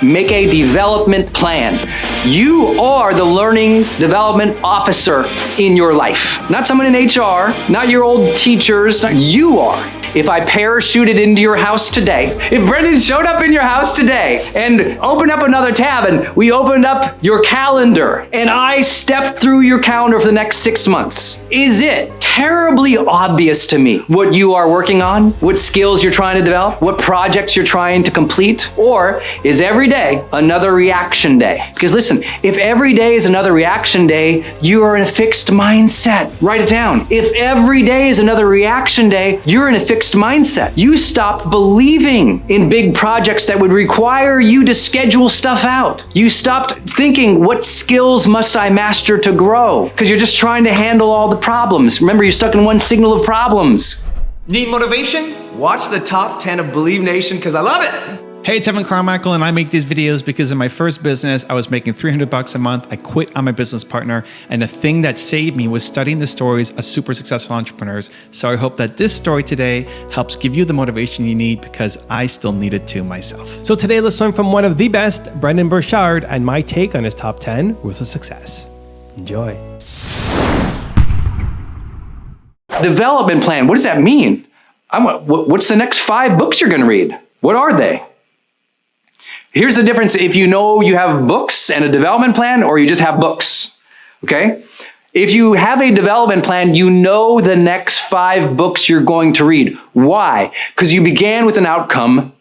make a development plan. You are the learning development officer in your life. Not someone in HR, not your old teachers, you are. If I parachuted into your house today, if Brendon showed up in your house today and opened up another tab and we opened up your calendar and I stepped through your calendar for the next 6 months, is it terribly obvious to me what you are working on, what skills you're trying to develop, what projects you're trying to complete? Or is every day another reaction day? Because listen, if every day is another reaction day, you are in a fixed mindset. Write it down. If every day is another reaction day, you're in a fixed mindset. You stop believing in big projects that would require you to schedule stuff out. You stopped thinking, what skills must I master to grow? Because you're just trying to handle all the problems. Remember, you're stuck in one signal of problems. Need motivation? Watch the top 10 of Believe Nation because I love it. Hey, it's Carmichael, and I make these videos because in my first business, I was making $300 a month. I quit on my business partner, and the thing that saved me was studying the stories of super successful entrepreneurs. So I hope that this story today helps give you the motivation you need because I still need it too myself. So today, let's learn from one of the best, Brendon Burchard, and my take on his top 10 rules of success. Enjoy. Development plan, what does that mean? What's the next 5 books you're going to read? What are they? Here's the difference if you know you have books and a development plan or you just have books, okay? If you have a development plan, you know the next 5 books you're going to read. Why? Because you began with an outcome,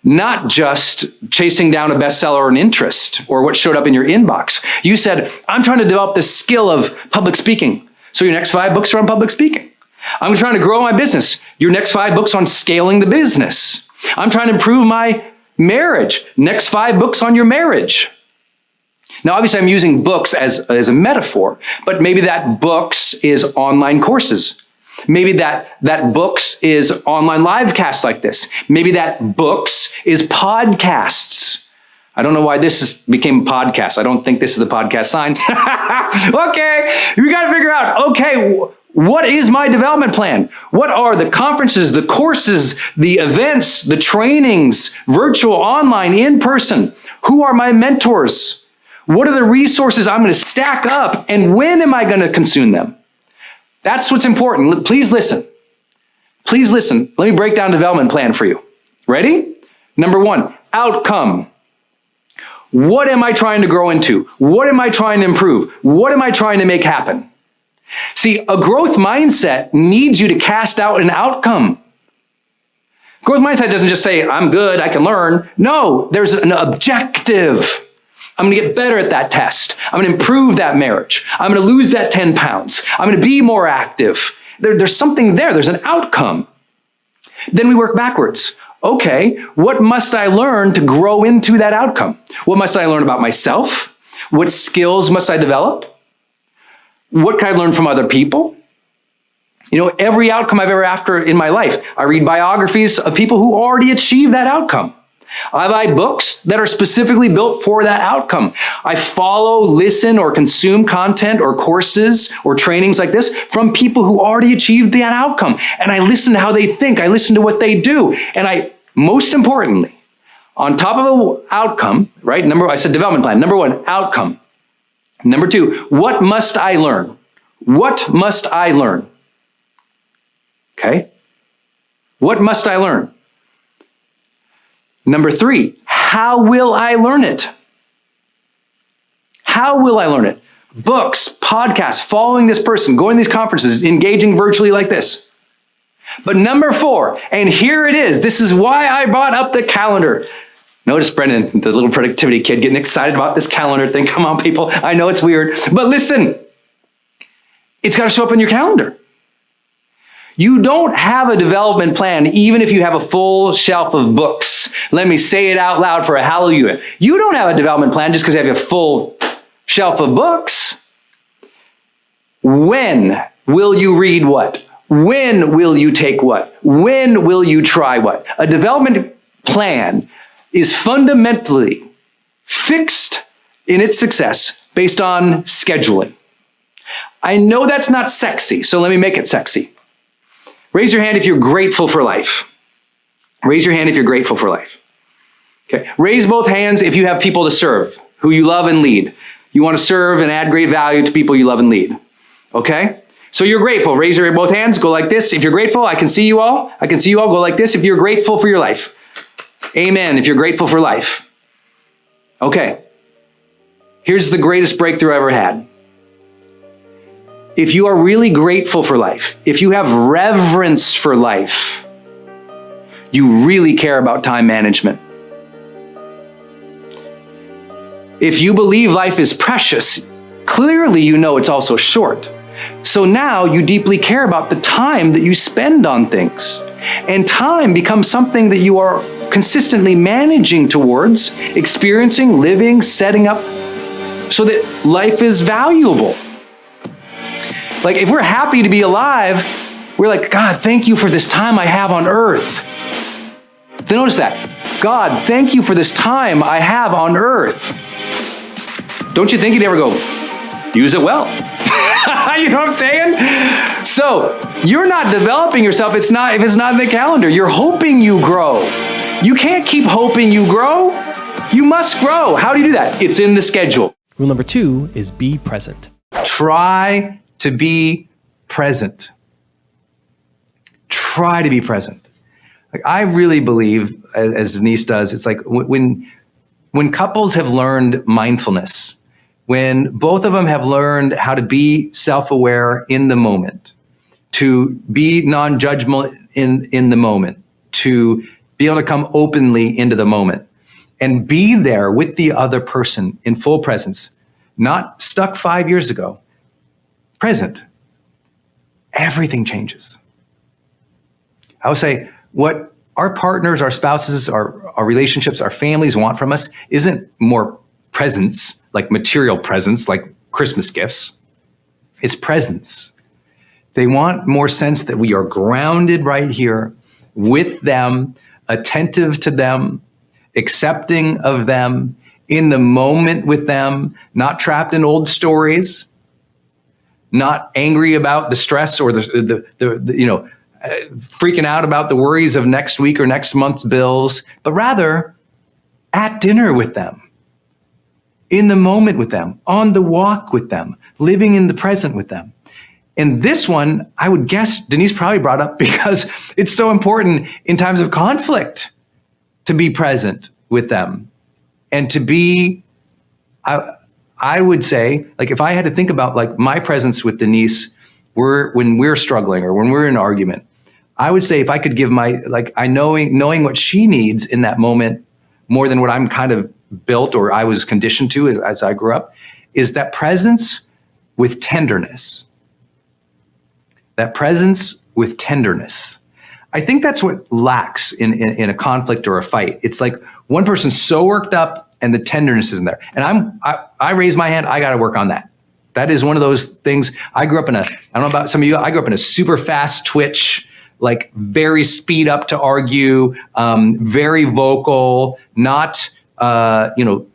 not just chasing down a bestseller or an interest or what showed up in your inbox. You said, I'm trying to develop the skill of public speaking. So your next 5 books are on public speaking. I'm trying to grow my business. Your next 5 books on scaling the business. I'm trying to improve my marriage. Next 5 books on your marriage. Now, obviously, I'm using books as a metaphor, but maybe that books is online courses. Maybe that books is online live casts like this. Maybe that books is podcasts. I don't know why became a podcast. I don't think this is the podcast sign. Okay, we got to figure out, okay, what is my development plan? What are the conferences, the courses, the events, the trainings, virtual, online, in person? Who are my mentors? What are the resources I'm going to stack up? And when am I going to consume them? That's what's important. Please listen. Please listen. Let me break down a development plan for you. Ready? Number 1, outcome. What am I trying to grow into? What am I trying to improve? What am I trying to make happen? See, a growth mindset needs you to cast out an outcome. Growth mindset doesn't just say, I'm good, I can learn. No, there's an objective. I'm going to get better at that test. I'm going to improve that marriage. I'm going to lose that 10 pounds. I'm going to be more active. There's something there. There's an outcome. Then we work backwards. Okay, what must I learn to grow into that outcome? What must I learn about myself? What skills must I develop? What can I learn from other people? You know, every outcome I've ever after in my life, I read biographies of people who already achieved that outcome. I buy books that are specifically built for that outcome. I follow, listen, or consume content or courses or trainings like this from people who already achieved that outcome. And I listen to how they think. I listen to what they do. And most importantly, on top of an outcome, right? I said development plan. Number 1, outcome. Number 2, what must I learn? What must I learn? Okay? What must I learn? Number 3, how will I learn it? How will I learn it? Books, podcasts, following this person, going to these conferences, engaging virtually like this. But number 4, and here it is. This is why I brought up the calendar. Notice Brendon, the little productivity kid, getting excited about this calendar thing. Come on, people. I know it's weird. But listen, it's got to show up in your calendar. You don't have a development plan, even if you have a full shelf of books. Let me say it out loud for a hallelujah. You don't have a development plan just because you have a full shelf of books. When will you read what? When will you take what? When will you try what? A development plan is fundamentally fixed in its success based on scheduling. I know that's not sexy, so let me make it sexy. Raise your hand if you're grateful for life. Raise your hand if you're grateful for life. Okay. Raise both hands if you have people to serve, who you love and lead. You want to serve and add great value to people you love and lead. Okay? So you're grateful. Raise your both hands. Go like this. If you're grateful, I can see you all. I can see you all. Go like this if you're grateful for your life. Amen. If you're grateful for life. Okay. Here's the greatest breakthrough I ever had. If you are really grateful for life, if you have reverence for life, you really care about time management. If you believe life is precious, clearly you know it's also short. So now you deeply care about the time that you spend on things. And time becomes something that you are consistently managing towards, experiencing, living, setting up, so that life is valuable. Like if we're happy to be alive, we're like, God, thank you for this time I have on earth. Then notice that. God, thank you for this time I have on earth. Don't you think you'd ever go, use it well? You know what I'm saying? So you're not developing yourself. If it's not in the calendar. You're hoping you grow. You can't keep hoping you grow. You must grow. How do you do that? It's in the schedule. Rule number 2 is be present. Try to be present. Try to be present. Like I really believe, as Denise does, it's like when couples have learned mindfulness, when both of them have learned how to be self-aware in the moment, to be non-judgmental in the moment, to be able to come openly into the moment and be there with the other person in full presence, not stuck 5 years ago, present, everything changes. I would say what our partners, our spouses, our relationships, our families want from us isn't more presence, like material presence, like Christmas gifts. It's presence. They want more sense that we are grounded right here with them, attentive to them, accepting of them, in the moment with them, not trapped in old stories, not angry about the stress or the freaking out about the worries of next week or next month's bills, but rather at dinner with them, in the moment with them, on the walk with them, living in the present with them. And this one, I would guess Denise probably brought up because it's so important in times of conflict to be present with them and to be, I would say, like if I had to think about like my presence with Denise when we're struggling or when we're in an argument, I would say if I could give knowing what she needs in that moment more than what I'm kind of built or I was conditioned to as I grew up, is that presence with tenderness. That presence with tenderness. I think that's what lacks in a conflict or a fight. It's like one person's so worked up and the tenderness isn't there. And I raise my hand, I got to work on that. That is one of those things. I grew up I don't know about some of you, I grew up in a super fast twitch, like very speed up to argue, very vocal, not, I didn't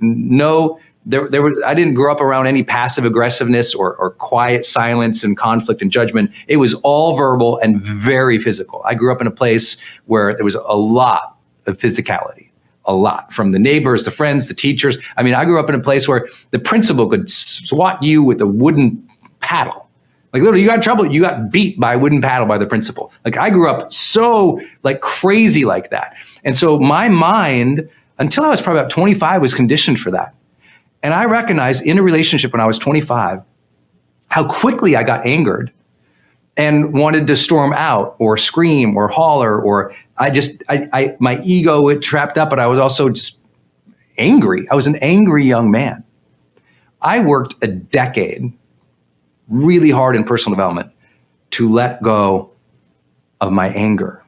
grow up around any passive aggressiveness or quiet silence and conflict and judgment. It was all verbal and very physical. I grew up in a place where there was a lot of physicality, a lot, from the neighbors, the friends, the teachers. I mean, I grew up in a place where the principal could swat you with a wooden paddle. Like literally, you got in trouble, you got beat by a wooden paddle by the principal. Like I grew up so like crazy like that. And so my mind, until I was probably about 25, was conditioned for that. And I recognized in a relationship when I was 25, how quickly I got angered and wanted to storm out or scream or holler, or my ego had trapped up, but I was also just angry. I was an angry young man. I worked a decade really hard in personal development to let go of my anger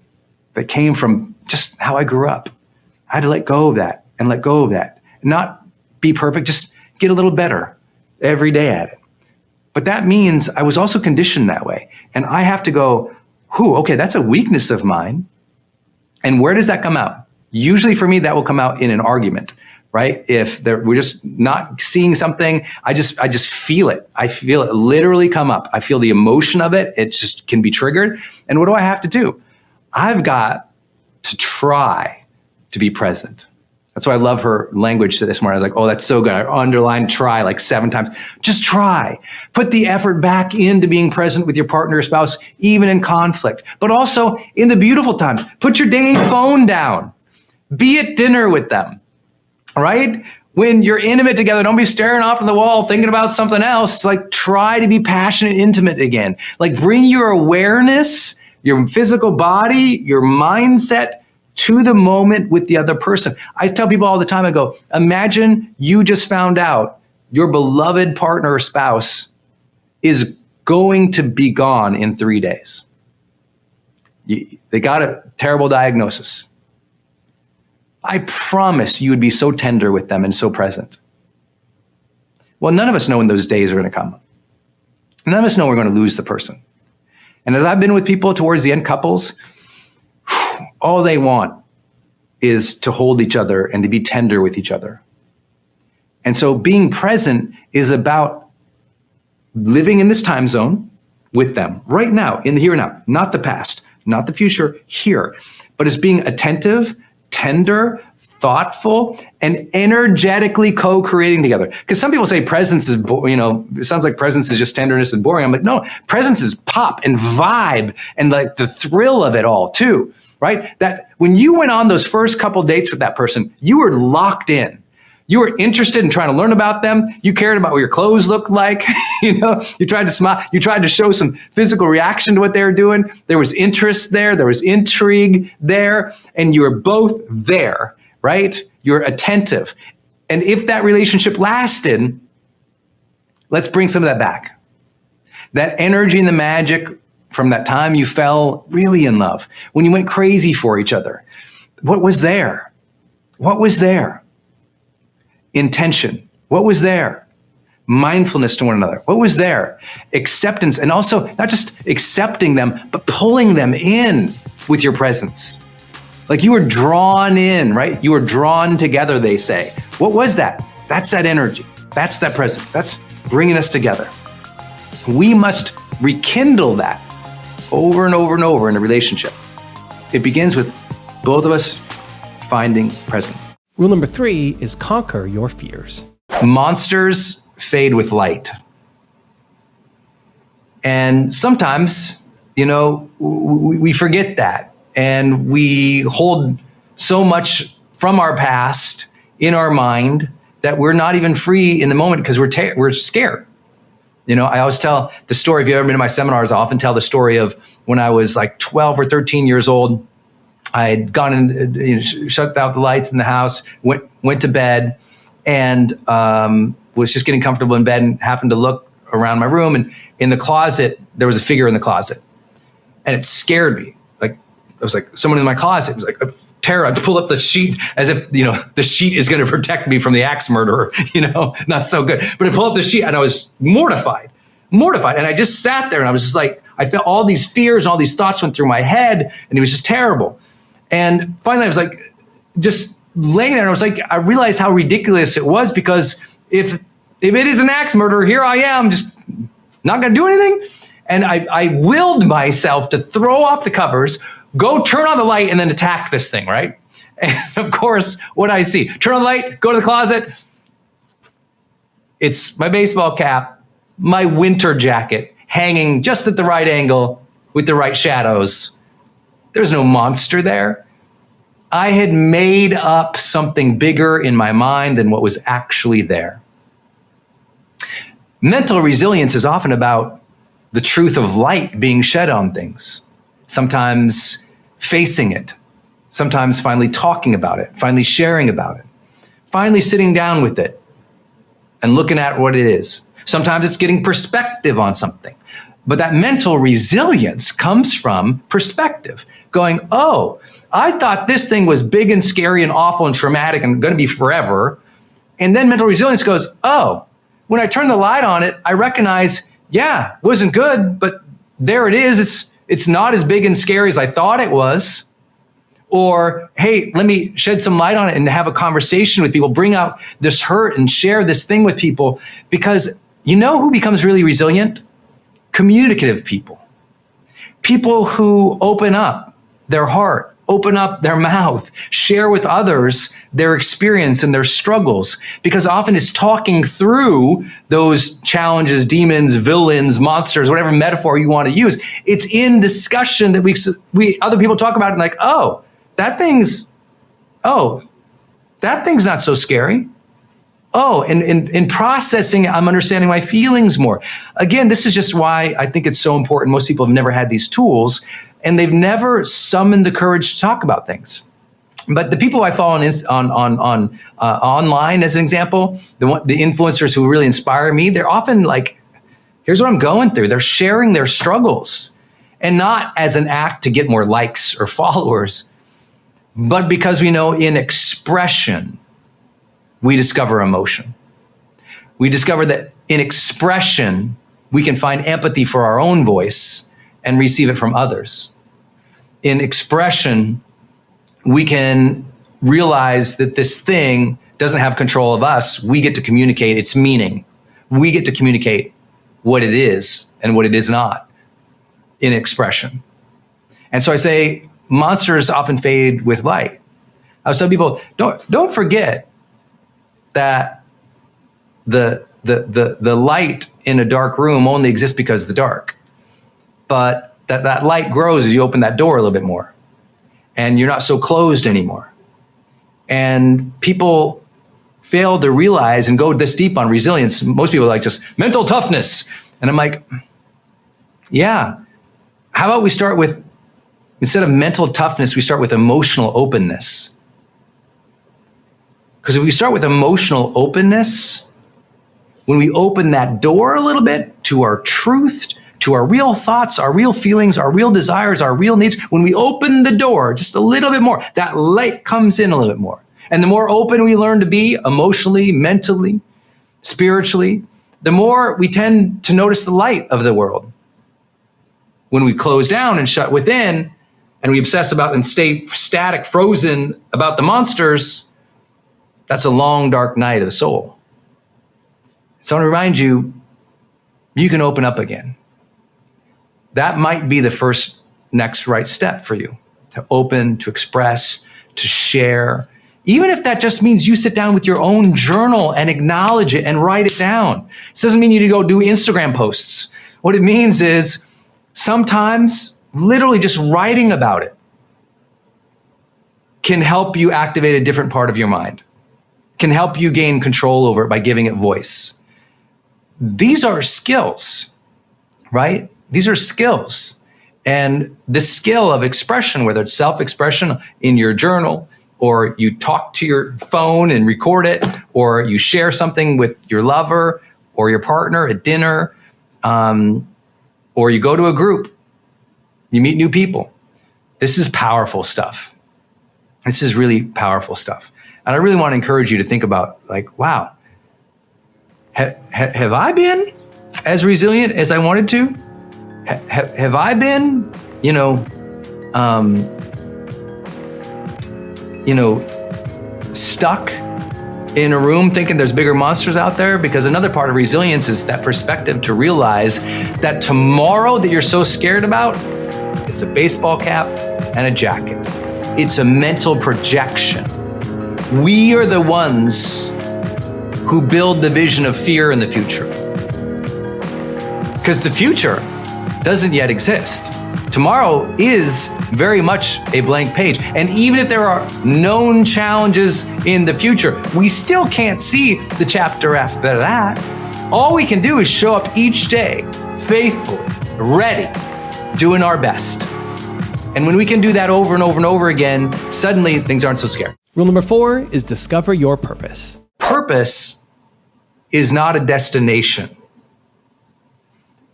that came from just how I grew up. I had to let go of that and let go of that. Not be perfect, just get a little better every day at it. But that means I was also conditioned that way. And I have to go, okay, that's a weakness of mine. And where does that come out? Usually for me, that will come out in an argument, right? If we're just not seeing something, I just feel it. I feel it literally come up. I feel the emotion of it. It just can be triggered. And what do I have to do? I've got to try to be present. That's why I love her language to this morning. I was like, oh, that's so good. I underlined try like 7 times. Just try. Put the effort back into being present with your partner or spouse, even in conflict, but also in the beautiful times. Put your dang phone down. Be at dinner with them, right? When you're intimate together, don't be staring off at the wall thinking about something else. It's like, try to be passionate, intimate again. Like, bring your awareness, your physical body, your mindset to the moment with the other person. I tell people all the time, I go, imagine you just found out your beloved partner or spouse is going to be gone in 3 days. They got a terrible diagnosis. I promise you would be so tender with them and so present. Well, none of us know when those days are going to come. None of us know we're going to lose the person. And as I've been with people towards the end, couples, all they want is to hold each other and to be tender with each other. And so being present is about living in this time zone with them right now, in the here and now, not the past, not the future, here. But it's being attentive, tender, thoughtful, and energetically co-creating together. Because some people say presence is, it sounds like presence is just tenderness and boring. I'm like, no, presence is pop and vibe and like the thrill of it all too. Right? That when you went on those first couple dates with that person, you were locked in. You were interested in trying to learn about them. You cared about what your clothes looked like. You tried to smile. You tried to show some physical reaction to what they were doing. There was interest there. There was intrigue there. And you were both there, right? You're attentive. And if that relationship lasted, let's bring some of that back. That energy and the magic from that time you fell really in love, when you went crazy for each other. What was there? What was there? Intention. What was there? Mindfulness to one another. What was there? Acceptance, and also not just accepting them, but pulling them in with your presence. Like you were drawn in, right? You were drawn together, they say. What was that? That's that energy. That's that presence. That's bringing us together. We must rekindle that over and over and over in a relationship. It begins with both of us finding presence. Rule number 3 is conquer your fears. Monsters fade with light. And sometimes, we forget that. And we hold so much from our past in our mind that we're not even free in the moment because we're scared. I always tell the story, if you've ever been to my seminars, I often tell the story of when I was like 12 or 13 years old. I had gone and shut out the lights in the house, went to bed, and was just getting comfortable in bed and happened to look around my room. And in the closet, there was a figure in the closet. And it scared me. Like, it was like someone in my closet. It was like a terror. I'd pull up the sheet as if, the sheet is going to protect me from the axe murderer, not so good. But I pull up the sheet and I was mortified. And I just sat there and I was just like, I felt all these fears and all these thoughts went through my head and it was just terrible. And finally I was like, just laying there and I was like, I realized how ridiculous it was because if it is an axe murderer, here I am just not going to do anything. And I willed myself to throw off the covers, go turn on the light, and then attack this thing, right? And of course, what I see, turn on the light, go to the closet. It's my baseball cap, my winter jacket, hanging just at the right angle with the right shadows. There's no monster there. I had made up something bigger in my mind than what was actually there. Mental resilience is often about the truth of light being shed on things. Sometimes facing it, sometimes finally talking about it, finally sharing about it, finally sitting down with it and looking at what it is. Sometimes it's getting perspective on something. But that mental resilience comes from perspective, going, oh, I thought this thing was big and scary and awful and traumatic and going to be forever. And then mental resilience goes, oh, when I turn the light on it, I recognize, yeah, it wasn't good, but there it is. It's not as big and scary as I thought it was. Or, hey, let me shed some light on it and have a conversation with people, bring out this hurt and share this thing with people. Because you know who becomes really resilient? Communicative people. People who open up their heart open up their mouth, share with others their experience and their struggles, because often it's talking through those challenges, demons, villains, monsters, whatever metaphor you want to use. It's in discussion that we other people talk about it and like, that thing's not so scary. And in processing, I'm understanding my feelings more. Again, this is just why I think it's so important. Most people have never had these tools, and they've never summoned the courage to talk about things. But the people I follow on online, as an example, the influencers who really inspire me, they're often like, here's what I'm going through. They're sharing their struggles, and not as an act to get more likes or followers, but because we know in expression, we discover emotion. We discover that in expression, we can find empathy for our own voice and receive it from others. In expression, we can realize that this thing doesn't have control of us. We get to communicate its meaning. We get to communicate what it is and what it is not in expression. And so I say, monsters often fade with light. I was telling people, don't forget that the light in a dark room only exists because of the dark. But that light grows as you open that door a little bit more. And you're not so closed anymore. And people fail to realize and go this deep on resilience. Most people are like just mental toughness. And I'm like, yeah, how about we start with, instead of mental toughness, we start with emotional openness. Because if we start with emotional openness, when we open that door a little bit to our truth, to our real thoughts, our real feelings, our real desires, our real needs, when we open the door just a little bit more, that light comes in a little bit more. And the more open we learn to be emotionally, mentally, spiritually, the more we tend to notice the light of the world. When we close down and shut within, and we obsess about and stay static, frozen about the monsters, that's a long, dark night of the soul. So I want to remind you, you can open up again. That might be the first next right step for you, to open, to express, to share. Even if that just means you sit down with your own journal and acknowledge it and write it down. This doesn't mean you need to go do Instagram posts. What it means is sometimes literally just writing about it can help you activate a different part of your mind, can help you gain control over it by giving it voice. These are skills, right? These are skills. And the skill of expression, whether it's self-expression in your journal, or you talk to your phone and record it, or you share something with your lover or your partner at dinner, or you go to a group, you meet new people. This is powerful stuff. This is really powerful stuff. And I really want to encourage you to think about, like, wow, have I been as resilient as I wanted to? Have I been, stuck in a room thinking there's bigger monsters out there? Because another part of resilience is that perspective to realize that tomorrow that you're so scared about, it's a baseball cap and a jacket. It's a mental projection. We are the ones who build the vision of fear in the future. Because the future doesn't yet exist. Tomorrow is very much a blank page. And even if there are known challenges in the future, we still can't see the chapter after that. All we can do is show up each day, faithfully, ready, doing our best. And when we can do that over and over and over again, suddenly things aren't so scary. Rule number 4 is discover your purpose. Purpose is not a destination.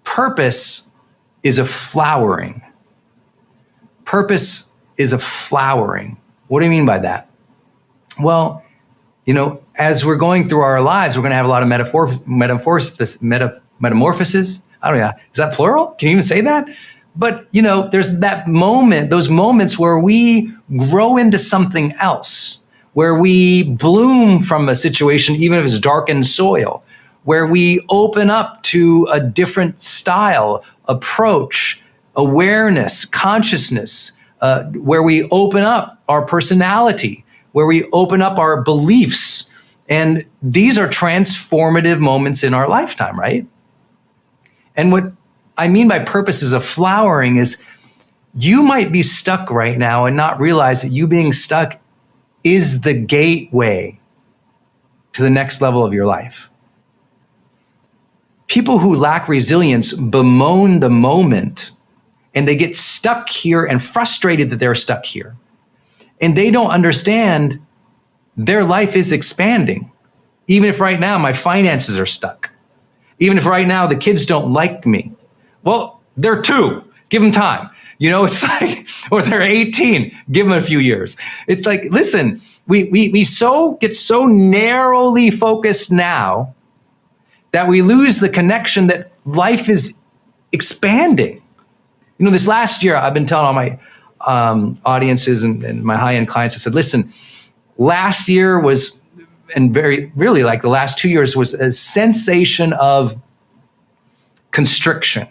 Purpose is a flowering. Purpose is a flowering. What do you mean by that? Well, as we're going through our lives, we're going to have a lot of metamorphosis. I don't know. Is that plural? Can you even say that? But, there's that moment, those moments where we grow into something else, where we bloom from a situation, even if it's darkened soil, where we open up to a different style, approach, awareness, consciousness, where we open up our personality, where we open up our beliefs. And these are transformative moments in our lifetime, right? And what I mean by purposes of flowering is you might be stuck right now and not realize that you being stuck is the gateway to the next level of your life. People who lack resilience bemoan the moment, and they get stuck here and frustrated that they're stuck here. And they don't understand their life is expanding. Even if right now my finances are stuck. Even if right now the kids don't like me. Well, they're 2. Give them time. It's like, or they're 18. Give them a few years. It's like, listen, we get so narrowly focused now that we lose the connection that life is expanding. This last year, I've been telling all my audiences and my high-end clients, I said, listen, last year was, and really like the last 2 years was a sensation of constriction.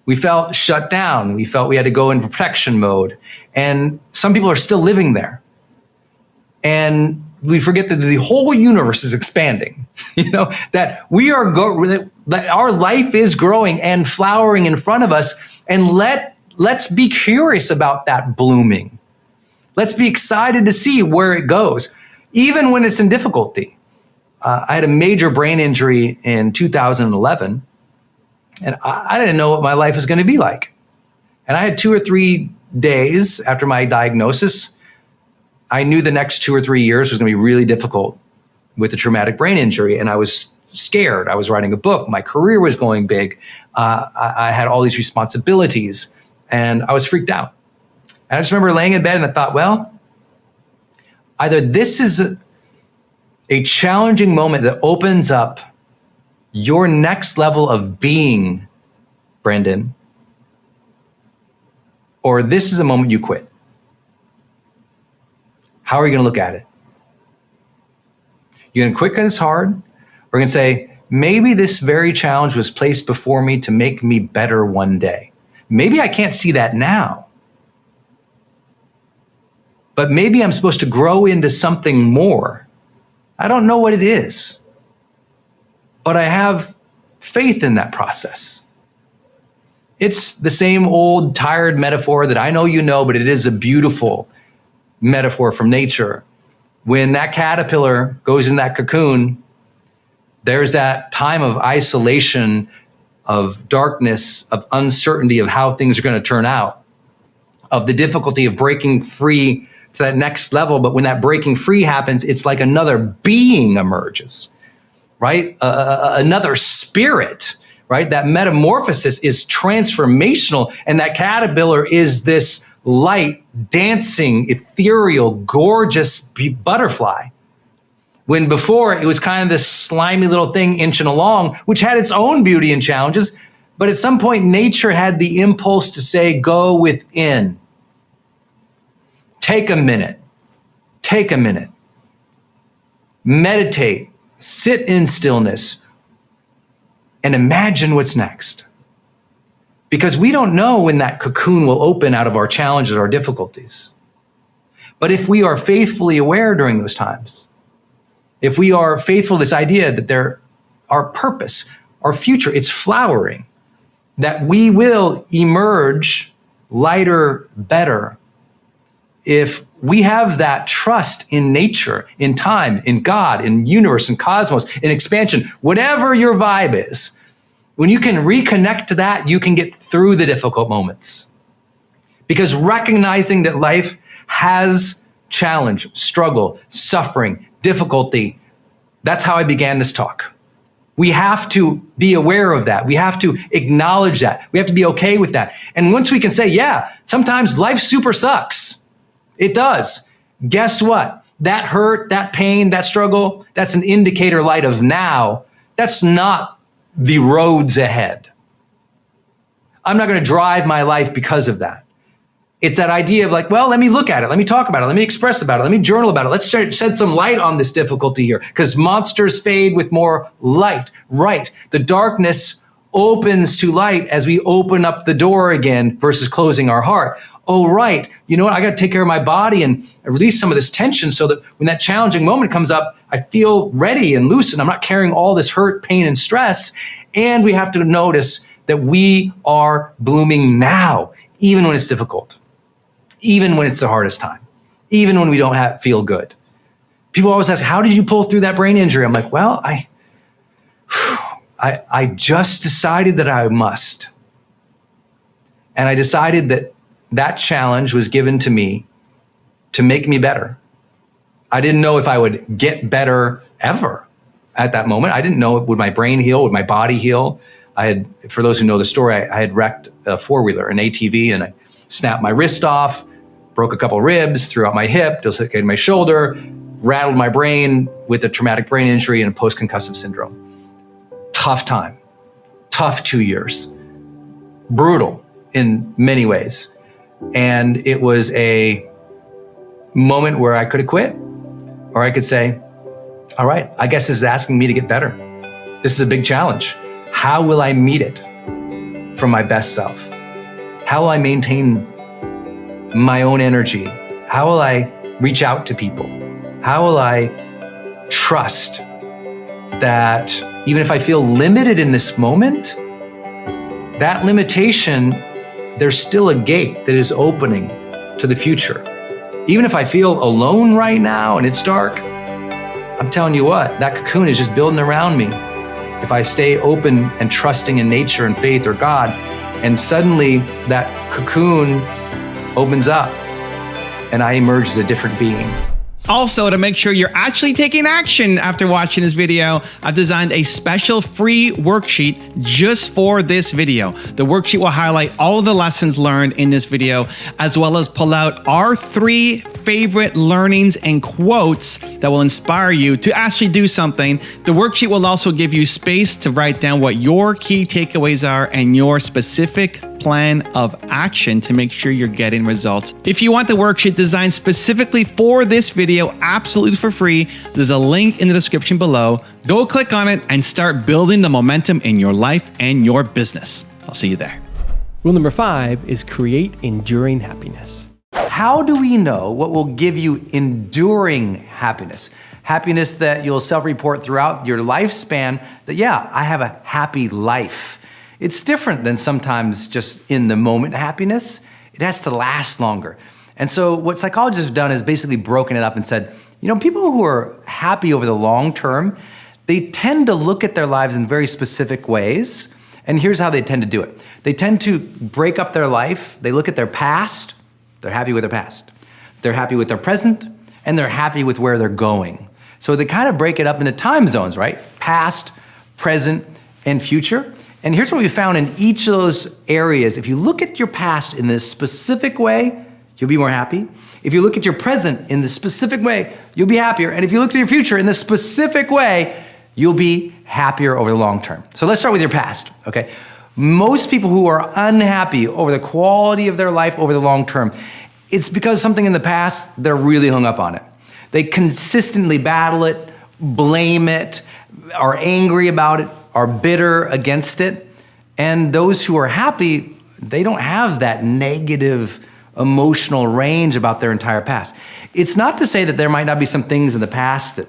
We felt shut down. We felt we had to go into protection mode. And some people are still living there. And we forget that the whole universe is expanding, that that our life is growing and flowering in front of us. And let's be curious about that blooming. Let's be excited to see where it goes, even when it's in difficulty. I had a major brain injury in 2011, and I didn't know what my life was going to be like. And I had 2 or 3 days after my diagnosis. I knew the next 2 or 3 years was going to be really difficult with a traumatic brain injury, and I was scared. I was writing a book. My career was going big. I had all these responsibilities, and I was freaked out. And I just remember laying in bed, and I thought, well, either this is a challenging moment that opens up your next level of being, Brendon, or this is a moment you quit. How are you going to look at it? You're going to quit because it's hard? We're going to say, maybe this very challenge was placed before me to make me better one day. Maybe I can't see that now. But maybe I'm supposed to grow into something more. I don't know what it is. But I have faith in that process. It's the same old tired metaphor that I know you know, but it is a beautiful metaphor from nature. When that caterpillar goes in that cocoon, there's that time of isolation, of darkness, of uncertainty of how things are going to turn out, of the difficulty of breaking free to that next level. But when that breaking free happens, it's like another being emerges, right? Another spirit, right? That metamorphosis is transformational. And that caterpillar is this light, dancing, ethereal, gorgeous butterfly. When before it was kind of this slimy little thing inching along, which had its own beauty and challenges. But at some point, nature had the impulse to say, go within. Take a minute. Take a minute. Meditate. Sit in stillness. And imagine what's next. Because we don't know when that cocoon will open out of our challenges, our difficulties. But if we are faithfully aware during those times, if we are faithful to this idea that our purpose, our future, it's flowering, that we will emerge lighter, better, if we have that trust in nature, in time, in God, in universe, in cosmos, in expansion, whatever your vibe is, when you can reconnect to that, you can get through the difficult moments. Because recognizing that life has challenge, struggle, suffering, difficulty, that's how I began this talk. We have to be aware of that. We have to acknowledge that. We have to be okay with that. And once we can say, yeah, sometimes life super sucks. It does. Guess what? That hurt, that pain, that struggle, that's an indicator light of now. That's not the roads ahead. I'm not going to drive my life because of that. It's that idea of like, well, let me look at it. Let me talk about it. Let me express about it. Let me journal about it. Let's shed some light on this difficulty here, because monsters fade with more light. Right. The darkness opens to light as we open up the door again versus closing our heart. oh, right, you know what, I got to take care of my body and release some of this tension so that when that challenging moment comes up, I feel ready and loose and I'm not carrying all this hurt, pain, and stress. And we have to notice that we are blooming now, even when it's difficult, even when it's the hardest time, even when we don't feel good. People always ask, how did you pull through that brain injury? I'm like, well, I just decided that I must. And I decided that that challenge was given to me to make me better. I didn't know if I would get better ever at that moment. I didn't know, would my brain heal? Would my body heal? For those who know the story, I had wrecked a four-wheeler, an ATV, and I snapped my wrist off, broke a couple ribs, threw out my hip, dislocated my shoulder, rattled my brain with a traumatic brain injury and post-concussive syndrome. Tough time, tough 2 years, brutal in many ways. And it was a moment where I could have quit, or I could say, all right, I guess this is asking me to get better. This is a big challenge. How will I meet it from my best self? How will I maintain my own energy? How will I reach out to people? How will I trust that even if I feel limited in this moment, that limitation, there's still a gate that is opening to the future. Even if I feel alone right now and it's dark, I'm telling you what, that cocoon is just building around me. If I stay open and trusting in nature and faith or God, and suddenly that cocoon opens up and I emerge as a different being. Also, to make sure you're actually taking action after watching this video, I've designed a special free worksheet just for this video. The worksheet will highlight all of the lessons learned in this video, as well as pull out our 3 favorite learnings and quotes that will inspire you to actually do something. The worksheet will also give you space to write down what your key takeaways are and your specific plan of action to make sure you're getting results. If you want the worksheet designed specifically for this video, absolutely for free, there's a link in the description below. Go click on it and start building the momentum in your life and your business. I'll see you there. Rule number 5 is create enduring happiness. How do we know what will give you enduring happiness? Happiness that you'll self-report throughout your lifespan that, yeah, I have a happy life. It's different than sometimes just in the moment happiness. It has to last longer. And so what psychologists have done is basically broken it up and said, you know, people who are happy over the long term, they tend to look at their lives in very specific ways. And here's how they tend to do it. They tend to break up their life. They look at their past. They're happy with their past. They're happy with their present, and they're happy with where they're going. So they kind of break it up into time zones, right? Past, present, and future. And here's what we found in each of those areas. If you look at your past in this specific way, you'll be more happy. If you look at your present in this specific way, you'll be happier. And if you look at your future in this specific way, you'll be happier over the long term. So let's start with your past, okay? Most people who are unhappy over the quality of their life over the long term, it's because something in the past, they're really hung up on it. They consistently battle it, blame it, are angry about it, are bitter against it. And those who are happy, they don't have that negative emotional range about their entire past. It's not to say that there might not be some things in the past that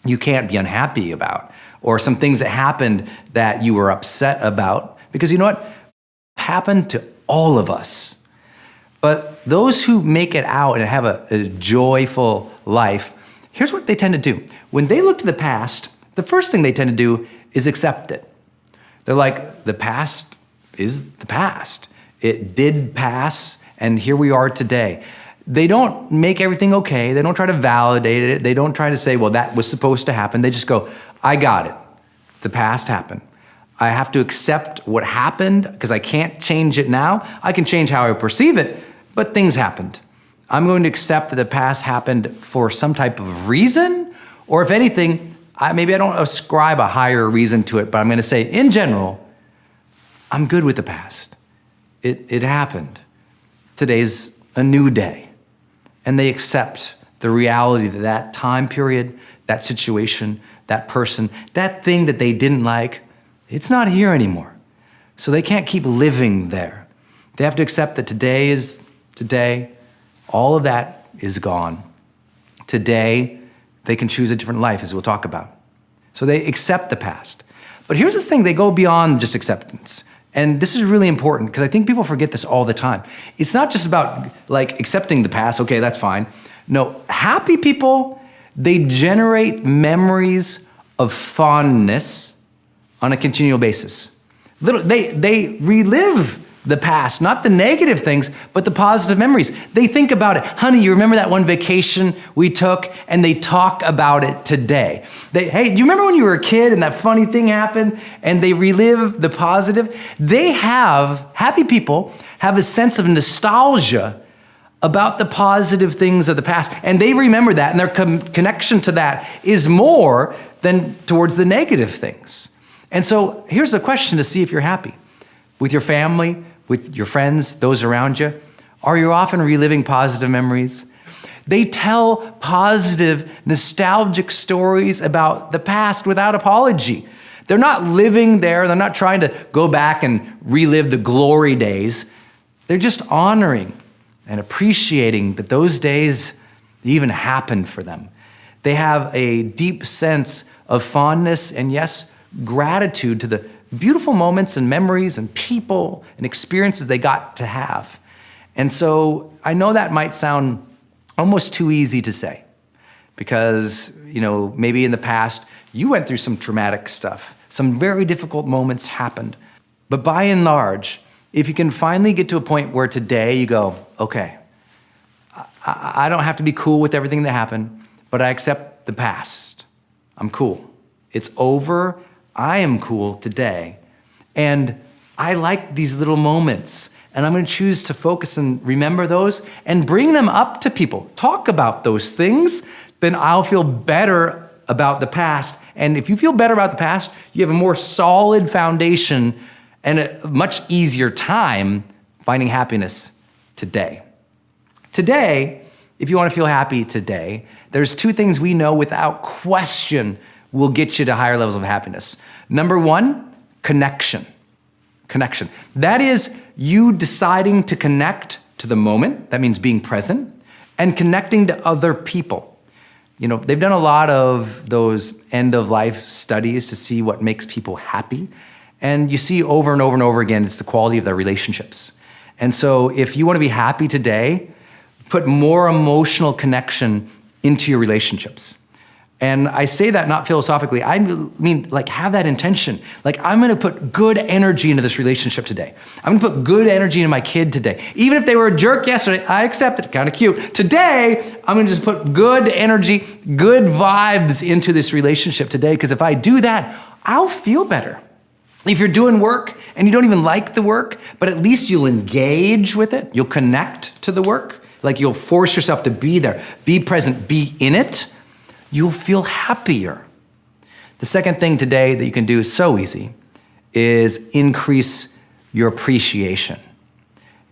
you can't be unhappy about, or some things that happened that you were upset about, because you know what? Happened to all of us. But those who make it out and have a joyful life, here's what they tend to do. When they look to the past, the first thing they tend to do is accept it. They're like, the past is the past. It did pass, and here we are today. They don't make everything okay. They don't try to validate it. They don't try to say, well, that was supposed to happen. They just go, I got it. The past happened. I have to accept what happened because I can't change it now. I can change how I perceive it, but things happened. I'm going to accept that the past happened for some type of reason, or if anything, maybe I don't ascribe a higher reason to it, but I'm going to say, in general, I'm good with the past. It happened. Today's a new day. And they accept the reality that that time period, that situation, that person, that thing that they didn't like, it's not here anymore. So they can't keep living there. They have to accept that today is Today, all of that is gone. Today, they can choose a different life, as we'll talk about. So they accept the past. But here's the thing, they go beyond just acceptance. And this is really important because I think people forget this all the time. It's not just about like accepting the past, okay, that's fine. No, happy people, they generate memories of fondness on a continual basis. They relive the past, not the negative things, but the positive memories. They think about it. Honey, you remember that one vacation we took? And they talk about it today. Hey, do you remember when you were a kid and that funny thing happened? And they relive the positive. Happy people have a sense of nostalgia about the positive things of the past. And they remember that, and their connection to that is more than towards the negative things. And so here's a question to see if you're happy. With your family, with your friends, those around you, are you often reliving positive memories? They tell positive, nostalgic stories about the past without apology. They're not living there. They're not trying to go back and relive the glory days. They're just honoring and appreciating that those days even happened for them. They have a deep sense of fondness and, yes, gratitude to the beautiful moments and memories and people and experiences they got to have. And so I know that might sound almost too easy to say because, maybe in the past you went through some traumatic stuff. Some very difficult moments happened. But by and large, if you can finally get to a point where today you go, okay, I don't have to be cool with everything that happened, but I accept the past. I'm cool. It's over. I am cool today. And I like these little moments. And I'm going to choose to focus and remember those and bring them up to people. Talk about those things. Then I'll feel better about the past. And if you feel better about the past, you have a more solid foundation and a much easier time finding happiness today. Today, if you want to feel happy today, there's two things we know without question will get you to higher levels of happiness. Number one, connection. Connection. That is you deciding to connect to the moment. That means being present and connecting to other people. They've done a lot of those end-of-life studies to see what makes people happy. And you see over and over and over again, it's the quality of their relationships. And so if you want to be happy today, put more emotional connection into your relationships. And I say that not philosophically, I mean like have that intention. Like I'm gonna put good energy into this relationship today. I'm gonna put good energy into my kid today. Even if they were a jerk yesterday, I accept it, kind of cute. Today, I'm gonna just put good energy, good vibes into this relationship today, because if I do that, I'll feel better. If you're doing work and you don't even like the work, but at least you'll engage with it, you'll connect to the work, like you'll force yourself to be there, be present, be in it, you'll feel happier. The second thing today that you can do is so easy, is increase your appreciation.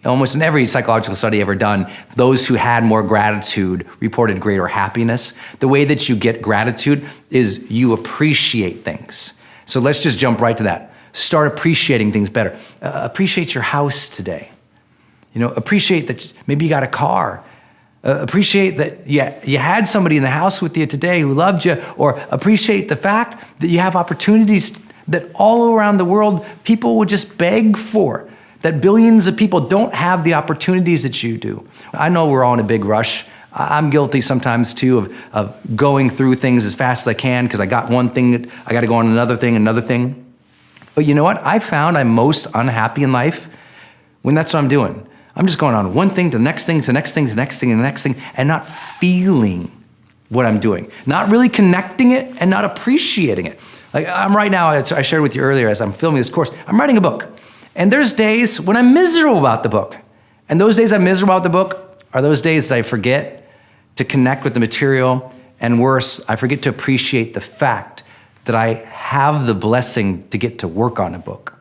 Almost in every psychological study ever done, those who had more gratitude reported greater happiness. The way that you get gratitude is you appreciate things. So let's just jump right to that. Start appreciating things better. Appreciate your house today. Appreciate that maybe you got a car. Appreciate that you had somebody in the house with you today who loved you, or appreciate the fact that you have opportunities that all around the world people would just beg for, that billions of people don't have the opportunities that you do. I know we're all in a big rush. I'm guilty sometimes too of going through things as fast as I can because I got one thing, I got to go on another thing. But you know what? I found I'm most unhappy in life when that's what I'm doing. I'm just going on one thing to the next thing, to the next thing, to the next thing, and the next thing, and not feeling what I'm doing. Not really connecting it and not appreciating it. Like I'm right now, I shared with you earlier as I'm filming this course, I'm writing a book. And there's days when I'm miserable about the book. And those days I'm miserable about the book are those days that I forget to connect with the material. And worse, I forget to appreciate the fact that I have the blessing to get to work on a book.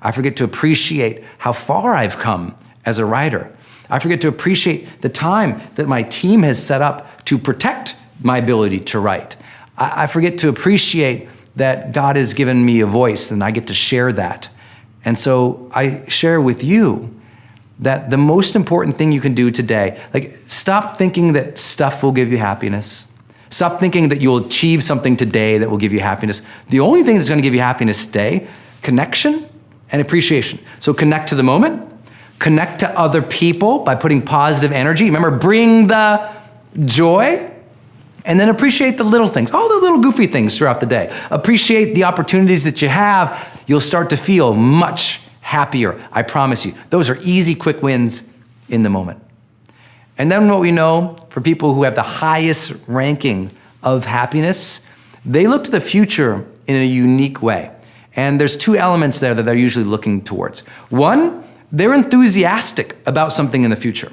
I forget to appreciate how far I've come as a writer. I forget to appreciate the time that my team has set up to protect my ability to write. I forget to appreciate that God has given me a voice and I get to share that. And so I share with you that the most important thing you can do today, like stop thinking that stuff will give you happiness. Stop thinking that you'll achieve something today that will give you happiness. The only thing that's going to give you happiness today, connection and appreciation. So connect to the moment, connect to other people by putting positive energy. Remember, bring the joy, and then appreciate the little things, all the little goofy things throughout the day. Appreciate the opportunities that you have. You'll start to feel much happier, I promise you. Those are easy, quick wins in the moment. And then what we know for people who have the highest ranking of happiness, they look to the future in a unique way. And there's two elements there that they're usually looking towards. One, they're enthusiastic about something in the future.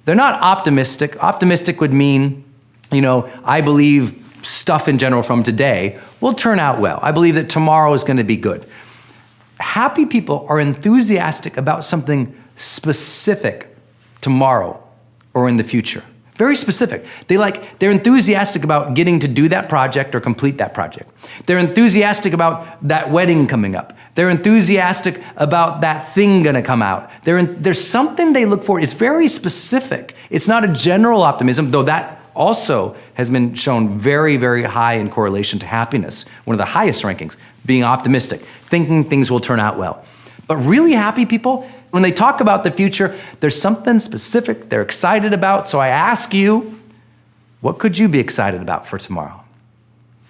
They're not optimistic. Optimistic would mean, I believe stuff in general from today will turn out well. I believe that tomorrow is going to be good. Happy people are enthusiastic about something specific tomorrow or in the future. Very specific. They're enthusiastic about getting to do that project or complete that project. They're enthusiastic about that wedding coming up. They're enthusiastic about that thing gonna come out. There's something they look for. It's very specific. It's not a general optimism, though that also has been shown very, very high in correlation to happiness. One of the highest rankings, being optimistic, thinking things will turn out well. But really happy people, when they talk about the future, there's something specific they're excited about. So I ask you, what could you be excited about for tomorrow?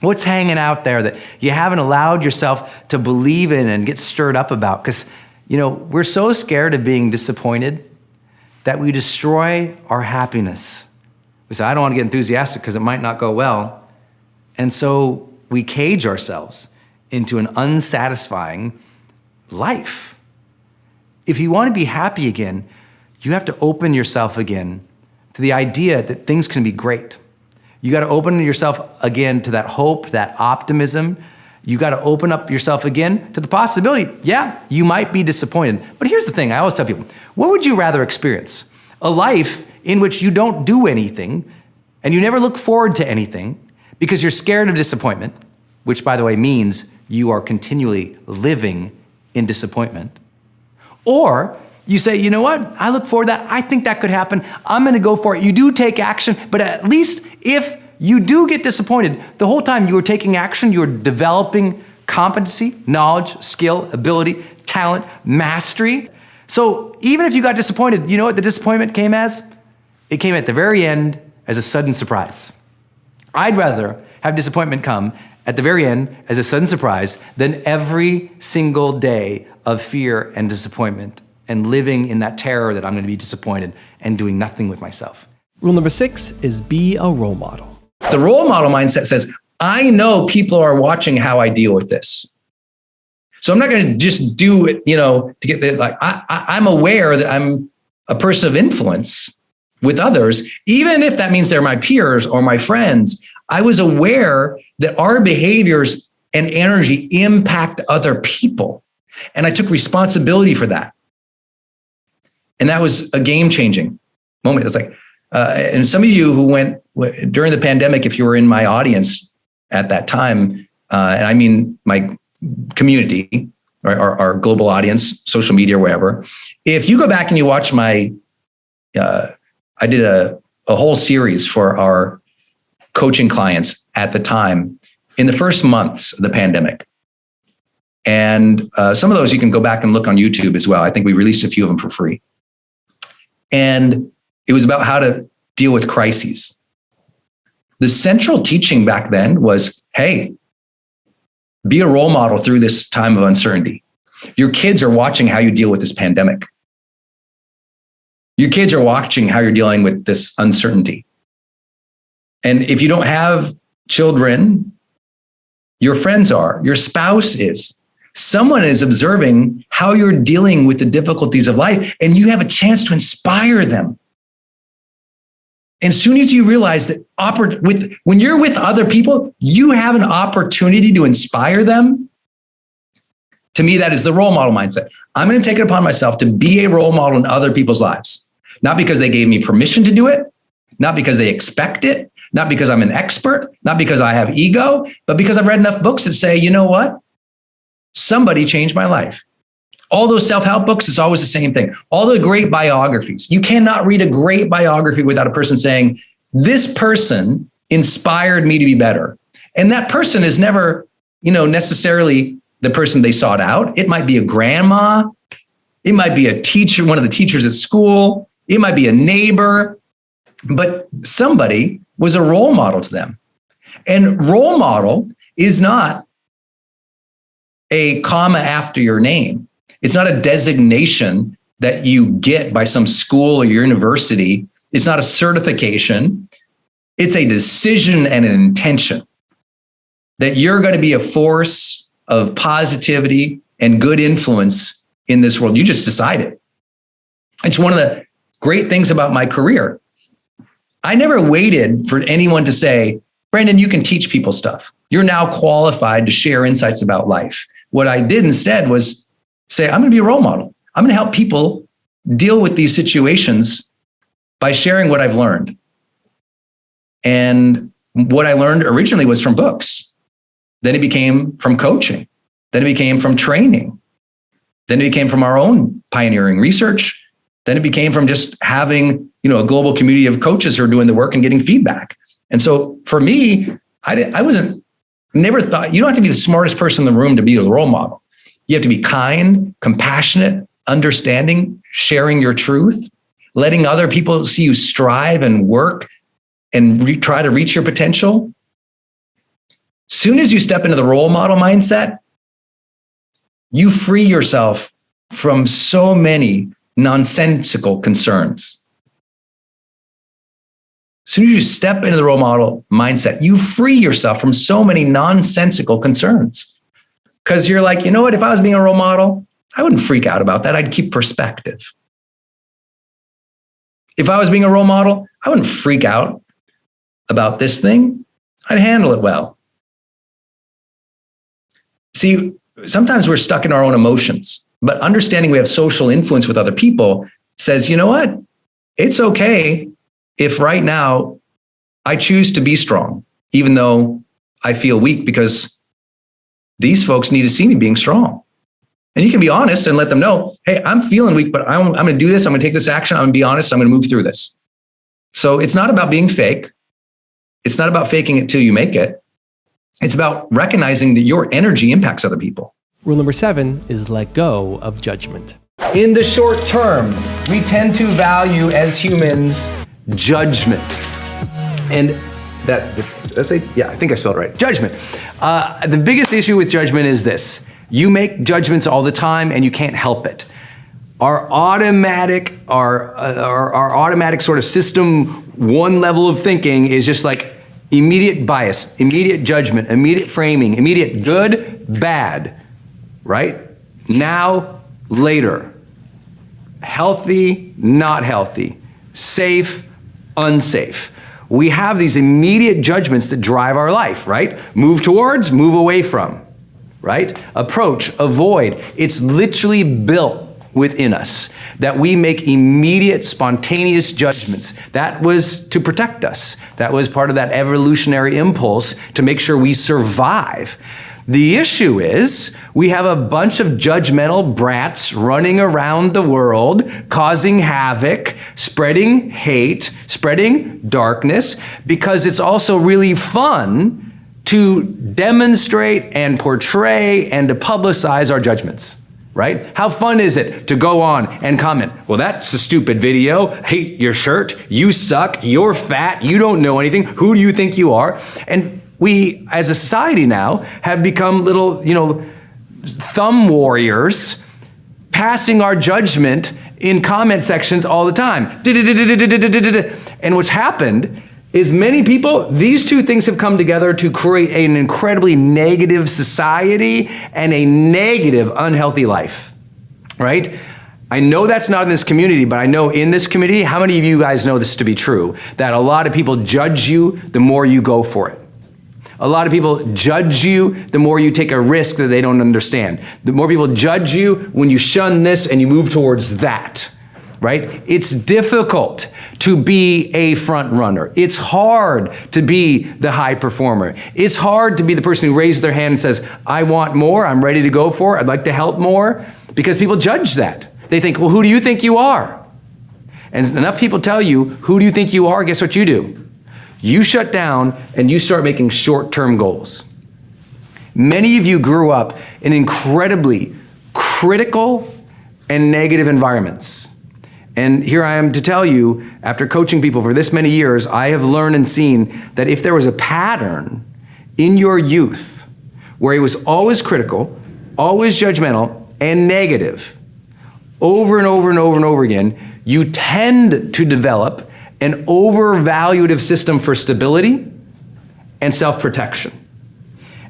What's hanging out there that you haven't allowed yourself to believe in and get stirred up about? Because, we're so scared of being disappointed that we destroy our happiness. We say, I don't want to get enthusiastic because it might not go well. And so we cage ourselves into an unsatisfying life. If you want to be happy again, you have to open yourself again to the idea that things can be great. You got to open yourself again to that hope, that optimism. You got to open up yourself again to the possibility, you might be disappointed. But here's the thing, I always tell people, what would you rather experience? A life in which you don't do anything and you never look forward to anything because you're scared of disappointment, which by the way means you are continually living in disappointment. Or you say, you know what, I look forward to that, I think that could happen, I'm gonna go for it. You do take action, but at least if you do get disappointed, the whole time you are taking action, you're developing competency, knowledge, skill, ability, talent, mastery. So even if you got disappointed, you know what the disappointment came as? It came at the very end as a sudden surprise. I'd rather have disappointment come at the very end as a sudden surprise than every single day of fear and disappointment and living in that terror that I'm going to be disappointed and doing nothing with myself. Rule number 6 is be a role model. The role model mindset says, I know people are watching how I deal with this. So I'm not going to just do it, to get the, I'm aware that I'm a person of influence with others, even if that means they're my peers or my friends. I was aware that our behaviors and energy impact other people. And I took responsibility for that. And that was a game-changing moment. It was like, and some of you who went during the pandemic, if you were in my audience at that time, and I mean my community, right, our global audience, social media, wherever, if you go back and you watch my, I did a whole series for our coaching clients at the time in the first months of the pandemic. And some of those you can go back and look on YouTube as well. I think we released a few of them for free. And it was about how to deal with crises. The central teaching back then was, hey, be a role model through this time of uncertainty. Your kids are watching how you deal with this pandemic. Your kids are watching how you're dealing with this uncertainty. And if you don't have children, your friends are, your spouse is. Someone is observing how you're dealing with the difficulties of life, and you have a chance to inspire them. And as soon as you realize that when you're with other people, you have an opportunity to inspire them. To me, that is the role model mindset. I'm going to take it upon myself to be a role model in other people's lives. Not because they gave me permission to do it, not because they expect it, not because I'm an expert, not because I have ego, but because I've read enough books that say, you know what? Somebody changed my life. All those self-help books, it's always the same thing. All the great biographies. You cannot read a great biography without a person saying, this person inspired me to be better. And that person is never, necessarily the person they sought out. It might be a grandma. It might be a teacher, one of the teachers at school. It might be a neighbor, but somebody was a role model to them. And role model is not a comma after your name. It's not a designation that you get by some school or university. It's not a certification. It's a decision and an intention that you're going to be a force of positivity and good influence in this world. You just decided. It's one of the great things about my career. I never waited for anyone to say, Brendon, you can teach people stuff. You're now qualified to share insights about life. What I did instead was say, I'm going to be a role model. I'm going to help people deal with these situations by sharing what I've learned. And what I learned originally was from books. Then it became from coaching. Then it became from training. Then it became from our own pioneering research. Then it became from just having, a global community of coaches who are doing the work and getting feedback. And so for me, never thought, you don't have to be the smartest person in the room to be a role model. You have to be kind, compassionate, understanding, sharing your truth, letting other people see you strive and work and try to reach your potential. Soon as you step into the role model mindset, you free yourself from so many nonsensical concerns. As soon as you step into the role model mindset, you free yourself from so many nonsensical concerns. Because you're like, you know what? If I was being a role model, I wouldn't freak out about that. I'd keep perspective. If I was being a role model, I wouldn't freak out about this thing. I'd handle it well. See, sometimes we're stuck in our own emotions, but understanding we have social influence with other people says, you know what? It's okay if right now I choose to be strong, even though I feel weak, because these folks need to see me being strong. And you can be honest and let them know, hey, I'm feeling weak, but I'm going to do this. I'm going to take this action. I'm going to be honest. I'm going to move through this. So it's not about being fake. It's not about faking it till you make it. It's about recognizing that your energy impacts other people. Rule number 7 is let go of judgment. In the short term, we tend to value as humans judgment. And I think I spelled it right. Judgment. The biggest issue with judgment is this. You make judgments all the time and you can't help it. Our automatic sort of system, one level of thinking is just like immediate bias, immediate judgment, immediate framing, immediate good, bad, right? Now, later. Healthy, not healthy. Safe, unsafe. We have these immediate judgments that drive our life, right? Move towards, move away from, right? Approach, avoid. It's literally built within us that we make immediate, spontaneous judgments. That was to protect us. That was part of that evolutionary impulse to make sure we survive. The issue is we have a bunch of judgmental brats running around the world, causing havoc, spreading hate, spreading darkness, because it's also really fun to demonstrate and portray and to publicize our judgments, right? How fun is it to go on and comment, well, that's a stupid video, hate your shirt, you suck, you're fat, you don't know anything, who do you think you are? And we, as a society now, have become little, thumb warriors, passing our judgment in comment sections all the time. And what's happened is many people, these two things have come together to create an incredibly negative society and a negative, unhealthy life, right? I know that's not in this community, but I know in this community, how many of you guys know this to be true? That a lot of people judge you the more you go for it. A lot of people judge you the more you take a risk that they don't understand. The more people judge you when you shun this and you move towards that, right? It's difficult to be a front runner. It's hard to be the high performer. It's hard to be the person who raises their hand and says, I want more, I'm ready to go for it, I'd like to help more, because people judge that. They think, well, who do you think you are? And enough people tell you, who do you think you are? Guess what you do? You shut down and you start making short-term goals. Many of you grew up in incredibly critical and negative environments. And here I am to tell you, after coaching people for this many years, I have learned and seen that if there was a pattern in your youth where it was always critical, always judgmental, and negative, over and over and over and over again, you tend to develop an overvaluative system for stability and self-protection.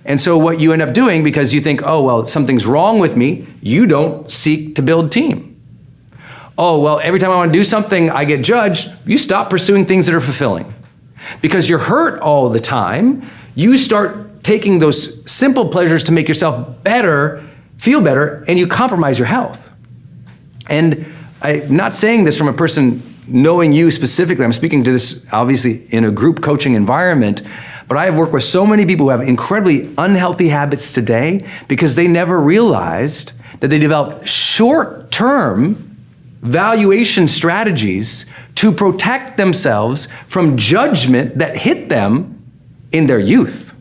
And so what you end up doing, because you think, oh, well, something's wrong with me, you don't seek to build team. Oh, well, every time I want to do something, I get judged. You stop pursuing things that are fulfilling. Because you're hurt all the time, you start taking those simple pleasures to make yourself better, feel better, and you compromise your health. And I'm not saying this from a person knowing you specifically. I'm speaking to this, obviously, in a group coaching environment. But I have worked with so many people who have incredibly unhealthy habits today because they never realized that they developed short-term valuation strategies to protect themselves from judgment that hit them in their youth.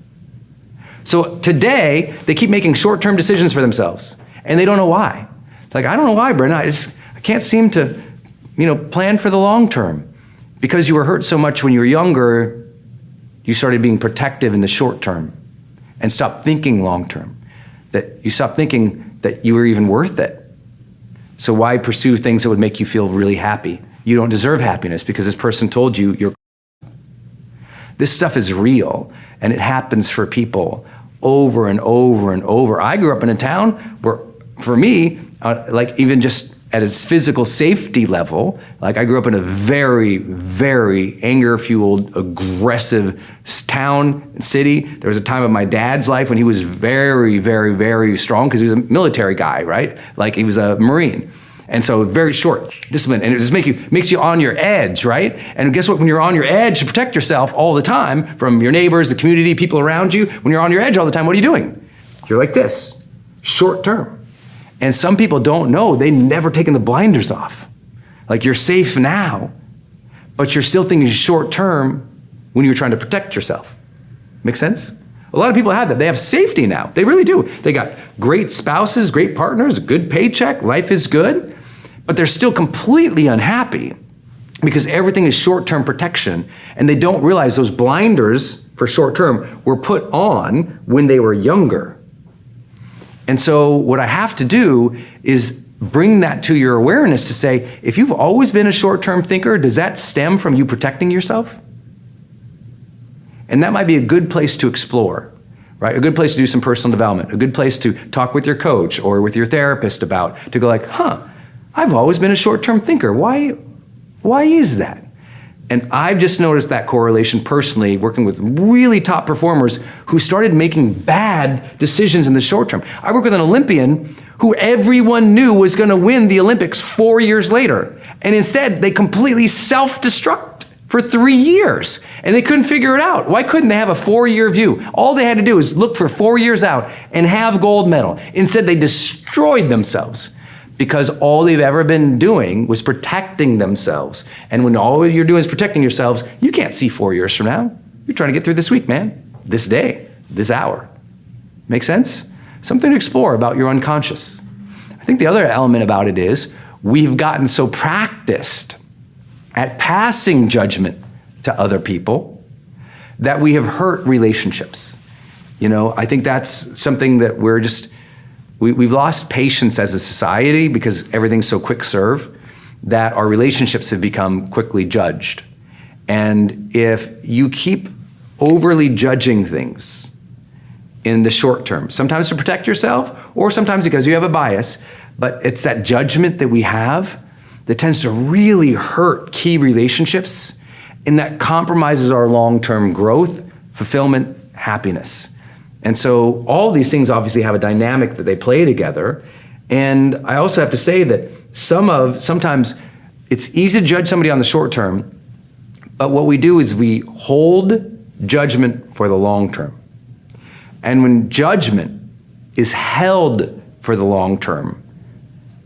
So today, they keep making short-term decisions for themselves, and they don't know why. It's like, I don't know why, Brendon. I can't seem to, plan for the long term. Because you were hurt so much when you were younger, you started being protective in the short term and stopped thinking long term. That you stopped thinking that you were even worth it. So why pursue things that would make you feel really happy? You don't deserve happiness because this person told you you're. This stuff is real, and it happens for people over and over and over. I grew up in a town where, for me, even just at its physical safety level, I grew up in a very, very anger-fueled, aggressive town, city. There was a time of my dad's life when he was very, very, very strong because he was a military guy, right? He was a Marine. And so very short, discipline, and it just makes you on your edge, right? And guess what? When you're on your edge to protect yourself all the time from your neighbors, the community, people around you, when you're on your edge all the time, what are you doing? You're like this, short term. And some people don't know, they've never taken the blinders off. You're safe now, but you're still thinking short term when you're trying to protect yourself. Make sense? A lot of people have that. They have safety now. They really do. They got great spouses, great partners, a good paycheck, life is good, but they're still completely unhappy because everything is short-term protection, and they don't realize those blinders for short-term were put on when they were younger. And so what I have to do is bring that to your awareness to say, if you've always been a short-term thinker, does that stem from you protecting yourself? And that might be a good place to explore, right? A good place to do some personal development, a good place to talk with your coach or with your therapist about, to go I've always been a short-term thinker. Why is that? And I've just noticed that correlation personally, working with really top performers who started making bad decisions in the short term. I work with an Olympian who everyone knew was going to win the Olympics 4 years later. And instead, they completely self-destruct for 3 years. And they couldn't figure it out. Why couldn't they have a 4-year view? All they had to do is look for 4 years out and have gold medal. Instead, they destroyed themselves, because all they've ever been doing was protecting themselves. And when all you're doing is protecting yourselves, you can't see 4 years from now. You're trying to get through this week, man. This day, this hour. Make sense? Something to explore about your unconscious. I think the other element about it is we've gotten so practiced at passing judgment to other people that we have hurt relationships. I think that's something that we've lost patience as a society because everything's so quick serve that our relationships have become quickly judged. And if you keep overly judging things in the short term, sometimes to protect yourself or sometimes because you have a bias, but it's that judgment that we have that tends to really hurt key relationships, and that compromises our long-term growth, fulfillment, happiness. And so all these things obviously have a dynamic that they play together. And I also have to say that sometimes It's easy to judge somebody on the short term, but what we do is we hold judgment for the long term. And when judgment is held for the long term,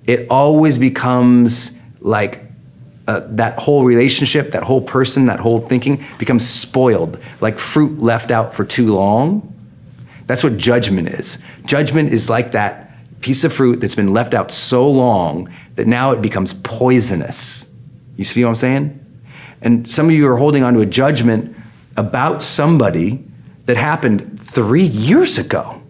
it always becomes like that whole relationship, that whole person, that whole thinking becomes spoiled, like fruit left out for too long. That's what judgment is. Judgment is like that piece of fruit that's been left out so long that now it becomes poisonous. You see what I'm saying? And some of you are holding on to a judgment about somebody that happened 3 years ago.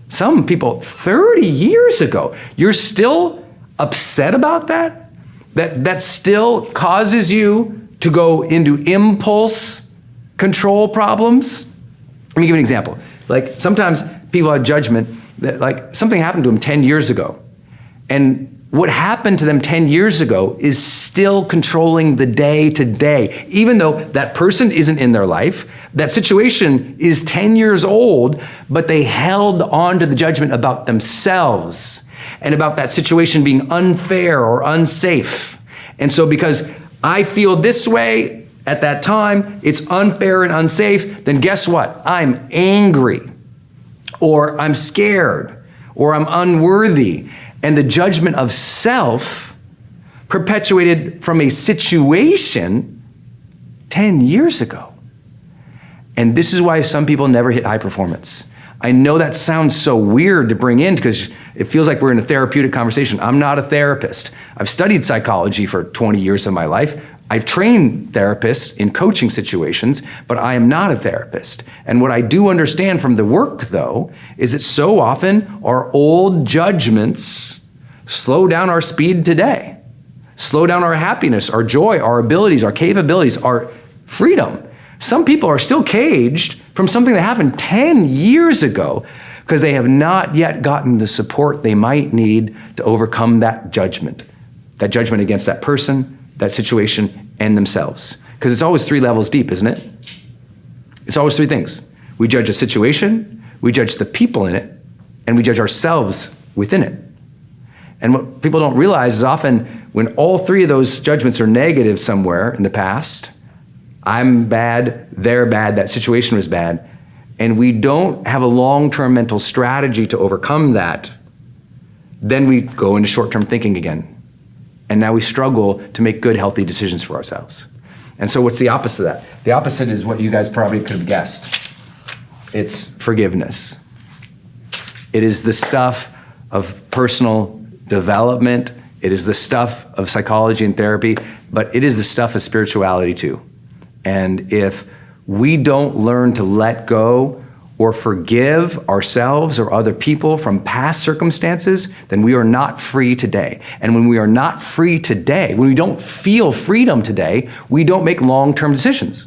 Some people 30 years ago. You're still upset about that? That still causes you to go into impulse control problems? Let me give you an example. Like sometimes people have judgment that like something happened to them 10 years ago. And what happened to them 10 years ago is still controlling the day to day. Even though that person isn't in their life, that situation is 10 years old, but they held on to the judgment about themselves and about that situation being unfair or unsafe. And so because I feel this way at that time, it's unfair and unsafe, then guess what? I'm angry, or I'm scared, or I'm unworthy. And the judgment of self perpetuated from a situation 10 years ago. And this is why some people never hit high performance. I know that sounds so weird to bring in because it feels like we're in a therapeutic conversation. I'm not a therapist. I've studied psychology for 20 years of my life. I've trained therapists in coaching situations, but I am not a therapist. And what I do understand from the work, though, is that so often our old judgments slow down our speed today, slow down our happiness, our joy, our abilities, our capabilities, our freedom. Some people are still caged from something that happened 10 years ago because they have not yet gotten the support they might need to overcome that judgment against that person, that situation, and themselves. Because it's always 3 levels deep, isn't it? It's always 3 things. We judge a situation, we judge the people in it, and we judge ourselves within it. And what people don't realize is often when all 3 of those judgments are negative somewhere in the past, I'm bad, they're bad, that situation was bad, and we don't have a long-term mental strategy to overcome that, then we go into short-term thinking again. And now we struggle to make good, healthy decisions for ourselves. And so what's the opposite of that? The opposite is what you guys probably could have guessed. It's forgiveness. It is the stuff of personal development. It is the stuff of psychology and therapy, but it is the stuff of spirituality too. And if we don't learn to let go or forgive ourselves or other people from past circumstances, then we are not free today. And when we are not free today, when we don't feel freedom today, we don't make long-term decisions.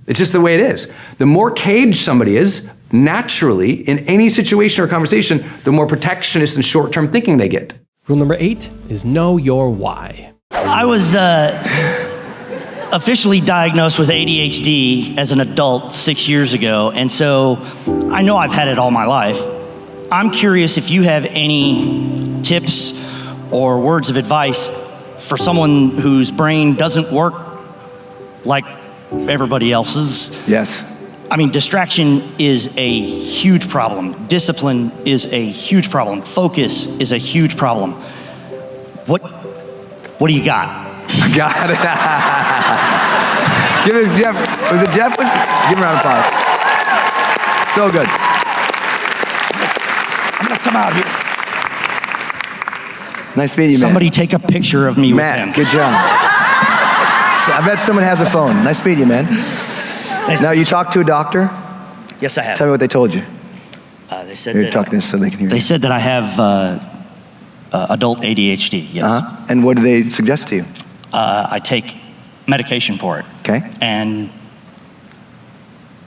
It's just the way it is. The more caged somebody is, naturally, in any situation or conversation, the more protectionist and short-term thinking they get. Rule number 8 is know your why. I was officially diagnosed with ADHD as an adult 6 years ago, and so I know I've had it all my life. I'm curious if you have any tips or words of advice for someone whose brain doesn't work like everybody else's. Yes. I mean, distraction is a huge problem. Discipline is a huge problem. Focus is a huge problem. What do you got? Got it. Give it to Jeff. Was it Jeff? Give him a round of applause. So good. I'm gonna come out here. Nice meeting you, man. Somebody take a picture of me Matt, with him. good job. So I bet someone has a phone. Nice meeting you, man. Now, you talked to a doctor? Yes, I have. Tell me what they told you. They said You're that talking this so they can hear they you. said that I have adult ADHD. Yes. And what do they suggest to you? I take medication for it. Okay. And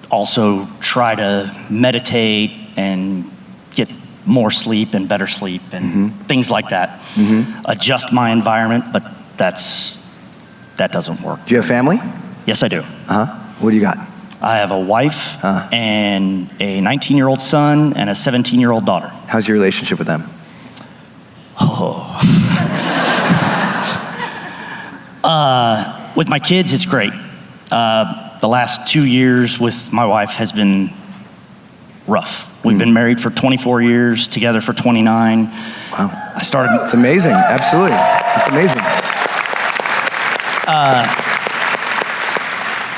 also try to meditate and get more sleep and better sleep and things like that. Adjust my environment, but that doesn't work. Do you have family? Yes, I do. What do you got? I have a wife and a 19-year-old son and a 17-year-old daughter. How's your relationship with them? With my kids, it's great. The last 2 years with my wife has been rough. We've been married for 24 years, together for 29. Wow. It's amazing, absolutely. It's amazing.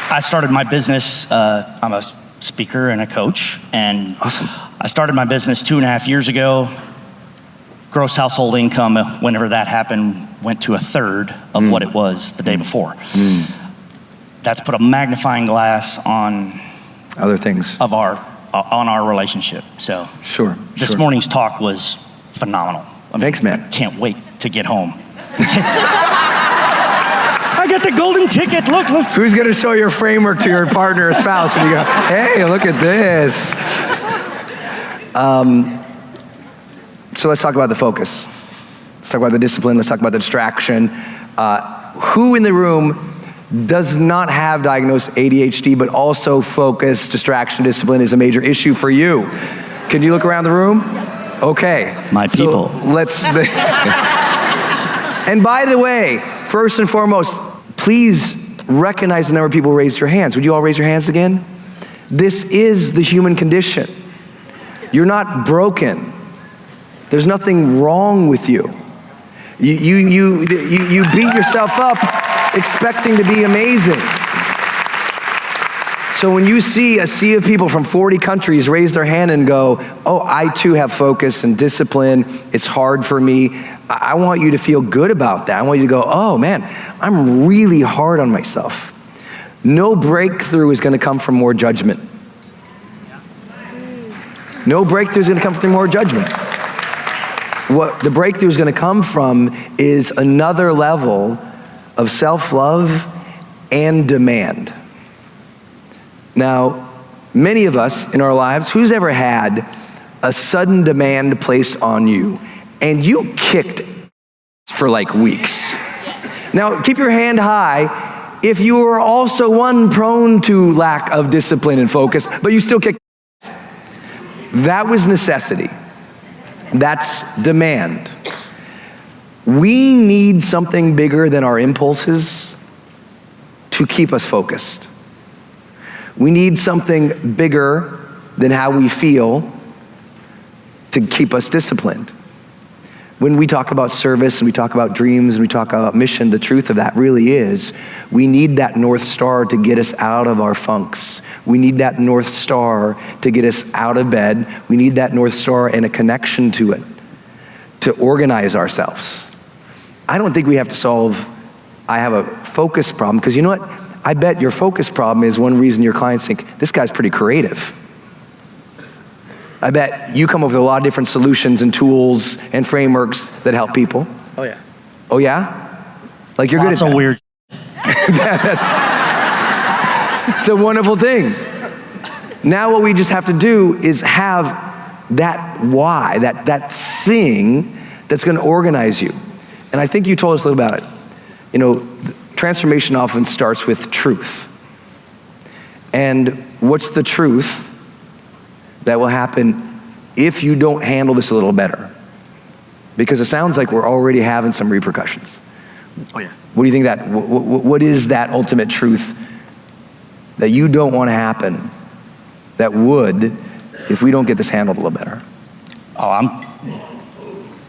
I started my business, I'm a speaker and a coach, and Awesome. I started my business 2.5 years ago. Gross household income, whenever that happened, went to 1/3 of what it was the day before. That's put a magnifying glass on Other things. on our relationship. So Sure. this morning's talk was phenomenal. Thanks, man. Can't wait to get home. I got the golden ticket. Look. Who's going to show your framework to your partner or spouse when you go, hey, look at this? So let's talk about the focus. Let's talk about the discipline. Let's talk about the distraction. Who in the room does not have diagnosed ADHD, but also focus, distraction, discipline is a major issue for you? Can you look around the room? Okay. My people. So let's. And by the way, first and foremost, please recognize the number of people who raised your hands. Would you all raise your hands again? This is the human condition. You're not broken. There's nothing wrong with you. You beat yourself up expecting to be amazing. So when you see a sea of people from 40 countries raise their hand and go, oh, I too have focus and discipline, it's hard for me, I want you to feel good about that. I want you to go, oh man, I'm really hard on myself. No breakthrough is gonna come from more judgment. No breakthrough is gonna come from more judgment. What the breakthrough is gonna come from is another level of self-love and demand. Now, many of us in our lives, who's ever had a sudden demand placed on you and you kicked for like weeks? Now, keep your hand high if you were also one prone to lack of discipline and focus, but you still kicked. That was necessity. That's demand. We need something bigger than our impulses to keep us focused. We need something bigger than how we feel to keep us disciplined. When we talk about service and we talk about dreams and we talk about mission, the truth of that really is we need that North Star to get us out of our funks. We need that North Star to get us out of bed. We need that North Star and a connection to it to organize ourselves. I don't think we have to solve, I have a focus problem, because you know what? I bet your focus problem is one reason your clients think, this guy's pretty creative. I bet you come up with a lot of different solutions and tools and frameworks that help people. Oh yeah. Oh yeah? Like you're Lots good at of weird. It's a wonderful thing. Now what we just have to do is have that why, that thing that's gonna organize you. And I think you told us a little about it. You know, transformation often starts with truth. And what's the truth that will happen if you don't handle this a little better? Because it sounds like we're already having some repercussions. Oh yeah. What do you think what is that ultimate truth that you don't want to happen that would if we don't get this handled a little better? Oh, I'm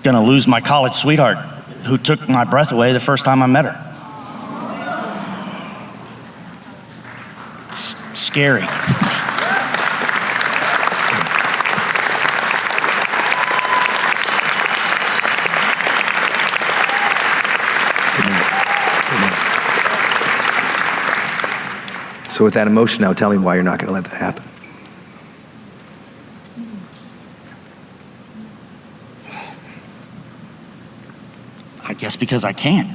gonna lose my college sweetheart who took my breath away the first time I met her. It's scary. So with that emotion now, tell me why you're not going to let that happen. I guess because I can't.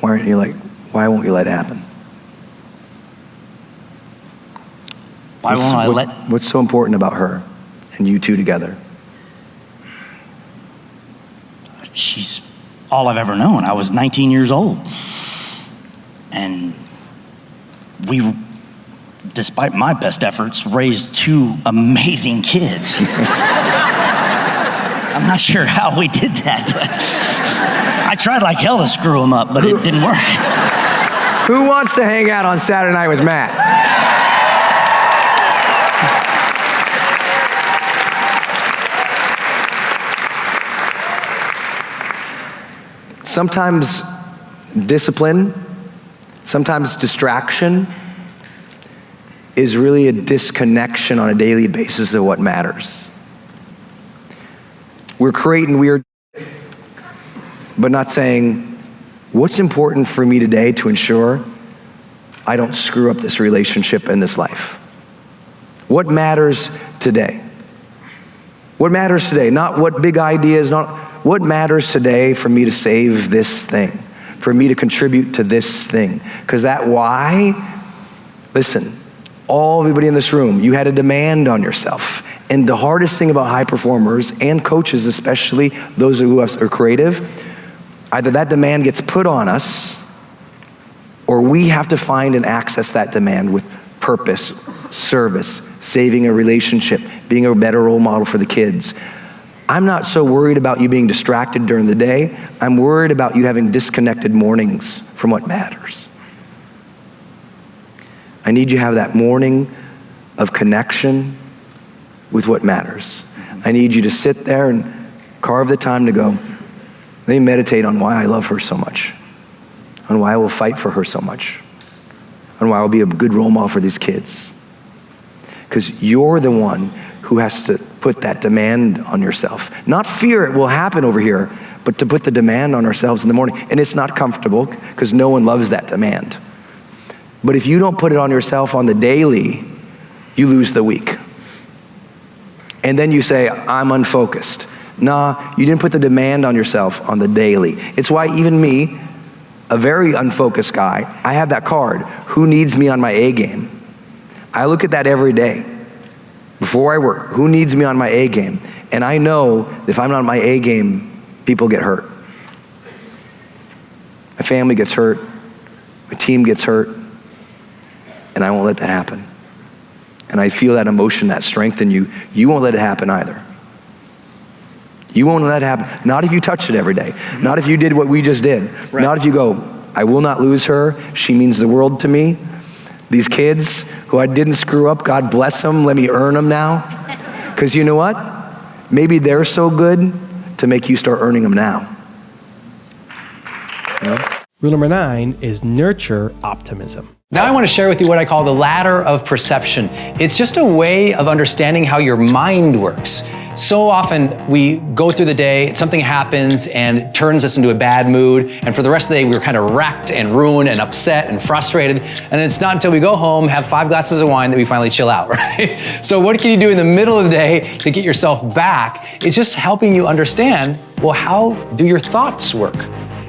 Why won't you let it happen? What's so important about her and you two together? She's all I've ever known. I was 19 years old. And we, despite my best efforts, raised two amazing kids. I'm not sure how we did that, but I tried like hell to screw him up, but it didn't work. Who wants to hang out on Saturday night with Matt? Sometimes discipline, sometimes distraction is really a disconnection on a daily basis of what matters. We're creating weird, but not saying, what's important for me today to ensure I don't screw up this relationship and this life? What matters today? What matters today? Not what big ideas, not what matters today for me to save this thing, for me to contribute to this thing. Because that why, listen, everybody in this room, you had a demand on yourself. And the hardest thing about high performers and coaches, especially those who are creative, either that demand gets put on us or we have to find and access that demand with purpose, service, saving a relationship, being a better role model for the kids. I'm not so worried about you being distracted during the day. I'm worried about you having disconnected mornings from what matters. I need you to have that morning of connection with what matters. I need you to sit there and carve the time to go, let me meditate on why I love her so much, on why I will fight for her so much, on why I will be a good role model for these kids. Because you're the one who has to put that demand on yourself. Not fear it will happen over here, but to put the demand on ourselves in the morning. And it's not comfortable because no one loves that demand. But if you don't put it on yourself on the daily, you lose the week. And then you say, I'm unfocused. Nah, you didn't put the demand on yourself on the daily. It's why even me, a very unfocused guy, I have that card, who needs me on my A game? I look at that every day. Before I work, who needs me on my A game? And I know that if I'm not on my A game, people get hurt. My family gets hurt, my team gets hurt, and I won't let that happen. And I feel that emotion, that strength in you. You won't let it happen either. You won't let it happen. Not if you touch it every day. Not if you did what we just did. Right. Not if you go, I will not lose her. She means the world to me. These kids who I didn't screw up, God bless them. Let me earn them now. Because you know what? Maybe they're so good to make you start earning them now. You know? Rule number 9 is nurture optimism. Now I want to share with you what I call the ladder of perception. It's just a way of understanding how your mind works. So often we go through the day, something happens and it turns us into a bad mood, and for the rest of the day we're kind of wrecked and ruined and upset and frustrated, and it's not until we go home, have 5 glasses of wine that we finally chill out, right? So what can you do in the middle of the day to get yourself back? It's just helping you understand, well, how do your thoughts work?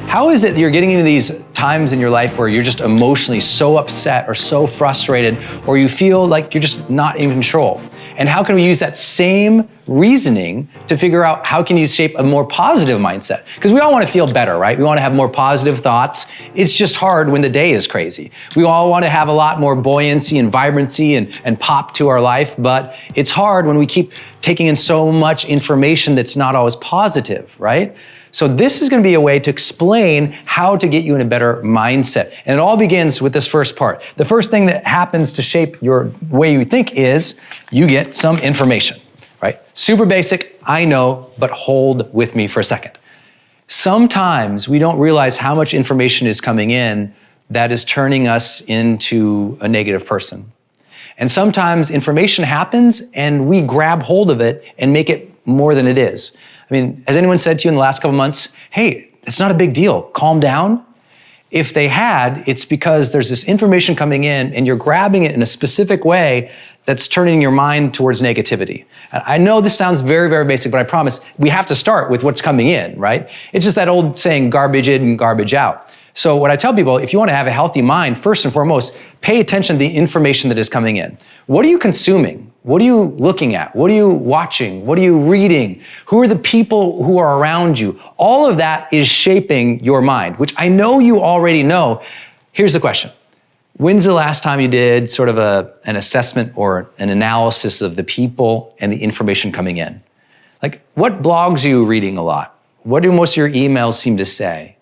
How is it that you're getting into these times in your life where you're just emotionally so upset or so frustrated, or you feel like you're just not in control? And how can we use that same reasoning to figure out how can you shape a more positive mindset? Because we all want to feel better, right? We want to have more positive thoughts. It's just hard when the day is crazy. We all want to have a lot more buoyancy and vibrancy and pop to our life, but it's hard when we keep taking in so much information that's not always positive, right? So this is going to be a way to explain how to get you in a better mindset. And it all begins with this first part. The first thing that happens to shape your way you think is you get some information, right? Super basic, I know, but hold with me for a second. Sometimes we don't realize how much information is coming in that is turning us into a negative person. And sometimes information happens and we grab hold of it and make it more than it is. I mean, has anyone said to you in the last couple months, hey, it's not a big deal, calm down? If they had, it's because there's this information coming in and you're grabbing it in a specific way that's turning your mind towards negativity. And I know this sounds very, very basic, but I promise we have to start with what's coming in, right? It's just that old saying, garbage in and garbage out. So what I tell people, if you want to have a healthy mind, first and foremost, pay attention to the information that is coming in. What are you consuming? What are you looking at? What are you watching? What are you reading? Who are the people who are around you? All of that is shaping your mind, which I know you already know. Here's the question. When's the last time you did sort of an assessment or an analysis of the people and the information coming in? Like, what blogs are you reading a lot? What do most of your emails seem to say?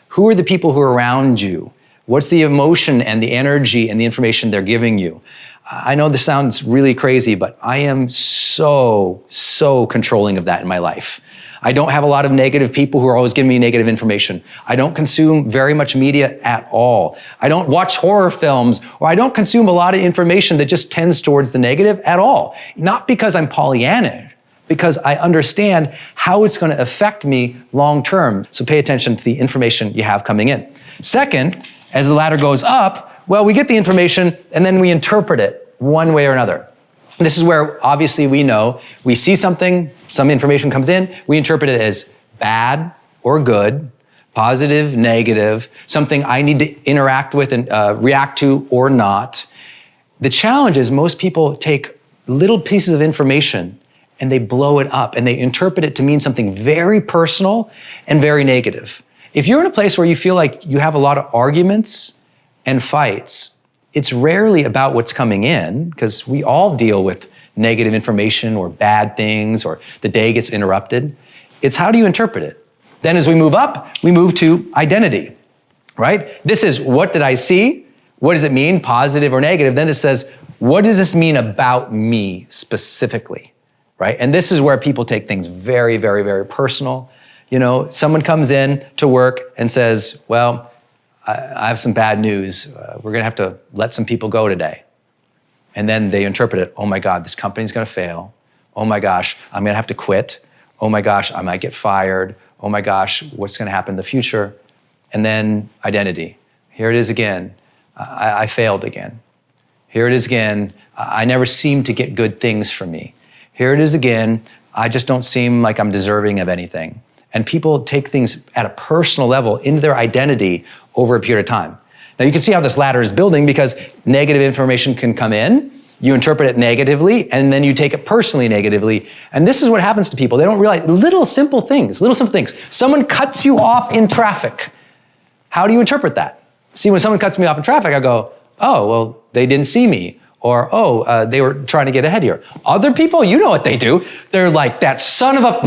Who are the people who are around you? What's the emotion and the energy and the information they're giving you? I know this sounds really crazy, but I am so controlling of that in my life. I don't have a lot of negative people who are always giving me negative information. I don't consume very much media at all. I don't watch horror films, or I don't consume a lot of information that just tends towards the negative at all. Not because I'm Pollyannish, because I understand how it's going to affect me long term. So pay attention to the information you have coming in. Second, as the ladder goes up, well, we get the information and then we interpret it one way or another. This is where obviously we know we see something, some information comes in, we interpret it as bad or good, positive, negative, something I need to interact with and react to or not. The challenge is most people take little pieces of information and they blow it up and they interpret it to mean something very personal and very negative. If you're in a place where you feel like you have a lot of arguments and fights, it's rarely about what's coming in, because we all deal with negative information or bad things, or the day gets interrupted. It's how do you interpret it? Then as we move up, we move to identity, right? This is, what did I see? What does it mean, positive or negative? Then it says, what does this mean about me specifically, right? And this is where people take things very personal. You know, someone comes in to work and says, well, I have some bad news. We're gonna have to let some people go today. And then they interpret it, oh my God, this company's gonna fail. Oh my gosh, I'm gonna have to quit. Oh my gosh, I might get fired. Oh my gosh, what's gonna happen in the future? And then identity. Here it is again. I failed again. Here it is again. I never seem to get good things from me. Here it is again. I just don't seem like I'm deserving of anything. And people take things at a personal level into their identity over a period of time. Now you can see how this ladder is building, because negative information can come in, you interpret it negatively, and then you take it personally negatively. And this is what happens to people. They don't realize little simple things. Someone cuts you off in traffic. How do you interpret that? See, when someone cuts me off in traffic, I go, oh, well, they didn't see me. Or, they were trying to get ahead here. Other people, you know what they do. They're like, that son of a,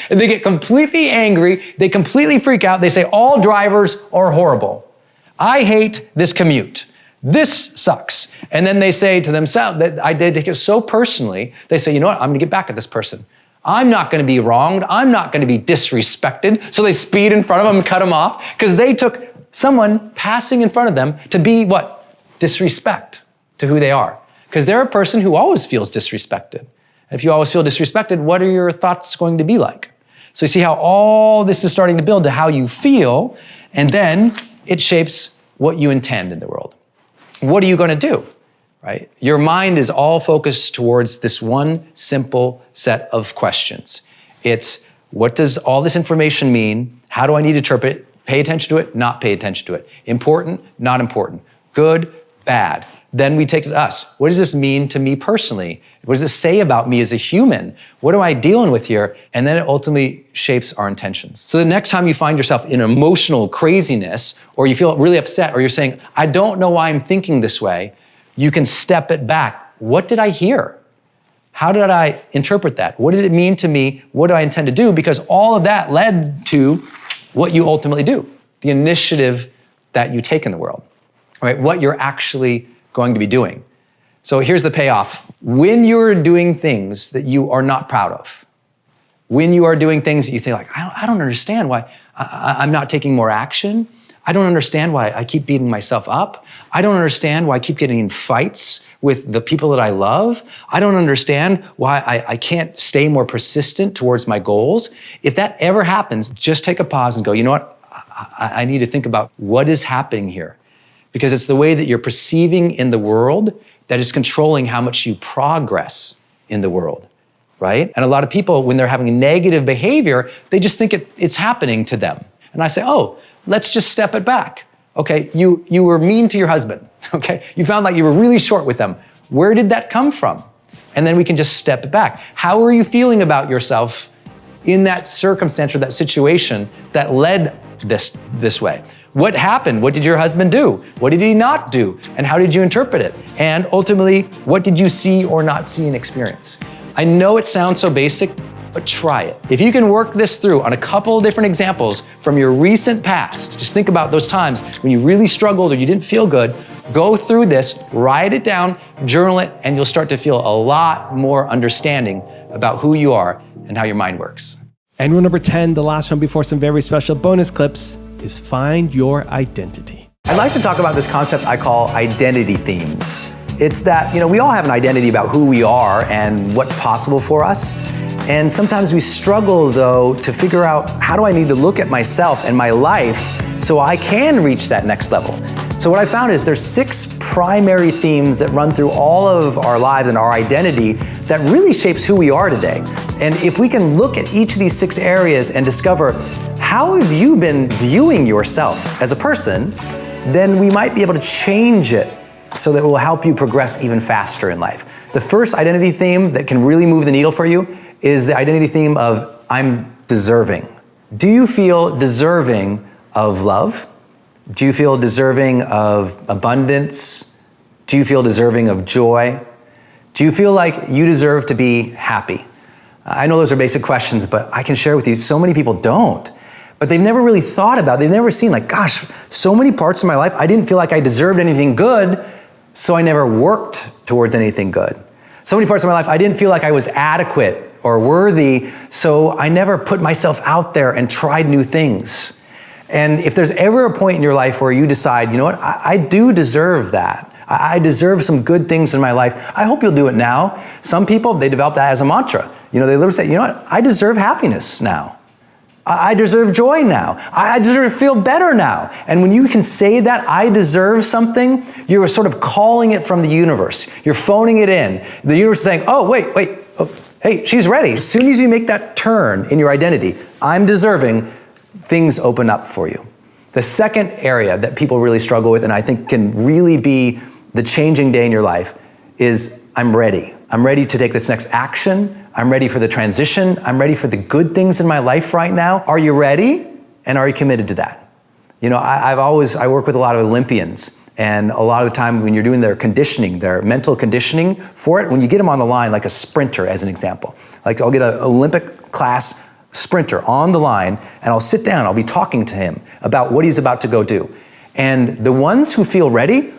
and they get completely angry. They completely freak out. They say, all drivers are horrible. I hate this commute. This sucks. And then they say to themselves, they take it so personally, they say, you know what, I'm gonna get back at this person. I'm not gonna be wronged. I'm not gonna be disrespected. So they speed in front of them and cut them off, because they took someone passing in front of them to be what? Disrespect to who they are. Because they're a person who always feels disrespected. And if you always feel disrespected, what are your thoughts going to be like? So you see how all this is starting to build to how you feel, and then it shapes what you intend in the world. What are you going to do, right? Your mind is all focused towards this one simple set of questions. It's, what does all this information mean? How do I need to interpret it? Pay attention to it, not pay attention to it. Important, not important. Good, bad. Then we take it to us. What does this mean to me personally? What does this say about me as a human? What am I dealing with here? And then it ultimately shapes our intentions. So the next time you find yourself in emotional craziness, or you feel really upset, or you're saying, I don't know why I'm thinking this way, you can step it back. What did I hear? How did I interpret that? What did it mean to me? What do I intend to do? Because all of that led to what you ultimately do, the initiative that you take in the world, right? What you're actually going to be doing. So here's the payoff. When you're doing things that you are not proud of, when you are doing things that you think like, I don't understand why I'm not taking more action. I don't understand why I keep beating myself up. I don't understand why I keep getting in fights with the people that I love. I don't understand why I can't stay more persistent towards my goals. If that ever happens, just take a pause and go, you know what? I need to think about what is happening here. Because it's the way that you're perceiving in the world that is controlling how much you progress in the world, right? And a lot of people, when they're having negative behavior, they just think it's happening to them. And I say, oh, let's just step it back. Okay, you were mean to your husband, okay? You found like you were really short with them. Where did that come from? And then we can just step it back. How are you feeling about yourself in that circumstance or that situation that led this way? What happened? What did your husband do? What did he not do? And how did you interpret it? And ultimately, what did you see or not see and experience? I know it sounds so basic, but try it. If you can work this through on a couple of different examples from your recent past, just think about those times when you really struggled or you didn't feel good, go through this, write it down, journal it, and you'll start to feel a lot more understanding about who you are and how your mind works. And rule number 10, the last one before some very special bonus clips, is find your identity. I'd like to talk about this concept I call identity themes. It's that, we all have an identity about who we are and what's possible for us. And sometimes we struggle, though, to figure out how do I need to look at myself and my life so I can reach that next level. So what I found is there's 6 primary themes that run through all of our lives and our identity that really shapes who we are today. And if we can look at each of these 6 areas and discover how have you been viewing yourself as a person, then we might be able to change it so that it will help you progress even faster in life. The first identity theme that can really move the needle for you is the identity theme of I'm deserving. Do you feel deserving of love? Do you feel deserving of abundance? Do you feel deserving of joy? Do you feel like you deserve to be happy? I know those are basic questions, but I can share with you, so many people don't. But they've never really thought about it. They've never seen gosh, so many parts of my life, I didn't feel like I deserved anything good, so I never worked towards anything good. So many parts of my life, I didn't feel like I was adequate or worthy, so I never put myself out there and tried new things. And if there's ever a point in your life where you decide, you know what, I do deserve that. I deserve some good things in my life. I hope you'll do it now. Some people, they develop that as a mantra. They literally say, you know what, I deserve happiness now. I deserve joy now. I deserve to feel better now. And when you can say that, I deserve something, you're sort of calling it from the universe. You're phoning it in. The universe is saying, oh, wait, oh, hey, she's ready. As soon as you make that turn in your identity, I'm deserving, things open up for you. The second area that people really struggle with, and I think can really be the changing day in your life, is I'm ready. I'm ready to take this next action. I'm ready for the transition. I'm ready for the good things in my life right now. Are you ready? And are you committed to that? I work with a lot of Olympians, and a lot of the time when you're doing their conditioning, their mental conditioning for it, when you get them on the line, like a sprinter as an example, I'll get an Olympic class sprinter on the line, and I'll sit down, I'll be talking to him about what he's about to go do. And the ones who feel ready,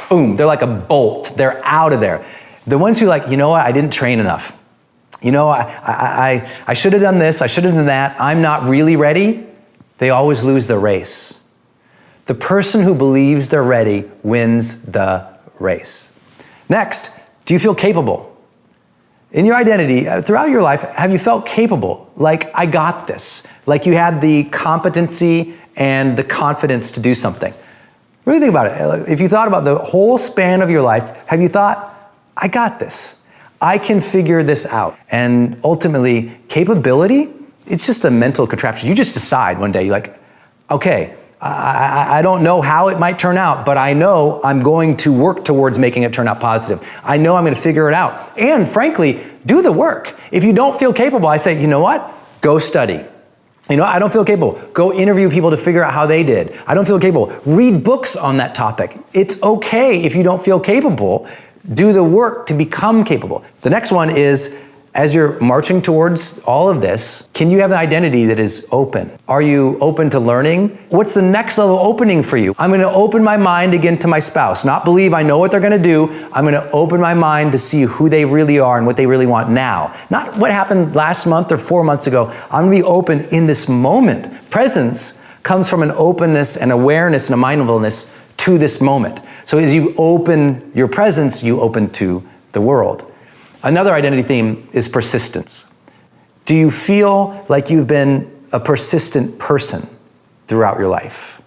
boom, they're like a bolt, they're out of there. The ones who I didn't train enough. I should have done this, I should have done that, I'm not really ready, they always lose the race. The person who believes they're ready wins the race. Next, do you feel capable? In your identity, throughout your life, have you felt capable? Like, I got this. Like you had the competency and the confidence to do something. Really think about it. If you thought about the whole span of your life, have you thought, I got this. I can figure this out. And ultimately, capability, it's just a mental contraption. You just decide one day, you're like, okay, I don't know how it might turn out, but I know I'm going to work towards making it turn out positive. I know I'm going to figure it out. And frankly, do the work. If you don't feel capable, I say, you know what? Go study. I don't feel capable. Go interview people to figure out how they did. I don't feel capable. Read books on that topic. It's okay if you don't feel capable. Do the work to become capable. The next one is, as you're marching towards all of this, can you have an identity that is open? Are you open to learning? What's the next level opening for you? I'm going to open my mind again to my spouse, not believe I know what they're going to do. I'm going to open my mind to see who they really are and what they really want now. Not what happened last month or 4 months ago. I'm going to be open in this moment. Presence comes from an openness and awareness and a mindfulness to this moment. So as you open your presence, you open to the world. Another identity theme is persistence. Do you feel like you've been a persistent person throughout your life?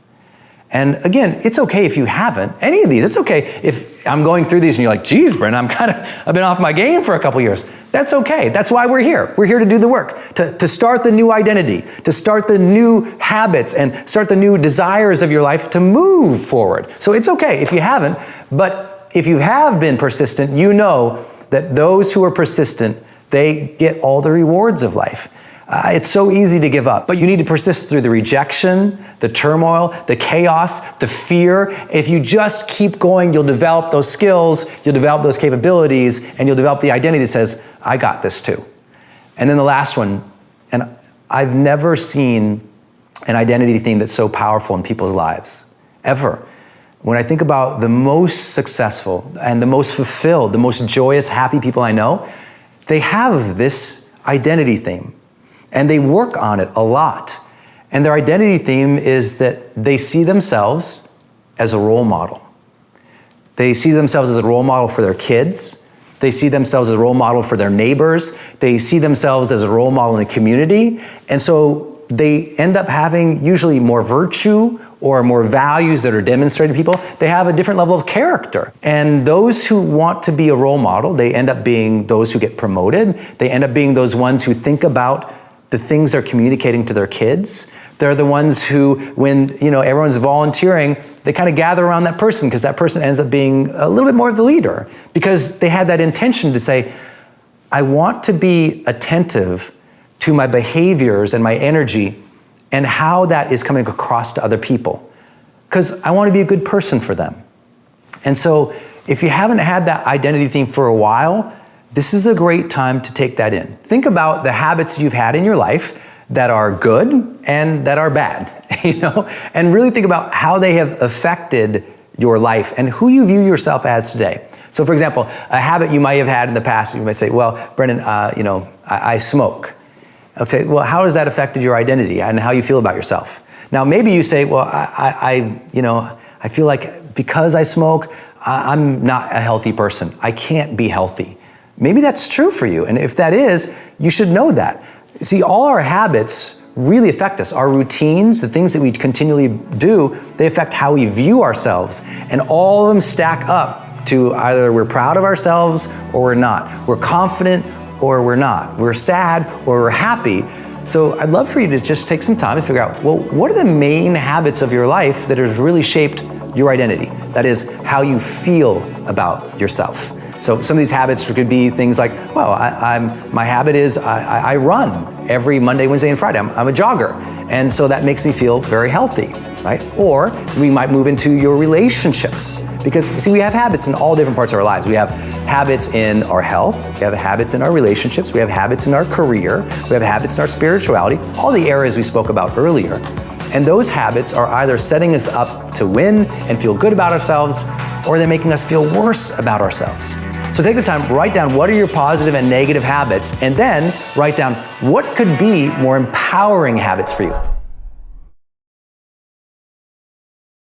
And again, it's okay if you haven't. Any of these, it's okay if I'm going through these and you're like, geez, Brendon, I've been off my game for a couple years. That's okay. That's why we're here. We're here to do the work, to start the new identity, to start the new habits and start the new desires of your life to move forward. So it's okay if you haven't, but if you have been persistent, you know that those who are persistent, they get all the rewards of life. It's so easy to give up, but you need to persist through the rejection, the turmoil, the chaos, the fear. If you just keep going, you'll develop those skills, you'll develop those capabilities, and you'll develop the identity that says, I got this too. And then the last one, and I've never seen an identity theme that's so powerful in people's lives, ever. When I think about the most successful and the most fulfilled, the most joyous, happy people I know, they have this identity theme, and they work on it a lot. And their identity theme is that they see themselves as a role model. They see themselves as a role model for their kids. They see themselves as a role model for their neighbors. They see themselves as a role model in the community. And so they end up having usually more virtue or more values that are demonstrated to people. They have a different level of character. And those who want to be a role model, they end up being those who get promoted. They end up being those ones who think about the things they're communicating to their kids. They're the ones who, when everyone's volunteering, they kind of gather around that person because that person ends up being a little bit more of the leader because they had that intention to say, I want to be attentive to my behaviors and my energy and how that is coming across to other people, because I want to be a good person for them. And so if you haven't had that identity theme for a while, this is a great time to take that in. Think about the habits you've had in your life that are good and that are bad, and really think about how they have affected your life and who you view yourself as today. So for example, a habit you might have had in the past, you might say, well, Brendon, I smoke. I'll say, well, how has that affected your identity and how you feel about yourself? Now, maybe you say, well, I feel like because I smoke, I'm not a healthy person. I can't be healthy. Maybe that's true for you. And if that is, you should know that. See, all our habits really affect us. Our routines, the things that we continually do, they affect how we view ourselves. And all of them stack up to either we're proud of ourselves or we're not. We're confident or we're not. We're sad or we're happy. So I'd love for you to just take some time to figure out, well, what are the main habits of your life that has really shaped your identity? That is how you feel about yourself. So some of these habits could be things like, well, my habit is I run every Monday, Wednesday, and Friday. I'm a jogger. And so that makes me feel very healthy, right? Or we might move into your relationships. Because see, we have habits in all different parts of our lives. We have habits in our health, we have habits in our relationships, we have habits in our career, we have habits in our spirituality, all the areas we spoke about earlier. And those habits are either setting us up to win and feel good about ourselves, or they're making us feel worse about ourselves. So take the time, write down what are your positive and negative habits, and then write down what could be more empowering habits for you.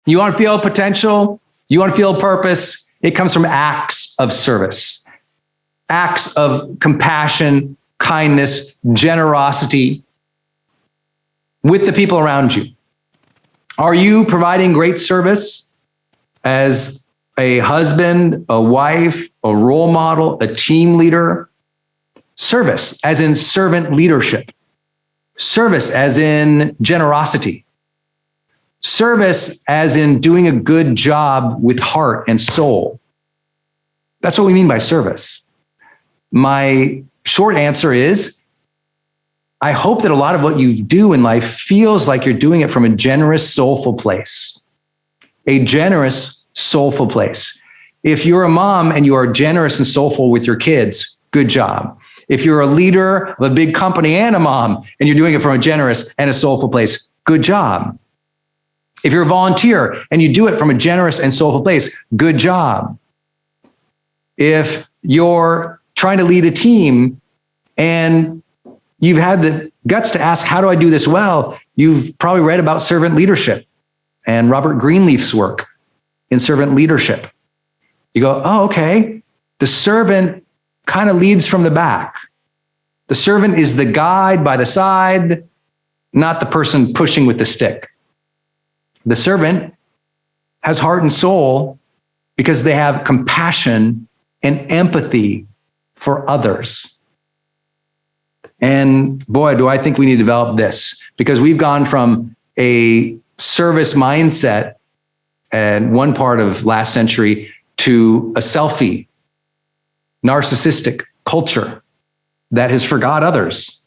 You want to feel potential? You want to feel purpose? It comes from acts of service, acts of compassion, kindness, generosity with the people around you. Are you providing great service as a husband, a wife, a role model, a team leader? Service as in servant leadership. Service as in generosity. Service as in doing a good job with heart and soul. That's what we mean by service. My short answer is, I hope that a lot of what you do in life feels like you're doing it from a generous, soulful place. A generous, soulful place. If you're a mom and you are generous and soulful with your kids, good job. If you're a leader of a big company and a mom and you're doing it from a generous and a soulful place, good job. If you're a volunteer and you do it from a generous and soulful place, good job. If you're trying to lead a team and you've had the guts to ask, how do I do this well? You've probably read about servant leadership and Robert Greenleaf's work in servant leadership. You go, oh, okay. The servant kind of leads from the back. The servant is the guide by the side, not the person pushing with the stick. The servant has heart and soul because they have compassion and empathy for others. And boy, do I think we need to develop this, because we've gone from a service mindset and one part of last century to a selfie, narcissistic culture that has forgot others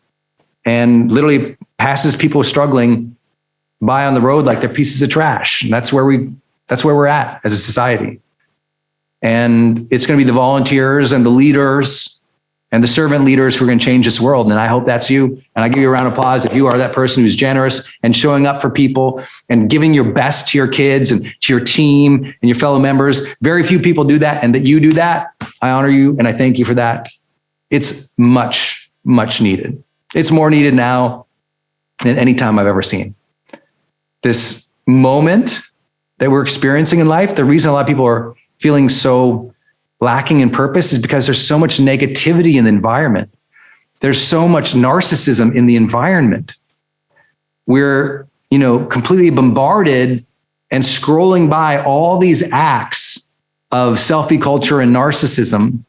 and literally passes people struggling by on the road like they're pieces of trash. And that's where we're at as a society. And it's going to be the volunteers and the leaders and the servant leaders who are going to change this world. And I hope that's you. And I give you a round of applause if you are that person who's generous and showing up for people and giving your best to your kids and to your team and your fellow members. Very few people do that, and that you do that. I honor you and I thank you for that. It's much, much needed. It's more needed now than any time I've ever seen. This moment that we're experiencing in life, the reason a lot of people are feeling so lacking in purpose is because there's so much negativity in the environment. There's so much narcissism in the environment. We're, completely bombarded and scrolling by all these acts of selfie culture and narcissism,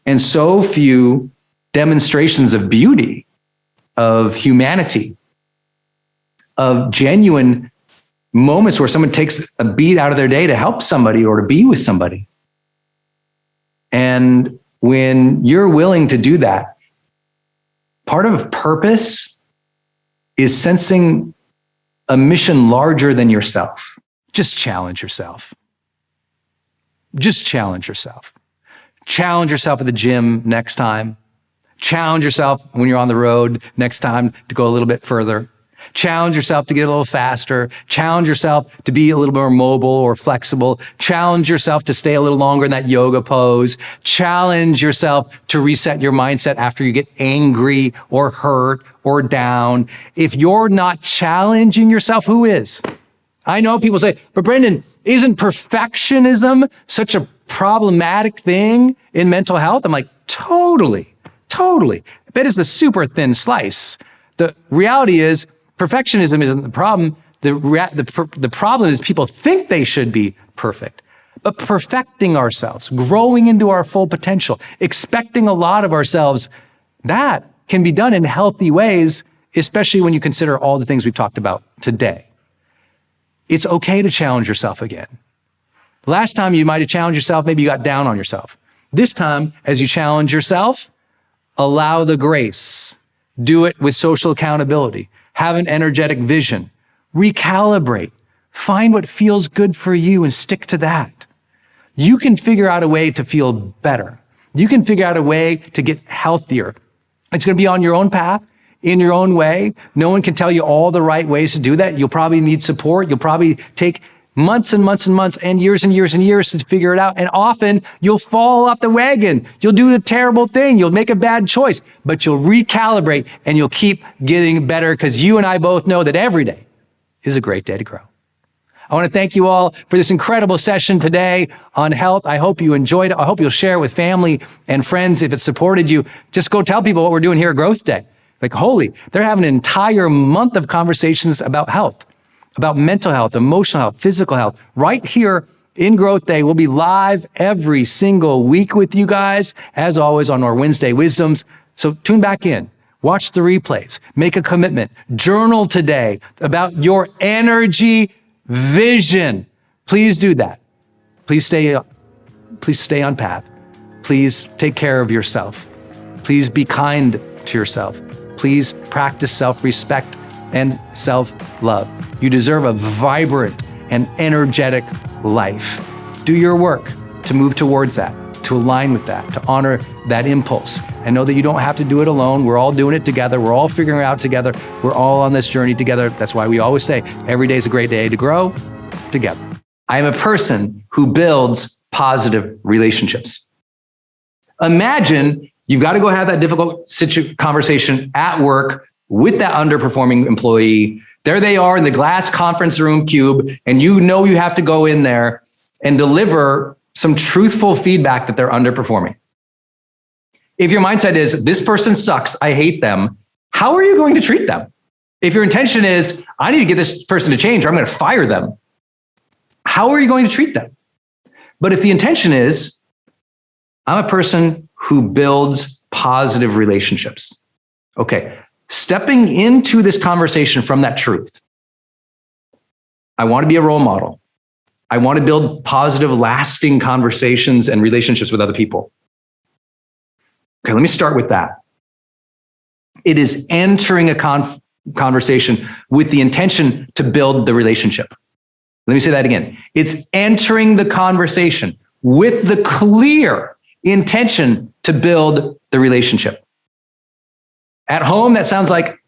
and so few demonstrations of beauty, of humanity, of genuine moments where someone takes a beat out of their day to help somebody or to be with somebody. And when you're willing to do that, part of purpose is sensing a mission larger than yourself. Just challenge yourself. Just challenge yourself. Challenge yourself at the gym next time. Challenge yourself when you're on the road next time to go a little bit further. Challenge yourself to get a little faster. Challenge yourself to be a little more mobile or flexible. Challenge yourself to stay a little longer in that yoga pose. Challenge yourself to reset your mindset after you get angry or hurt or down. If you're not challenging yourself, who is? I know people say, but Brendon, isn't perfectionism such a problematic thing in mental health? I'm like, totally. That is the super thin slice. The reality is, perfectionism isn't the problem. The problem is people think they should be perfect. But perfecting ourselves, growing into our full potential, expecting a lot of ourselves, that can be done in healthy ways, especially when you consider all the things we've talked about today. It's okay to challenge yourself again. Last time you might have challenged yourself, maybe you got down on yourself. This time, as you challenge yourself, allow the grace. Do it with social accountability. Have an energetic vision. Recalibrate. Find what feels good for you and stick to that. You can figure out a way to feel better. You can figure out a way to get healthier. It's going to be on your own path, in your own way. No one can tell you all the right ways to do that. You'll probably need support. You'll probably take months and months and months and years to figure it out. And often you'll fall off the wagon. You'll do a terrible thing. You'll make a bad choice, but you'll recalibrate and you'll keep getting better, because you and I both know that every day is a great day to grow. I want to thank you all for this incredible session today on health. I hope you enjoyed it. I hope you'll share it with family and friends. If it supported you, just go tell people what we're doing here at Growth Day. Like, holy, they're having an entire month of conversations about health, about mental health, emotional health, physical health. Right here in Growth Day, we'll be live every single week with you guys, as always, on our Wednesday Wisdoms. So tune back in. Watch the replays. Make a commitment. Journal today about your energy vision. Please do that. Please stay on path. Please take care of yourself. Please be kind to yourself. Please practice self-respect and self-love. You deserve a vibrant and energetic life. Do your work to move towards that, to align with that, to honor that impulse, and know that you don't have to do it alone. We're all doing it together. We're all figuring it out together. We're all on this journey together. That's why we always say every day is a great day to grow together. I am a person who builds positive relationships. Imagine you've got to go have that difficult conversation at work with that underperforming employee. There they are in the glass conference room cube, and you know you have to go in there and deliver some truthful feedback that they're underperforming. If your mindset is, this person sucks, I hate them, how are you going to treat them? If your intention is, I need to get this person to change or I'm going to fire them, how are you going to treat them? But if the intention is, I'm a person who builds positive relationships. Okay, stepping into this conversation from that truth. I want to be a role model. I want to build positive, lasting conversations and relationships with other people. Okay, let me start with that. It is entering a conversation with the intention to build the relationship. Let me say that again. It's entering the conversation with the clear intention to build the relationship. At home, that sounds like,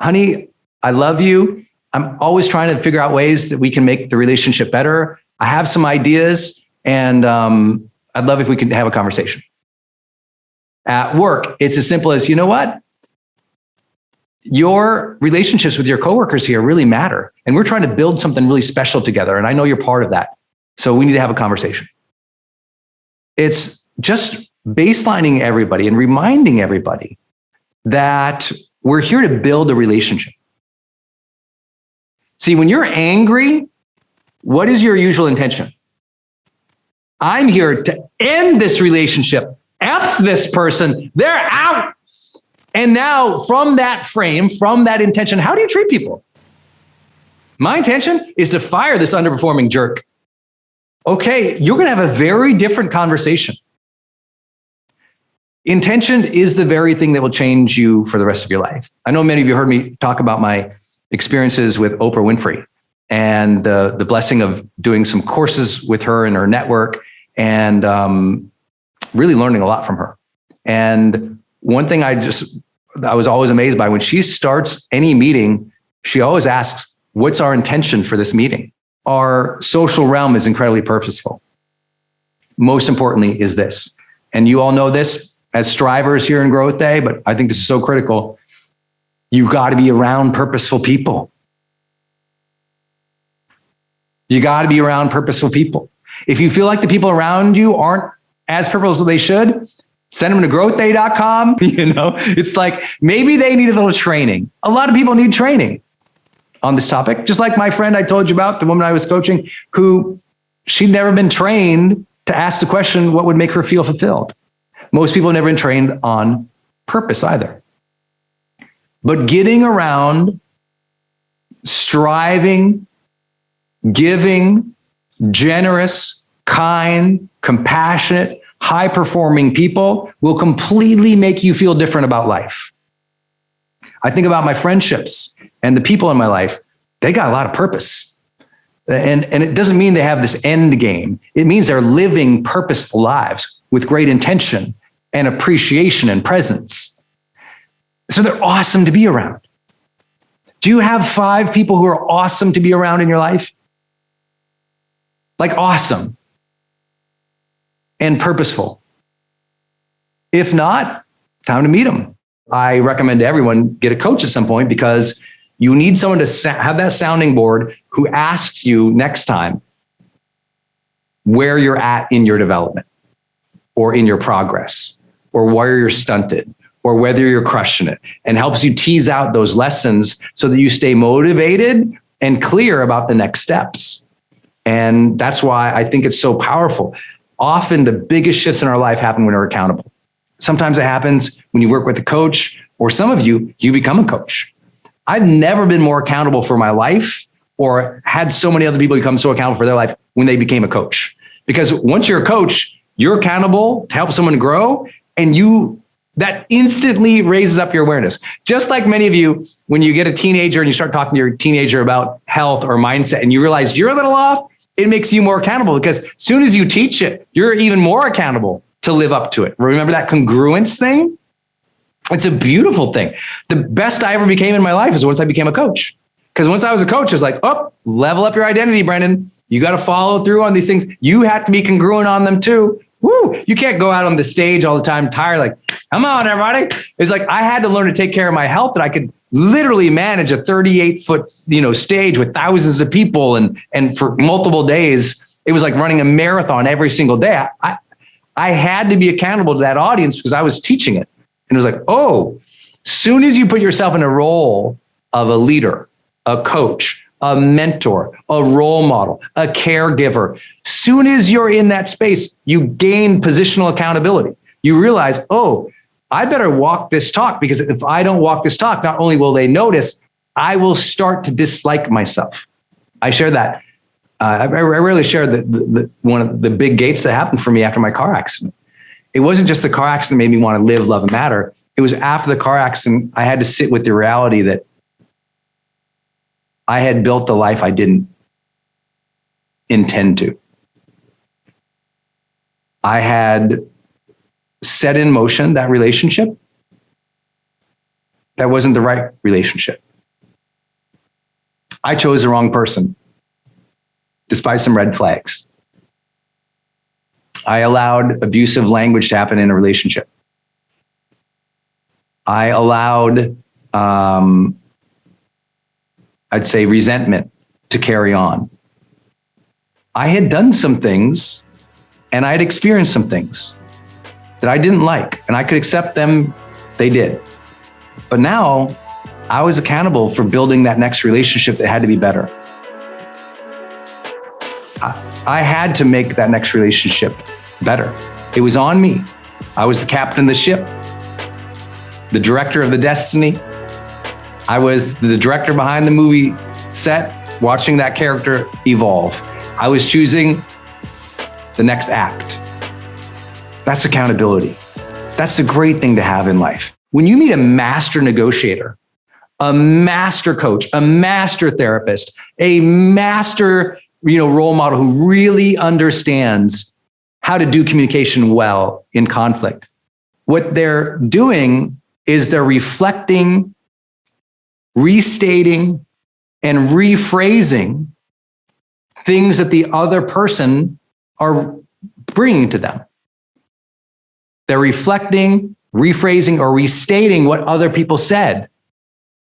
honey, I love you. I'm always trying to figure out ways that we can make the relationship better. I have some ideas, and I'd love if we could have a conversation. At work, it's as simple as, you know what? Your relationships with your coworkers here really matter. And we're trying to build something really special together. And I know you're part of that. So we need to have a conversation. It's just baselining everybody and reminding everybody that we're here to build a relationship. See, when you're angry, what is your usual intention? I'm here to end this relationship. F this person. They're out. And now from that frame, from that intention, how do you treat people? My intention is to fire this underperforming jerk. Okay, you're going to have a very different conversation. Intention is the very thing that will change you for the rest of your life. I know many of you heard me talk about my experiences with Oprah Winfrey and the blessing of doing some courses with her and her network, and really learning a lot from her. And one thing I was always amazed by, when she starts any meeting, she always asks, what's our intention for this meeting? Our social realm is incredibly purposeful. Most importantly is this, and you all know this as strivers here in Growth Day, but I think this is so critical. You've got to be around purposeful people. You got to be around purposeful people. If you feel like the people around you aren't as purposeful as they should, send them to growthday.com. It's like, maybe they need a little training. A lot of people need training on this topic. Just like my friend I told you about, the woman I was coaching, who she'd never been trained to ask the question, what would make her feel fulfilled? Most people have never been trained on purpose either. But getting around, striving, giving, generous, kind, compassionate, high-performing people will completely make you feel different about life. I think about my friendships and the people in my life. They got a lot of purpose. And it doesn't mean they have this end game. It means they're living purposeful lives with great intention and appreciation and presence. So they're awesome to be around. Do you have 5 people who are awesome to be around in your life? Like awesome and purposeful. If not, time to meet them. I recommend to everyone get a coach at some point, because you need someone to have that sounding board who asks you next time where you're at in your development or in your progress, or where you're stunted, or whether you're crushing it, and helps you tease out those lessons so that you stay motivated and clear about the next steps. And that's why I think it's so powerful. Often the biggest shifts in our life happen when we're accountable. Sometimes it happens when you work with a coach, or some of you become a coach. I've never been more accountable for my life, or had so many other people become so accountable for their life when they became a coach. Because once you're a coach, you're accountable to help someone grow, and that instantly raises up your awareness. Just like many of you, when you get a teenager and you start talking to your teenager about health or mindset, and you realize you're a little off, it makes you more accountable, because as soon as you teach it, you're even more accountable to live up to it. Remember that congruence thing? It's a beautiful thing. The best I ever became in my life is once I became a coach. Because once I was a coach, it's like, level up your identity, Brendon. You got to follow through on these things. You have to be congruent on them too. Woo! You can't go out on the stage all the time tired, like, come on, everybody. It's like, I had to learn to take care of my health, that I could literally manage a 38-foot, stage with thousands of people, and for multiple days. It was like running a marathon every single day. I had to be accountable to that audience because I was teaching it. And it was like, soon as you put yourself in a role of a leader, a coach, a mentor, a role model, a caregiver, soon as you're in that space, you gain positional accountability. You realize, I better walk this talk, because if I don't walk this talk, not only will they notice, I will start to dislike myself. I share that. I rarely share one of the big gates that happened for me after my car accident. It wasn't just the car accident that made me want to live, love, and matter. It was after the car accident, I had to sit with the reality that I had built the life I didn't intend to. I had set in motion that relationship, that wasn't the right relationship. I chose the wrong person, despite some red flags. I allowed abusive language to happen in a relationship. I allowed, I'd say, resentment to carry on. I had done some things and I had experienced some things that I didn't like, and I could accept them, they did. But now I was accountable for building that next relationship that had to be better. I had to make that next relationship better. It was on me. I was the captain of the ship, the director of the destiny. I was the director behind the movie set, watching that character evolve. I was choosing the next act. That's accountability. That's the great thing to have in life. When you meet a master negotiator, a master coach, a master therapist, a master, role model who really understands how to do communication well in conflict, what they're doing is they're reflecting, restating, and rephrasing things that the other person are bringing to them. They're reflecting, rephrasing, or restating what other people said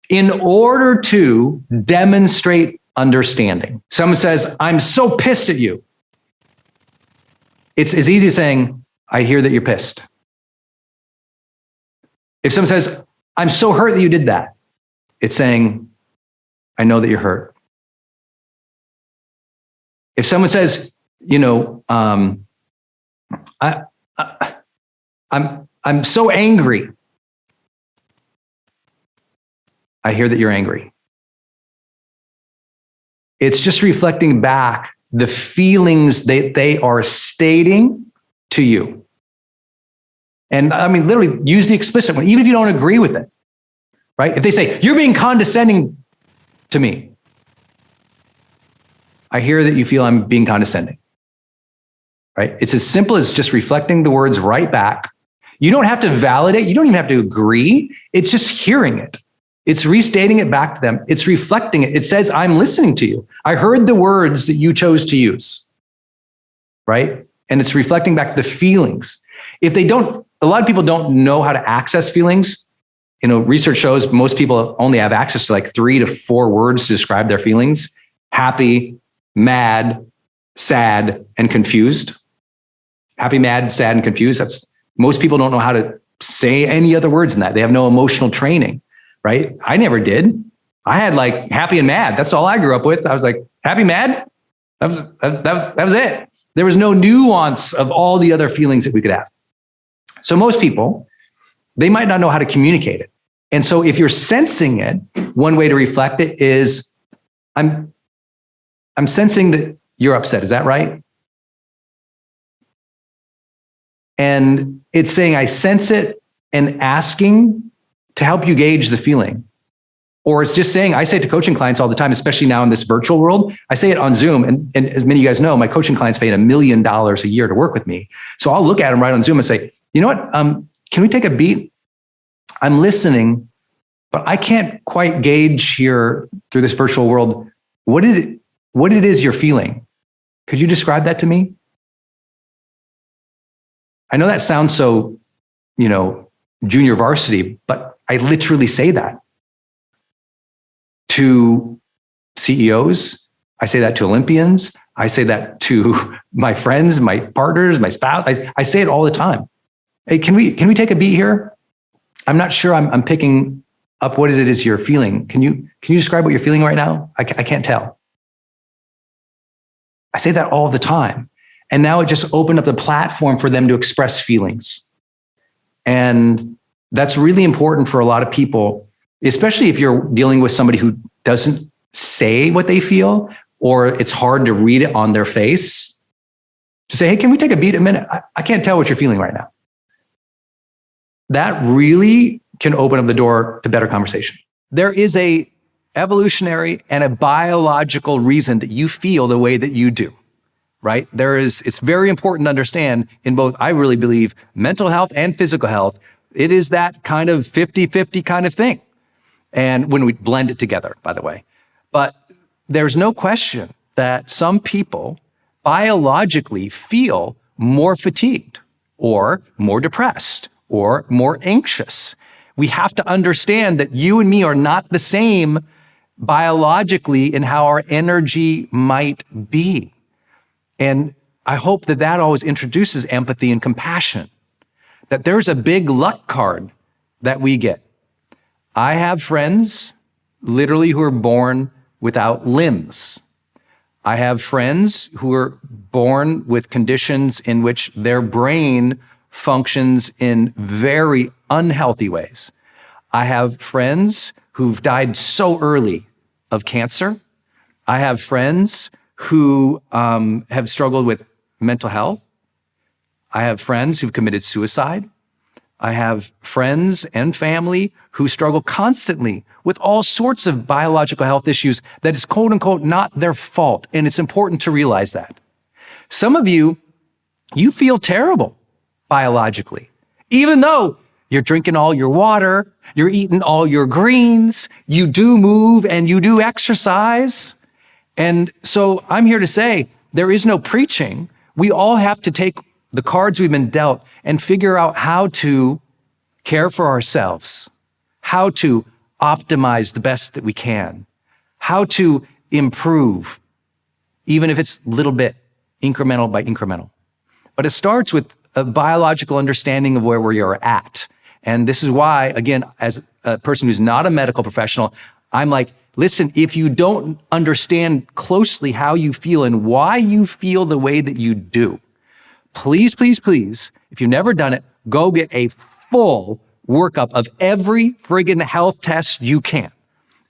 in order to demonstrate understanding. Someone says, I'm so pissed at you. It's as easy as saying, I hear that you're pissed. If someone says, I'm so hurt that you did that, it's saying, I know that you're hurt. If someone says, I'm so angry, I hear that you're angry. It's just reflecting back the feelings they are stating to you. And literally use the explicit one, even if you don't agree with it, right? If they say, you're being condescending to me, I hear that you feel I'm being condescending, right? It's as simple as just reflecting the words right back. You don't have to validate. You don't even have to agree. It's just hearing it. It's restating it back to them. It's reflecting it. It says, I'm listening to you. I heard the words that you chose to use, right? And it's reflecting back the feelings. If they don't, a lot of people don't know how to access feelings. Research shows most people only have access to like 3 to 4 words to describe their feelings: happy, mad, sad, and confused. Happy, mad, sad, and confused. Most people don't know how to say any other words in that. They have no emotional training, right? I never did. I had like happy and mad. That's all I grew up with. I was like, happy, mad. That was it. There was no nuance of all the other feelings that we could have. So most people, they might not know how to communicate it. And so if you're sensing it, one way to reflect it is, I'm sensing that you're upset. Is that right? And it's saying, I sense it, and asking to help you gauge the feeling. Or it's just saying, I say it to coaching clients all the time, especially now in this virtual world. I say it on Zoom. And as many of you guys know, my coaching clients pay $1 million a year to work with me. So I'll look at them right on Zoom and say, you know what? Can we take a beat? I'm listening, but I can't quite gauge here through this virtual world what it is you're feeling. Could you describe that to me? I know that sounds so, junior varsity, but I literally say that to CEOs. I say that to Olympians. I say that to my friends, my partners, my spouse. I say it all the time. Hey, can we take a beat here? I'm not sure I'm picking up what it is you're feeling. Can you describe what you're feeling right now? I can't tell. I say that all the time. And now it just opened up the platform for them to express feelings. And that's really important for a lot of people, especially if you're dealing with somebody who doesn't say what they feel, or it's hard to read it on their face. To say, hey, can we take a beat a minute? I can't tell what you're feeling right now. That really can open up the door to better conversation. There is a evolutionary and a biological reason that you feel the way that you do. right? It's very important to understand in both, I really believe, mental health and physical health, it is that kind of 50-50 kind of thing. And when we blend it together, by the way. But there's no question that some people biologically feel more fatigued or more depressed or more anxious. We have to understand that you and me are not the same biologically in how our energy might be. And I hope that that always introduces empathy and compassion, that there's a big luck card that we get. I have friends literally who are born without limbs. I have friends who are born with conditions in which their brain functions in very unhealthy ways. I have friends who've died so early of cancer. I have friends who have struggled with mental health. I have friends who've committed suicide. I have friends and family who struggle constantly with all sorts of biological health issues that is quote unquote not their fault. And it's important to realize that. Some of you feel terrible biologically, even though you're drinking all your water, you're eating all your greens, you do move and you do exercise. And so I'm here to say there is no preaching. We all have to take the cards we've been dealt and figure out how to care for ourselves, how to optimize the best that we can, how to improve, even if it's a little bit, incremental by incremental. But it starts with a biological understanding of where we are at. And this is why, again, as a person who's not a medical professional, I'm like, listen, if you don't understand closely how you feel and why you feel the way that you do, please, please, please, if you've never done it, go get a full workup of every friggin' health test you can.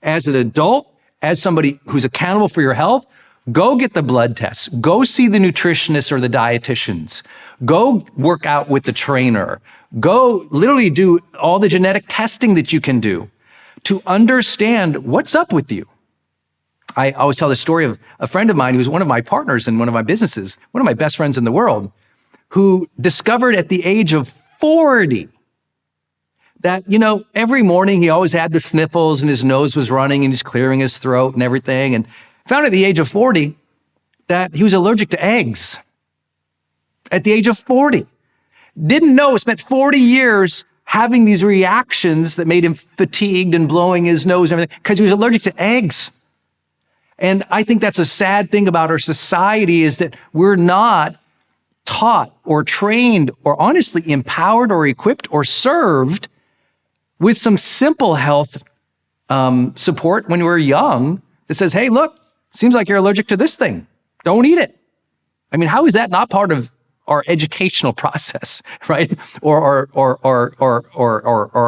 As an adult, as somebody who's accountable for your health, go get the blood tests. Go see the nutritionists or the dietitians. Go work out with the trainer. Go literally do all the genetic testing that you can do to understand what's up with you. I always tell the story of a friend of mine who's one of my partners in one of my businesses, one of my best friends in the world, who discovered at the age of 40 that, every morning he always had the sniffles and his nose was running and he's clearing his throat and everything. And found at the age of 40 that he was allergic to eggs. At the age of 40. Didn't know, spent 40 years having these reactions that made him fatigued and blowing his nose and everything because he was allergic to eggs. And I think that's a sad thing about our society is that we're not taught or trained or honestly empowered or equipped or served with some simple health support when we're young that says, hey, look, seems like you're allergic to this thing. Don't eat it. I mean, how is that not part of our educational process, right? Or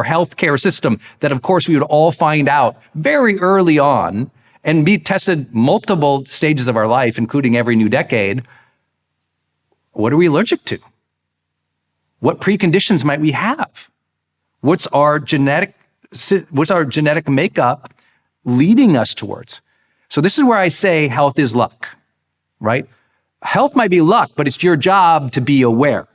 healthcare system that, of course, we would all find out very early on and be tested multiple stages of our life, including every new decade. What are we allergic to? What preconditions might we have? What's our genetic makeup leading us towards? So this is where I say health is luck, right? Health might be luck, but it's your job to be aware.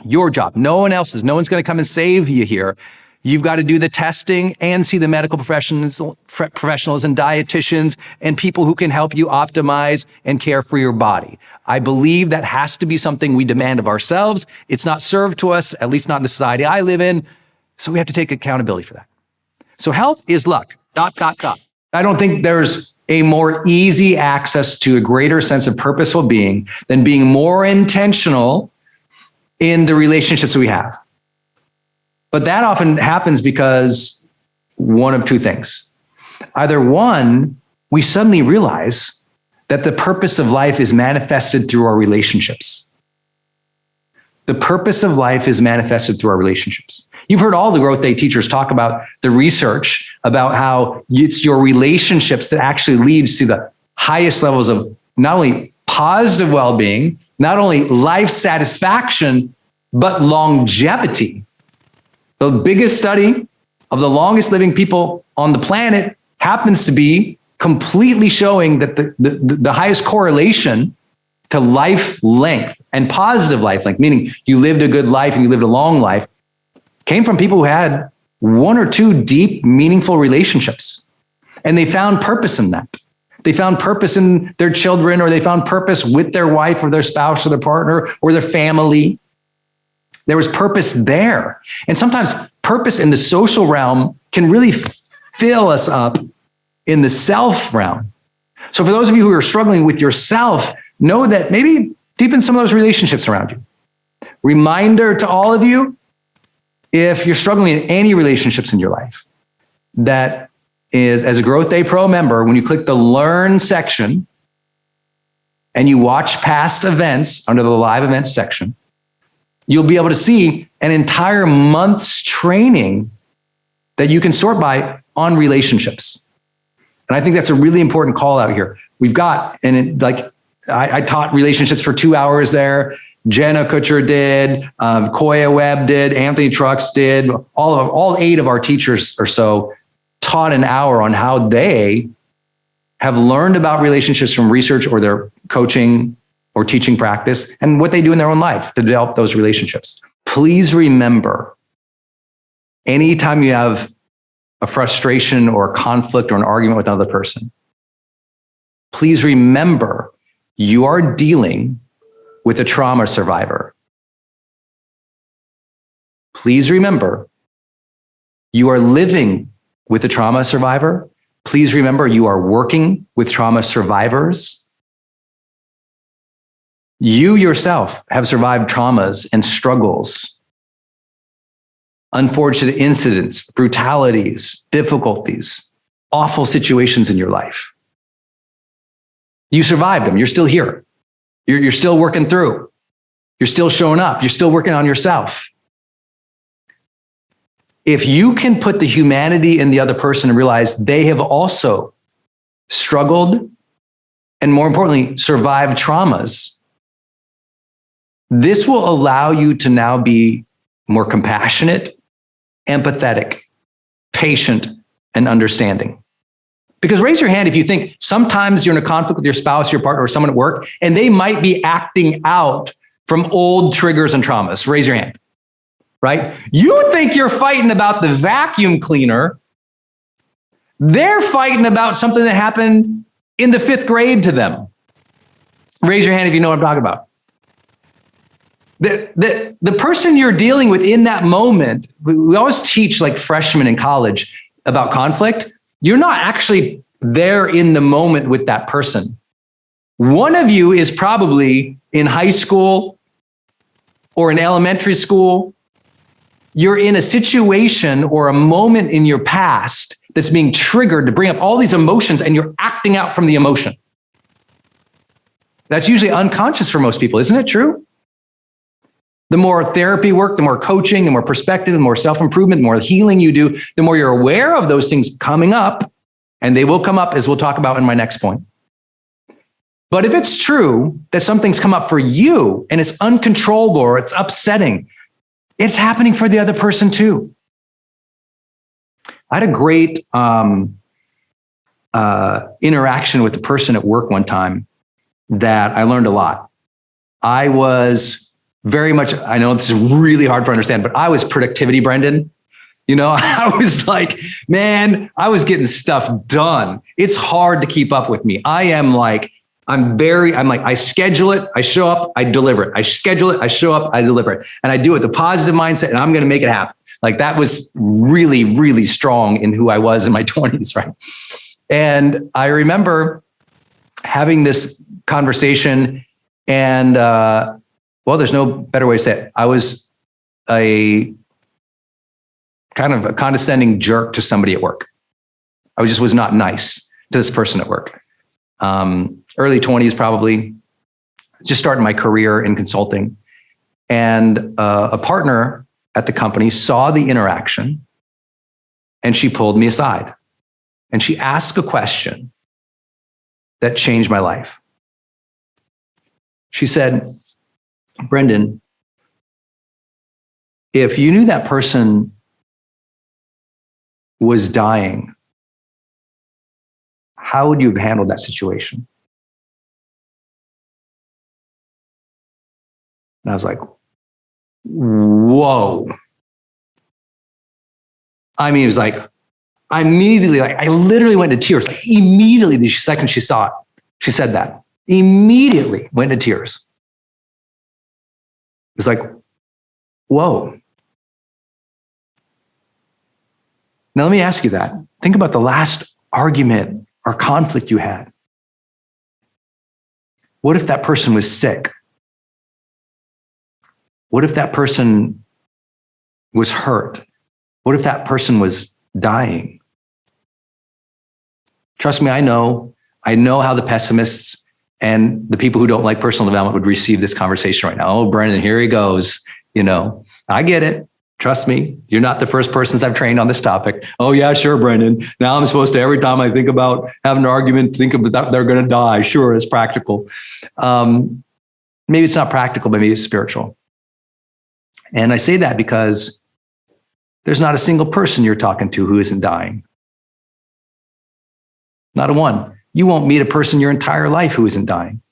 Your job, no one else's. No one's going to come and save you here. You've got to do the testing and see the medical professionals and dietitians and people who can help you optimize and care for your body. I believe that has to be something we demand of ourselves. It's not served to us, at least not in the society I live in. So we have to take accountability for that. So health is luck, ... I don't think there's a more easy access to a greater sense of purposeful being than being more intentional in the relationships we have. But that often happens because one of two things. Either one, we suddenly realize that the purpose of life is manifested through our relationships. The purpose of life is manifested through our relationships. You've heard all the growth day teachers talk about the research about how it's your relationships that actually leads to the highest levels of not only positive well-being, not only life satisfaction, but longevity. The biggest study of the longest living people on the planet happens to be completely showing that the highest correlation to life length and positive life length, meaning you lived a good life and you lived a long life, came from people who had one or two deep, meaningful relationships. And they found purpose in that. They found purpose in their children, or they found purpose with their wife or their spouse or their partner or their family. There was purpose there. And sometimes purpose in the social realm can really fill us up in the self realm. So for those of you who are struggling with yourself, know that maybe deepen some of those relationships around you. Reminder to all of you, if you're struggling in any relationships in your life, that is, as a Growth Day Pro member, when you click the Learn section and you watch past events under the live events section, you'll be able to see an entire month's training that you can sort by on relationships. And I think that's a really important call out here. We've got, I taught relationships for 2 hours there. Jenna Kutcher did, Koya Webb did, Anthony Trucks did, all 8 of our teachers or so taught an hour on how they have learned about relationships from research or their coaching or teaching practice and what they do in their own life to develop those relationships. Please remember, anytime you have a frustration or a conflict or an argument with another person, please remember you are dealing with a trauma survivor. Please remember you are living with a trauma survivor. Please remember you are working with trauma survivors. You yourself have survived traumas and struggles, unfortunate incidents, brutalities, difficulties, awful situations in your life. You survived them. You're still here. You're still working through. You're still showing up. You're still working on yourself. If you can put the humanity in the other person and realize they have also struggled and, more importantly, survived traumas, this will allow you to now be more compassionate, empathetic, patient, and understanding. Because raise your hand if you think sometimes you're in a conflict with your spouse, your partner, or someone at work, and they might be acting out from old triggers and traumas. Raise your hand. Right? You think you're fighting about the vacuum cleaner. They're fighting about something that happened in the 5th grade to them. Raise your hand if you know what I'm talking about. The person you're dealing with in that moment, we always teach like freshmen in college about conflict. You're not actually there in the moment with that person. One of you is probably in high school or in elementary school. You're in a situation or a moment in your past that's being triggered to bring up all these emotions, and you're acting out from the emotion. That's usually unconscious for most people, isn't it true? The more therapy work, the more coaching, the more perspective, the more self-improvement, the more healing you do, the more you're aware of those things coming up, and they will come up, as we'll talk about in my next point. But if it's true that something's come up for you and it's uncontrollable or it's upsetting, it's happening for the other person too. I had a great interaction with a person at work one time that I learned a lot. I was very much, I know this is really hard to understand, but I was productivity Brendon. You know, I was like, man, I was getting stuff done. It's hard to keep up with me. I'm like, I schedule it, I show up, I deliver it. I schedule it, I show up, I deliver it. And I do it with a positive mindset, and I'm going to make it happen. Like that was really, really strong in who I was in my 20s, right? And I remember having this conversation and, well, there's no better way to say it. I was a kind of a condescending jerk to somebody at work. I was not nice to this person at work. Early 20s, probably, just starting my career in consulting. And a partner at the company saw the interaction, and she pulled me aside. And she asked a question that changed my life. She said, Brendon, if you knew that person was dying, how would you have handled that situation? And I was like, whoa. I mean, it was like, I literally went into tears. Like immediately the second she saw it, she said that. Immediately went into tears. It was like, whoa. Now let me ask you that. Think about the last argument or conflict you had. What if that person was sick? What if that person was hurt? What if that person was dying? Trust me, I know how the pessimists and the people who don't like personal development would receive this conversation right now. Oh, Brendon, here he goes. I get it. Trust me, you're not the first persons I've trained on this topic. Oh yeah, sure, Brendon. Now I'm supposed to, every time I think about having an argument, think of that they're going to die. Sure, it's practical. Maybe it's not practical, but maybe it's spiritual. And I say that because there's not a single person you're talking to who isn't dying. Not a one. You won't meet a person your entire life who isn't dying.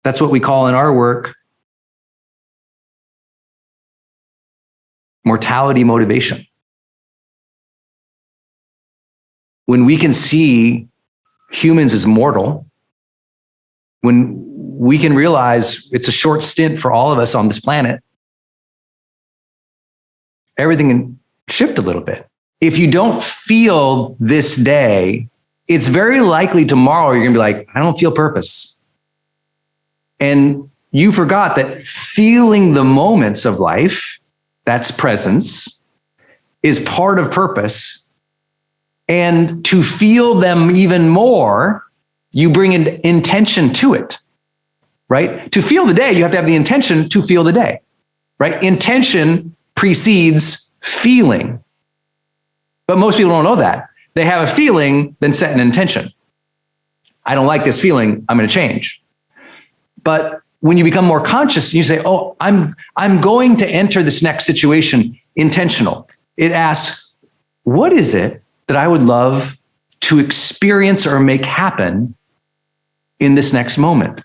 That's what we call in our work mortality motivation. When we can see humans as mortal, when we can realize it's a short stint for all of us on this planet, everything can shift a little bit. If you don't feel this day, it's very likely tomorrow you're going to be like, I don't feel purpose. And you forgot that feeling the moments of life, that's presence, is part of purpose. And to feel them even more, you bring in intention to it, right? To feel the day, you have to have the intention to feel the day, right? Intention precedes feeling. But most people don't know that. They have a feeling, then set an intention. I don't like this feeling, I'm going to change. But when you become more conscious, you say, oh, I'm going to enter this next situation intentional. It asks, what is it that I would love to experience or make happen in this next moment?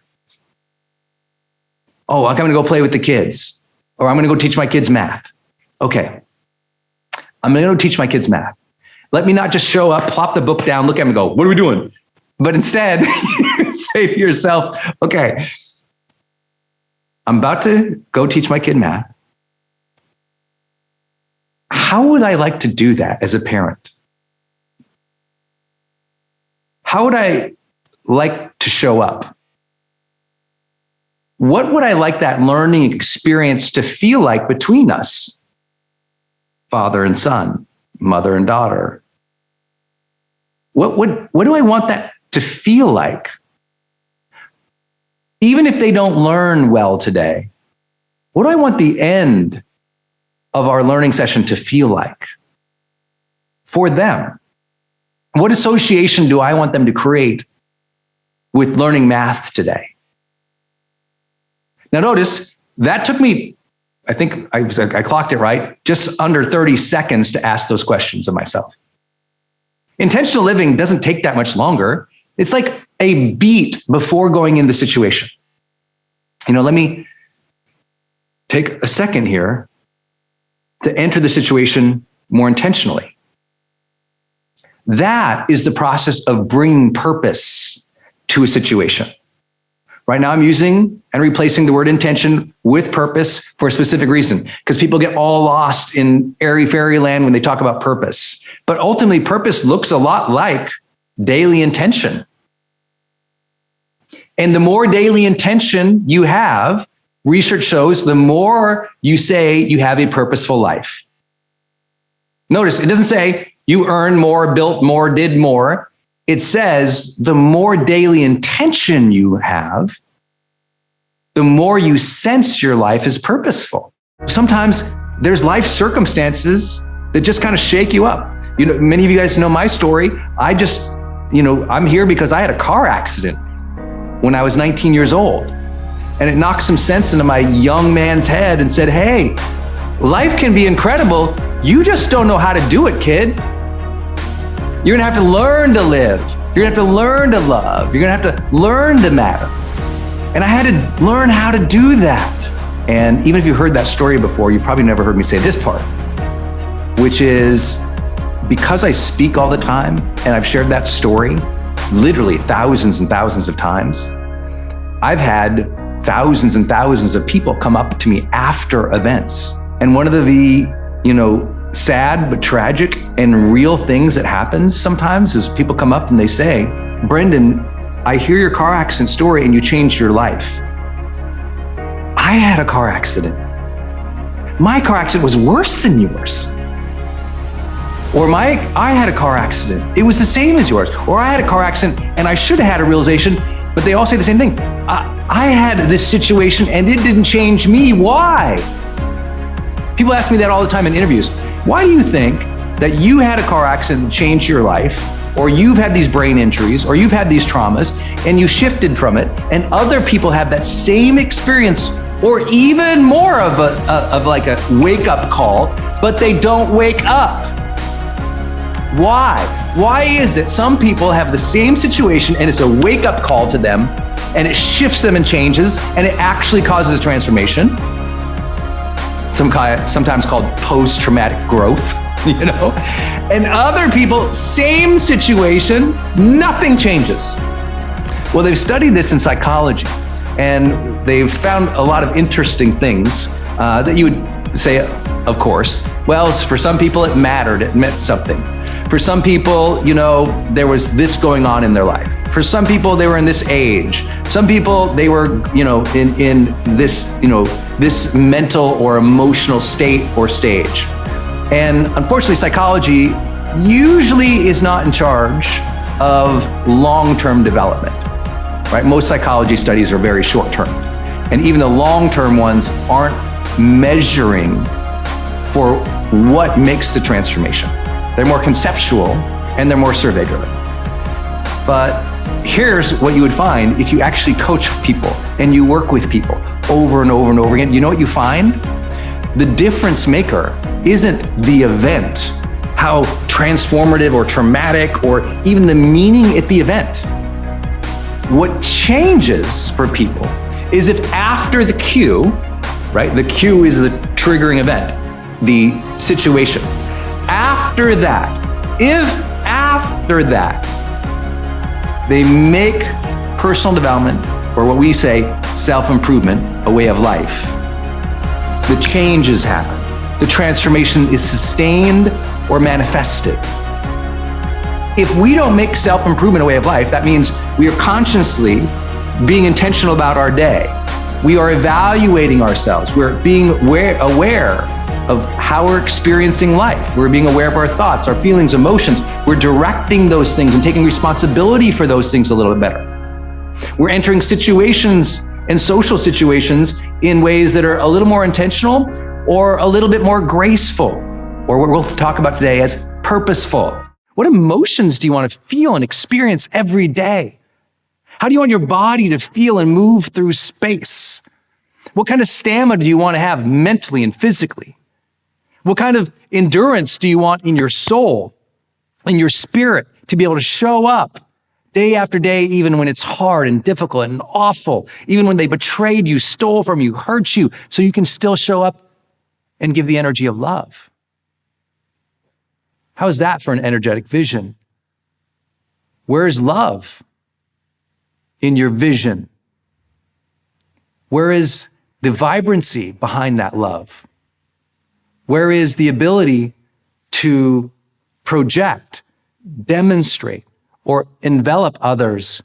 Oh, I'm going to go play with the kids, or I'm going to go teach my kids math. Okay. I'm going to go teach my kids math. Let me not just show up, plop the book down, look at them and go, what are we doing? But instead, say to yourself, okay, I'm about to go teach my kid math. How would I like to do that as a parent? How would I like to show up? What would I like that learning experience to feel like between us? Father and son, mother and daughter. What do I want that to feel like? Even if they don't learn well today, what do I want the end of our learning session to feel like for them? What association do I want them to create with learning math today? Now notice, that took me, I think I clocked it right, just under 30 seconds to ask those questions of myself. Intentional living doesn't take that much longer. It's like a beat before going into the situation. Let me take a second here to enter the situation more intentionally. That is the process of bringing purpose to a situation. Right now I'm using and replacing the word intention with purpose for a specific reason, because people get all lost in airy fairyland when they talk about purpose. But ultimately, purpose looks a lot like daily intention. And the more daily intention you have, research shows the more you say you have a purposeful life. Notice, it doesn't say you earn more, built more, did more. It says the more daily intention you have, the more you sense your life is purposeful. Sometimes there's life circumstances that just kind of shake you up. Many of you guys know my story. I'm here because I had a car accident when I was 19 years old. And it knocked some sense into my young man's head and said, hey, life can be incredible. You just don't know how to do it, kid. You're gonna have to learn to live. You're gonna have to learn to love. You're gonna have to learn to matter. And I had to learn how to do that. And even if you heard that story before, you probably never heard me say this part, which is because I speak all the time and I've shared that story literally thousands and thousands of times, I've had thousands and thousands of people come up to me after events. And one of the sad but tragic and real things that happens sometimes is people come up and they say, Brendon, I hear your car accident story and you changed your life. I had a car accident. My car accident was worse than yours. Or I had a car accident. It was the same as yours. Or I had a car accident and I should have had a realization, but they all say the same thing. I had this situation and it didn't change me. Why? People ask me that all the time in interviews. Why do you think that you had a car accident that changed your life, or you've had these brain injuries, or you've had these traumas, and you shifted from it, and other people have that same experience, or even more of like a wake-up call, but they don't wake up? Why? Why is it some people have the same situation and it's a wake-up call to them, and it shifts them and changes, and it actually causes a transformation? Sometimes called post-traumatic growth, And other people, same situation, nothing changes. Well, they've studied this in psychology, and they've found a lot of interesting things that you would say, of course. Well, for some people it mattered, it meant something. For some people, there was this going on in their life. For some people, they were in this age. Some people, they were, in this, this mental or emotional state or stage. And unfortunately, psychology usually is not in charge of long-term development, right? Most psychology studies are very short-term. And even the long-term ones aren't measuring for what makes the transformation. They're more conceptual and they're more survey-driven. But here's what you would find if you actually coach people and you work with people over and over and over again. You know what you find? The difference maker isn't the event, how transformative or traumatic or even the meaning at the event. What changes for people is if after the cue, right? The cue is the triggering event, the situation. After that, if after that, they make personal development, or what we say, self-improvement, a way of life, the changes happen. The transformation is sustained or manifested. If we don't make self-improvement a way of life, that means we are consciously being intentional about our day. We are evaluating ourselves. We're being aware of how we're experiencing life. We're being aware of our thoughts, our feelings, emotions. We're directing those things and taking responsibility for those things a little bit better. We're entering situations and social situations in ways that are a little more intentional or a little bit more graceful, or what we'll talk about today as purposeful. What emotions do you want to feel and experience every day? How do you want your body to feel and move through space? What kind of stamina do you want to have mentally and physically? What kind of endurance do you want in your soul, in your spirit, to be able to show up day after day, even when it's hard and difficult and awful, even when they betrayed you, stole from you, hurt you, so you can still show up and give the energy of love? How is that for an energetic vision? Where is love in your vision? Where is the vibrancy behind that love? Where is the ability to project, demonstrate, or envelop others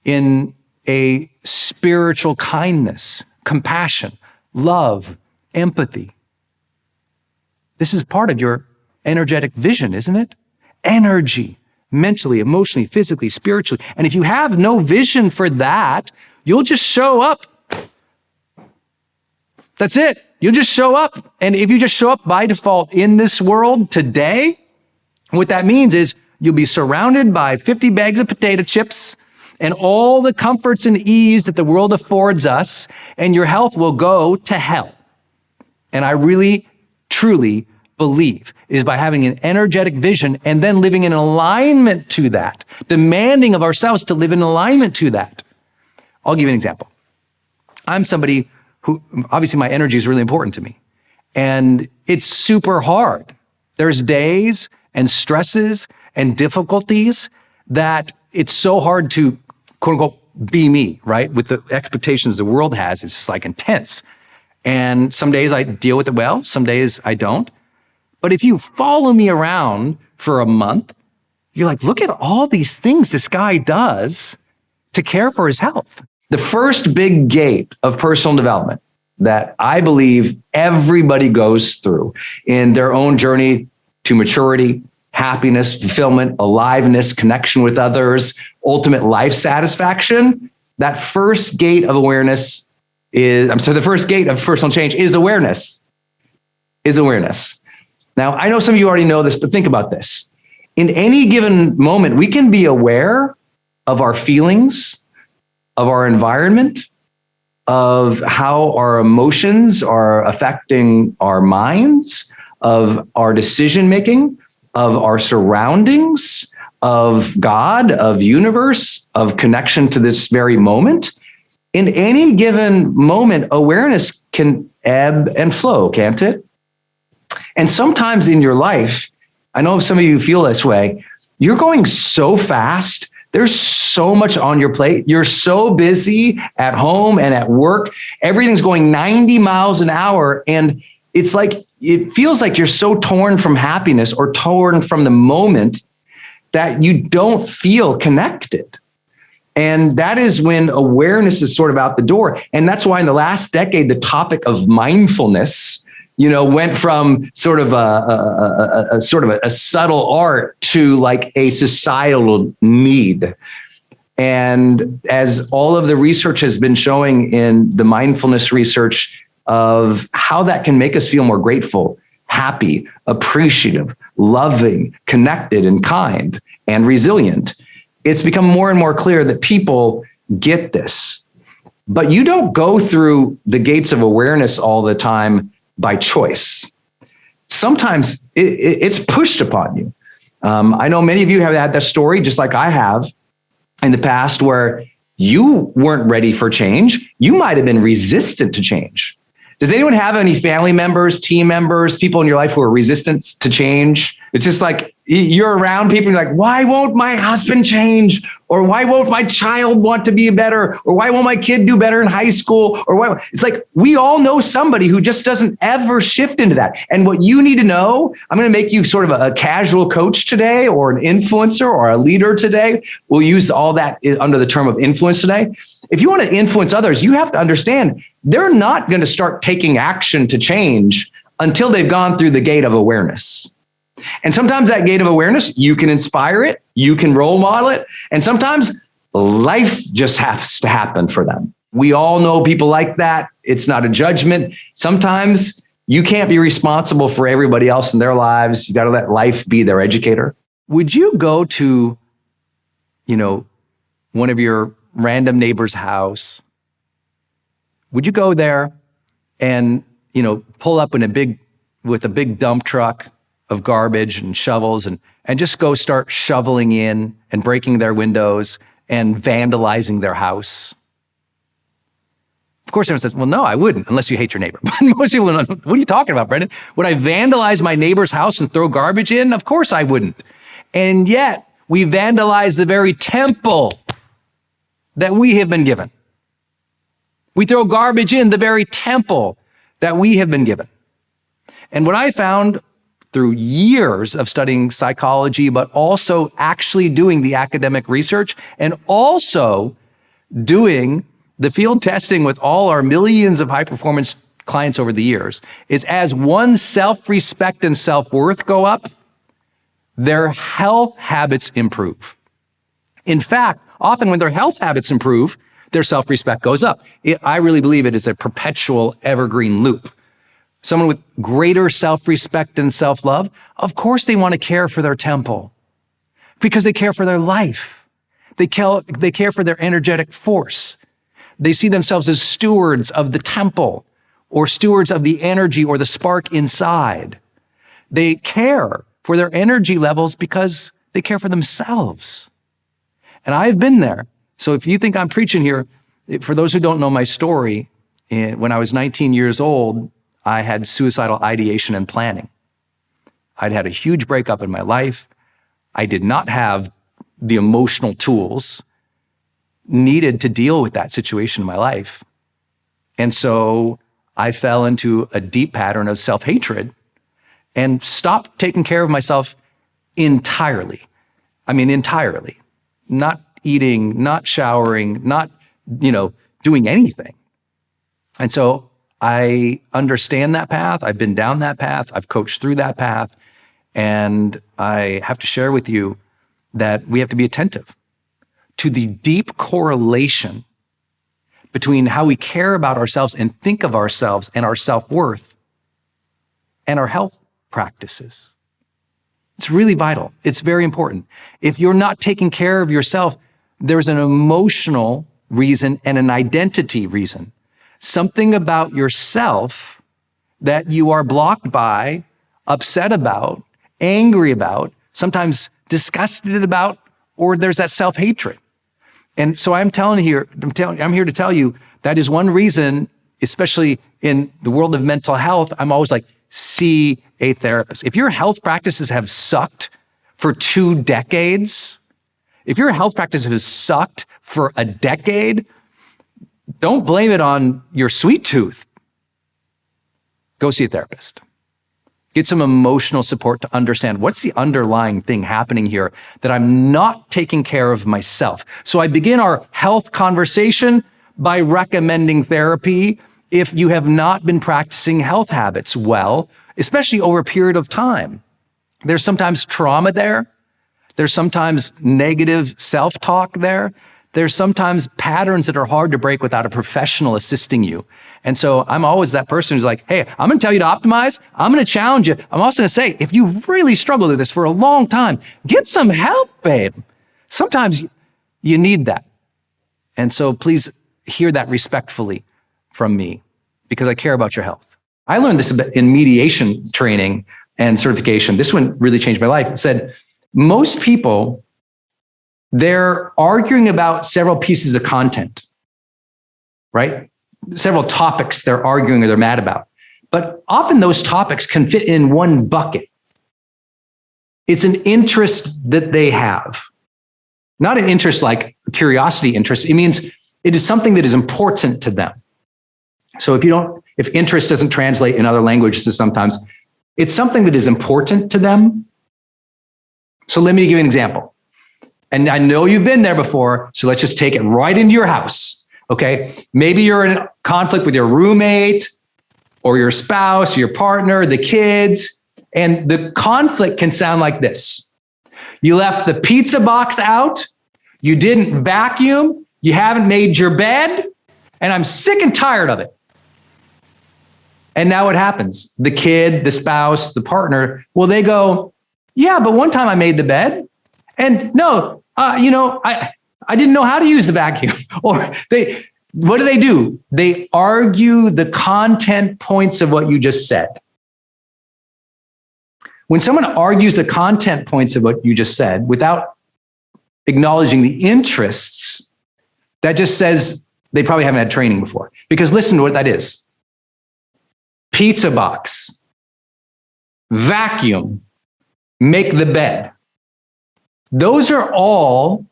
in a spiritual kindness, compassion, love, empathy? This is part of your energetic vision, isn't it? Energy, mentally, emotionally, physically, spiritually. And if you have no vision for that, you'll just show up. That's it. You'll just show up. And if you just show up by default in this world today, what that means is you'll be surrounded by 50 bags of potato chips and all the comforts and ease that the world affords us, and your health will go to hell. And I really, truly believe it is by having an energetic vision and then living in alignment to that, demanding of ourselves to live in alignment to that. I'll give you an example. I'm somebody who, obviously my energy is really important to me. And it's super hard. There's days and stresses and difficulties that it's so hard to, quote unquote, be me, right? With the expectations the world has, it's just like intense. And some days I deal with it well, some days I don't. But if you follow me around for a month, you're like, look at all these things this guy does to care for his health. The first big gate of personal development that I believe everybody goes through in their own journey to maturity, happiness, fulfillment, aliveness, connection with others, ultimate life satisfaction, that first gate of awareness the first gate of personal change is awareness. Now, I know some of you already know this, but think about this. In any given moment, we can be aware of our feelings, of our environment, of how our emotions are affecting our minds, of our decision-making, of our surroundings, of God, of universe, of connection to this very moment. In any given moment, awareness can ebb and flow, can't it? And sometimes in your life, I know some of you feel this way, you're going so fast, there's so much on your plate, you're so busy at home and at work, everything's going 90 miles an hour, and it's like, it feels like you're so torn from happiness or torn from the moment that you don't feel connected. And that is when awareness is sort of out the door. And that's why in the last decade, the topic of mindfulness, went from sort of a subtle art to like a societal need. And as all of the research has been showing in the mindfulness research of how that can make us feel more grateful, happy, appreciative, loving, connected, and kind, and resilient, it's become more and more clear that people get this. But you don't go through the gates of awareness all the time by choice. Sometimes it's pushed upon you. I know many of you have had that story, just like I have in the past, where you weren't ready for change. You might have been resistant to change. Does anyone have any family members, team members, people in your life who are resistant to change? It's just like you're around people and you're like, why won't my husband change? Or why won't my child want to be better? Or why won't my kid do better in high school? Or why? It's like we all know somebody who just doesn't ever shift into that. And what you need to know, I'm going to make you sort of a casual coach today, or an influencer, or a leader today. We'll use all that under the term of influence today. If you want to influence others, you have to understand they're not going to start taking action to change until they've gone through the gate of awareness. And sometimes that gate of awareness, you can inspire it, you can role model it, and sometimes life just has to happen for them. We all know people like that. It's not a judgment. Sometimes you can't be responsible for everybody else in their lives. You got to let life be their educator. Would you go to, one of your random neighbor's house? Would you go there and, pull up with a big dump truck of garbage and shovels and just go start shoveling in and breaking their windows and vandalizing their house? Of course, everyone says, well, no, I wouldn't, unless you hate your neighbor. But most people don't know, what are you talking about, Brendon? Would I vandalize my neighbor's house and throw garbage in? Of course I wouldn't. And yet we vandalize the very temple that we have been given. We throw garbage in the very temple that we have been given. And what I found through years of studying psychology, but also actually doing the academic research and also doing the field testing with all our millions of high-performance clients over the years, is as one's self-respect and self-worth go up, their health habits improve. In fact, often when their health habits improve, their self-respect goes up. I really believe it is a perpetual evergreen loop. Someone with greater self-respect and self-love, of course they want to care for their temple because they care for their life. They care for their energetic force. They see themselves as stewards of the temple or stewards of the energy or the spark inside. They care for their energy levels because they care for themselves. And I've been there. So if you think I'm preaching here, for those who don't know my story, when I was 19 years old, I had suicidal ideation and planning. I'd had a huge breakup in my life. I did not have the emotional tools needed to deal with that situation in my life. And so I fell into a deep pattern of self-hatred and stopped taking care of myself entirely. I mean, entirely. Not eating, not showering, not, doing anything. And so I understand that path. I've been down that path. I've coached through that path. And I have to share with you that we have to be attentive to the deep correlation between how we care about ourselves and think of ourselves and our self-worth and our health practices. It's really vital. It's very important. If you're not taking care of yourself, there's an emotional reason and an identity reason. Something about yourself that you are blocked by, upset about, angry about, sometimes disgusted about, or there's that self-hatred. And so I'm here to tell you that is one reason, especially in the world of mental health, I'm always like, see a therapist. If your health practices have sucked for 2 decades, if your health practice has sucked for a decade, don't blame it on your sweet tooth. Go see a therapist. Get some emotional support to understand what's the underlying thing happening here that I'm not taking care of myself. So I begin our health conversation by recommending therapy if you have not been practicing health habits well, especially over a period of time. There's sometimes trauma there. There's sometimes negative self-talk there. There's sometimes patterns that are hard to break without a professional assisting you. And so I'm always that person who's like, hey, I'm gonna tell you to optimize. I'm gonna challenge you. I'm also gonna say, if you've really struggled with this for a long time, get some help, babe. Sometimes you need that. And so please hear that respectfully from me because I care about your health. I learned this in mediation training and certification. This one really changed my life. It said, most people, they're arguing about several pieces of content, right? Several topics they're arguing or they're mad about. But often those topics can fit in one bucket. It's an interest that they have. Not an interest like curiosity interest. It means it is something that is important to them. So if interest doesn't translate in other languages sometimes, it's something that is important to them. So let me give you an example. And I know you've been there before, so let's just take it right into your house, okay? Maybe you're in a conflict with your roommate or your spouse, or your partner, the kids, and the conflict can sound like this. You left the pizza box out, you didn't vacuum, you haven't made your bed, and I'm sick and tired of it. And now what happens? The kid, the spouse, the partner, well, they go, yeah, but one time I made the bed. And no, I didn't know how to use the vacuum. Or what do? They argue the content points of what you just said. When someone argues the content points of what you just said without acknowledging the interests, that just says they probably haven't had training before. Because listen to what that is. Pizza box, vacuum, make the bed. Those are all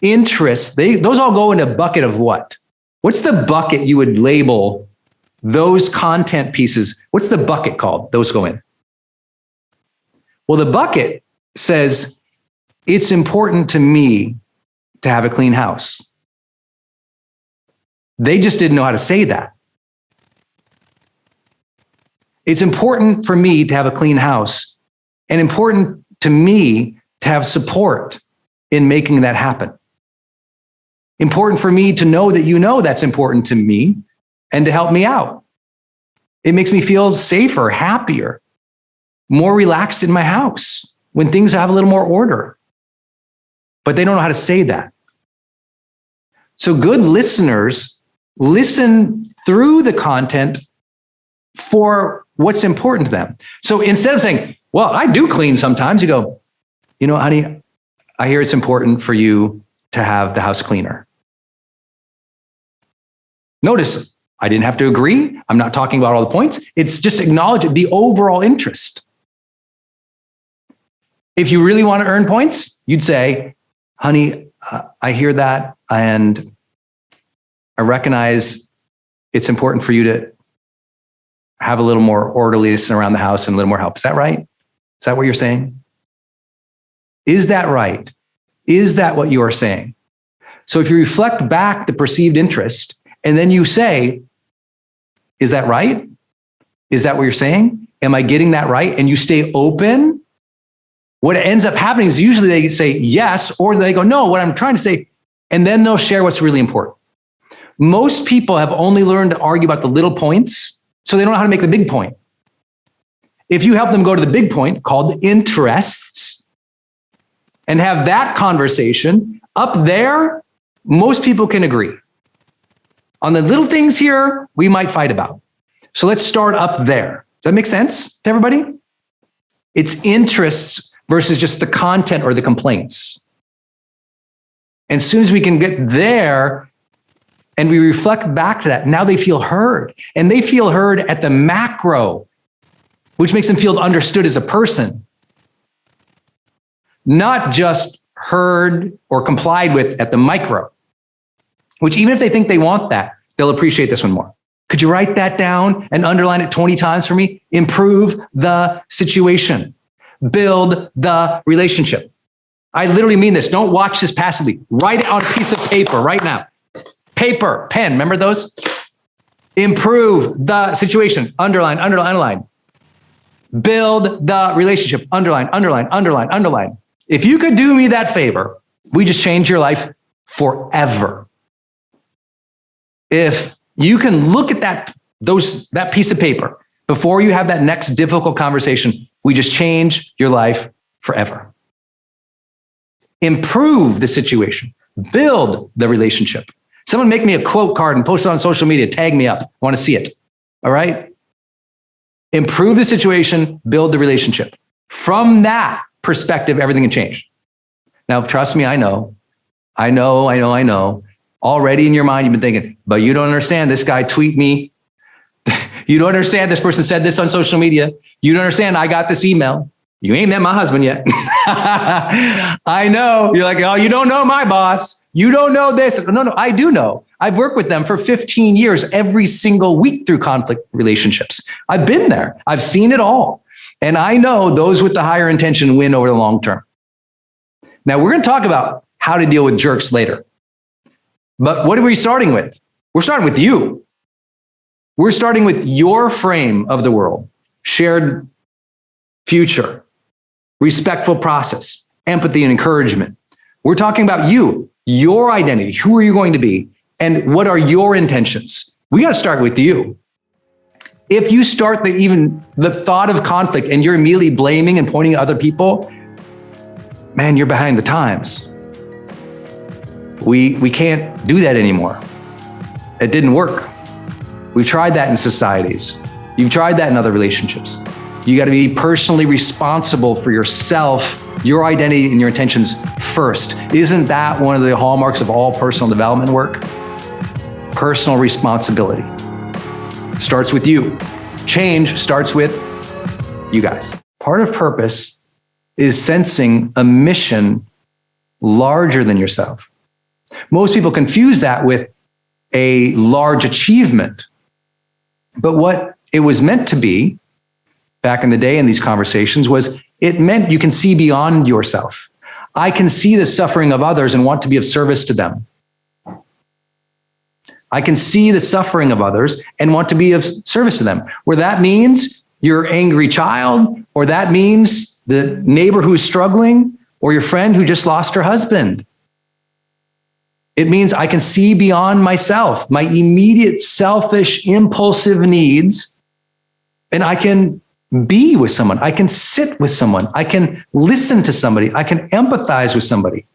interests. Those all go in a bucket of what? What's the bucket you would label those content pieces? What's the bucket called? Those go in. Well, the bucket says, it's important to me to have a clean house. They just didn't know how to say that. It's important for me to have a clean house and important to me to have support in making that happen. Important for me to know that you know that's important to me and to help me out. It makes me feel safer, happier, more relaxed in my house when things have a little more order. But they don't know how to say that. So good listeners listen through the content for what's important to them. So instead of saying, well, I do clean sometimes, you go, honey, I hear it's important for you to have the house cleaner. Notice I didn't have to agree. I'm not talking about all the points. It's just acknowledge the overall interest. If you really want to earn points, you'd say, honey, I hear that, and I recognize it's important for you to have a little more orderliness around the house and a little more help. Is that right? Is that what you're saying? Is that right? Is that what you are saying? So if you reflect back the perceived interest and then you say, is that right? Is that what you're saying? Am I getting that right? And you stay open. What ends up happening is usually they say yes, or they go, no, what I'm trying to say, and then they'll share what's really important. Most people have only learned to argue about the little points, so they don't know how to make the big point. If you help them go to the big point called interests and have that conversation up there, most people can agree. On the little things here, we might fight about. So let's start up there. Does that make sense to everybody? It's interests versus just the content or the complaints. And as soon as we can get there and we reflect back to that, now they feel heard. And they feel heard at the macro, which makes them feel understood as a person. Not just heard or complied with at the micro, which even if they think they want that, they'll appreciate this one more. Could you write that down and underline it 20 times for me? Improve the situation. Build the relationship. I literally mean this. Don't watch this passively. Write it on a piece of paper right now. Paper, pen, remember those? Improve the situation. Underline, underline, underline. Build the relationship. Underline, underline, underline, underline. If you could do me that favor, we just change your life forever. If you can look at that piece of paper before you have that next difficult conversation, we just change your life forever. Improve the situation. Build the relationship. Someone make me a quote card and post it on social media. Tag me up. I want to see it. All right? Improve the situation. Build the relationship. From that perspective, everything can change. Now, trust me, I know. Already in your mind, you've been thinking, but you don't understand. This guy tweet me. You don't understand. This person said this on social media. You don't understand. I got this email. You ain't met my husband yet. I know. You're like, oh, you don't know my boss. You don't know this. No, I do know. I've worked with them for 15 years, every single week through conflict relationships. I've been there. I've seen it all. And I know those with the higher intention win over the long term. Now, we're going to talk about how to deal with jerks later. But what are we starting with? We're starting with you. We're starting with your frame of the world, shared future, respectful process, empathy and encouragement. We're talking about you, your identity. Who are you going to be? And what are your intentions? We got to start with you. If you start the thought of conflict and you're immediately blaming and pointing at other people, man, you're behind the times. We can't do that anymore. It didn't work. We've tried that in societies. You've tried that in other relationships. You got to be personally responsible for yourself, your identity and your intentions first. Isn't that one of the hallmarks of all personal development work? Personal responsibility. Starts with you. Change starts with you guys. Part of purpose is sensing a mission larger than yourself. Most people confuse that with a large achievement. But what it was meant to be back in the day in these conversations was it meant you can see beyond yourself. I can see the suffering of others and want to be of service to them. I can see the suffering of others and want to be of service to them. Where that means your angry child, or that means the neighbor who's struggling, or your friend who just lost her husband. It means I can see beyond myself, my immediate selfish, impulsive needs, and I can be with someone. I can sit with someone. I can listen to somebody. I can empathize with somebody.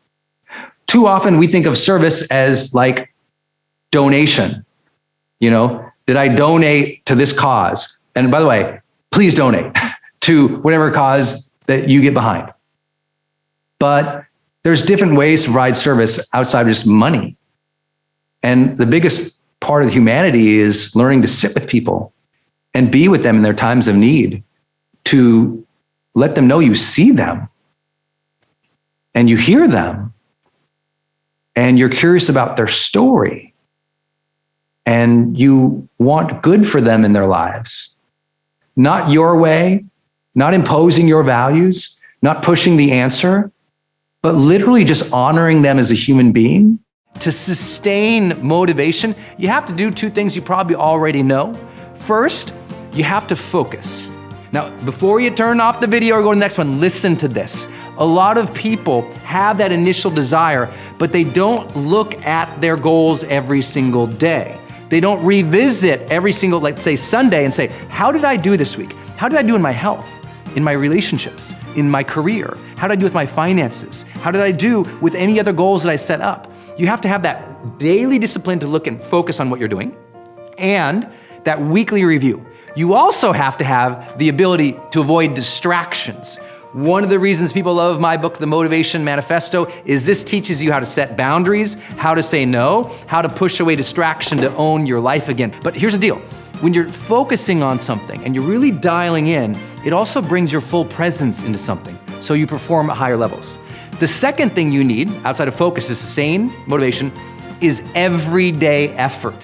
Too often we think of service as like donation. Did I donate to this cause? And by the way, please donate to whatever cause that you get behind. But there's different ways to provide service outside of just money. And the biggest part of humanity is learning to sit with people and be with them in their times of need, to let them know you see them and you hear them and you're curious about their story and you want good for them in their lives. Not your way, not imposing your values, not pushing the answer, but literally just honoring them as a human being. To sustain motivation, you have to do two things you probably already know. First, you have to focus. Now, before you turn off the video or go to the next one, listen to this. A lot of people have that initial desire, but they don't look at their goals every single day. They don't revisit every single, let's say, Sunday and say, how did I do this week? How did I do in my health, in my relationships, in my career? How did I do with my finances? How did I do with any other goals that I set up? You have to have that daily discipline to look and focus on what you're doing, and that weekly review. You also have to have the ability to avoid distractions. One of the reasons people love my book, The Motivation Manifesto, is this teaches you how to set boundaries, how to say no, how to push away distraction to own your life again. But here's the deal. When you're focusing on something and you're really dialing in, it also brings your full presence into something, so you perform at higher levels. The second thing you need, outside of focus, is sane motivation, is everyday effort.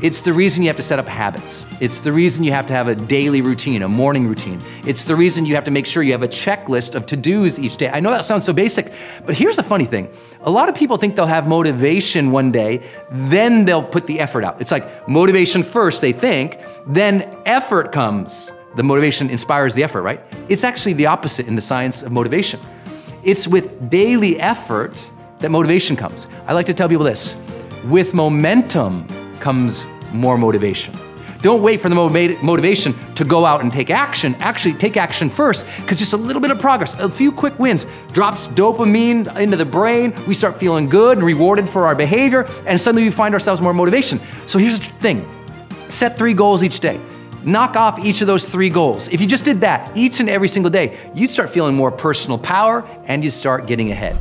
It's the reason you have to set up habits. It's the reason you have to have a daily routine, a morning routine. It's the reason you have to make sure you have a checklist of to-dos each day. I know that sounds so basic, but here's the funny thing. A lot of people think they'll have motivation one day, then they'll put the effort out. It's like motivation first, they think, then effort comes. The motivation inspires the effort, right? It's actually the opposite in the science of motivation. It's with daily effort that motivation comes. I like to tell people this, with momentum comes more motivation. Don't wait for the motivation to go out and take action. Actually, take action first, because just a little bit of progress, a few quick wins, drops dopamine into the brain. We start feeling good and rewarded for our behavior, and suddenly we find ourselves more motivation. So here's the thing. Set 3 goals each day. Knock off each of those 3 goals. If you just did that each and every single day, you'd start feeling more personal power and you start getting ahead.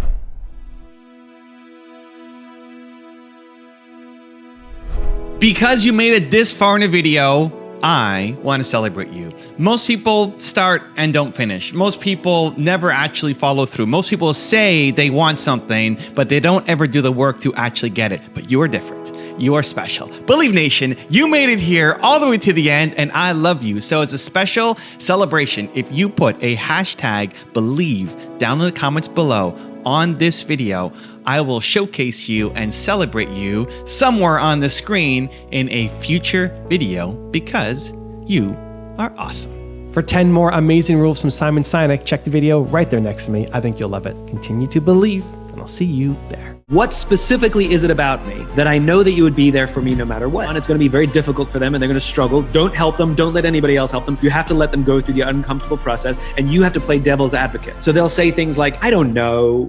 Because you made it this far in a video, I want to celebrate you. Most people start and don't finish. Most people never actually follow through. Most people say they want something, but they don't ever do the work to actually get it. But you are different. You are special. Believe Nation, you made it here all the way to the end, and I love you. So as a special celebration, if you put a hashtag believe down in the comments below on this video, I will showcase you and celebrate you somewhere on the screen in a future video, because you are awesome. For 10 more amazing rules from Simon Sinek, check the video right there next to me. I think you'll love it. Continue to believe, and I'll see you there. What specifically is it about me that I know that you would be there for me no matter what? And it's going to be very difficult for them and they're going to struggle. Don't help them. Don't let anybody else help them. You have to let them go through the uncomfortable process, and you have to play devil's advocate. So they'll say things like, I don't know.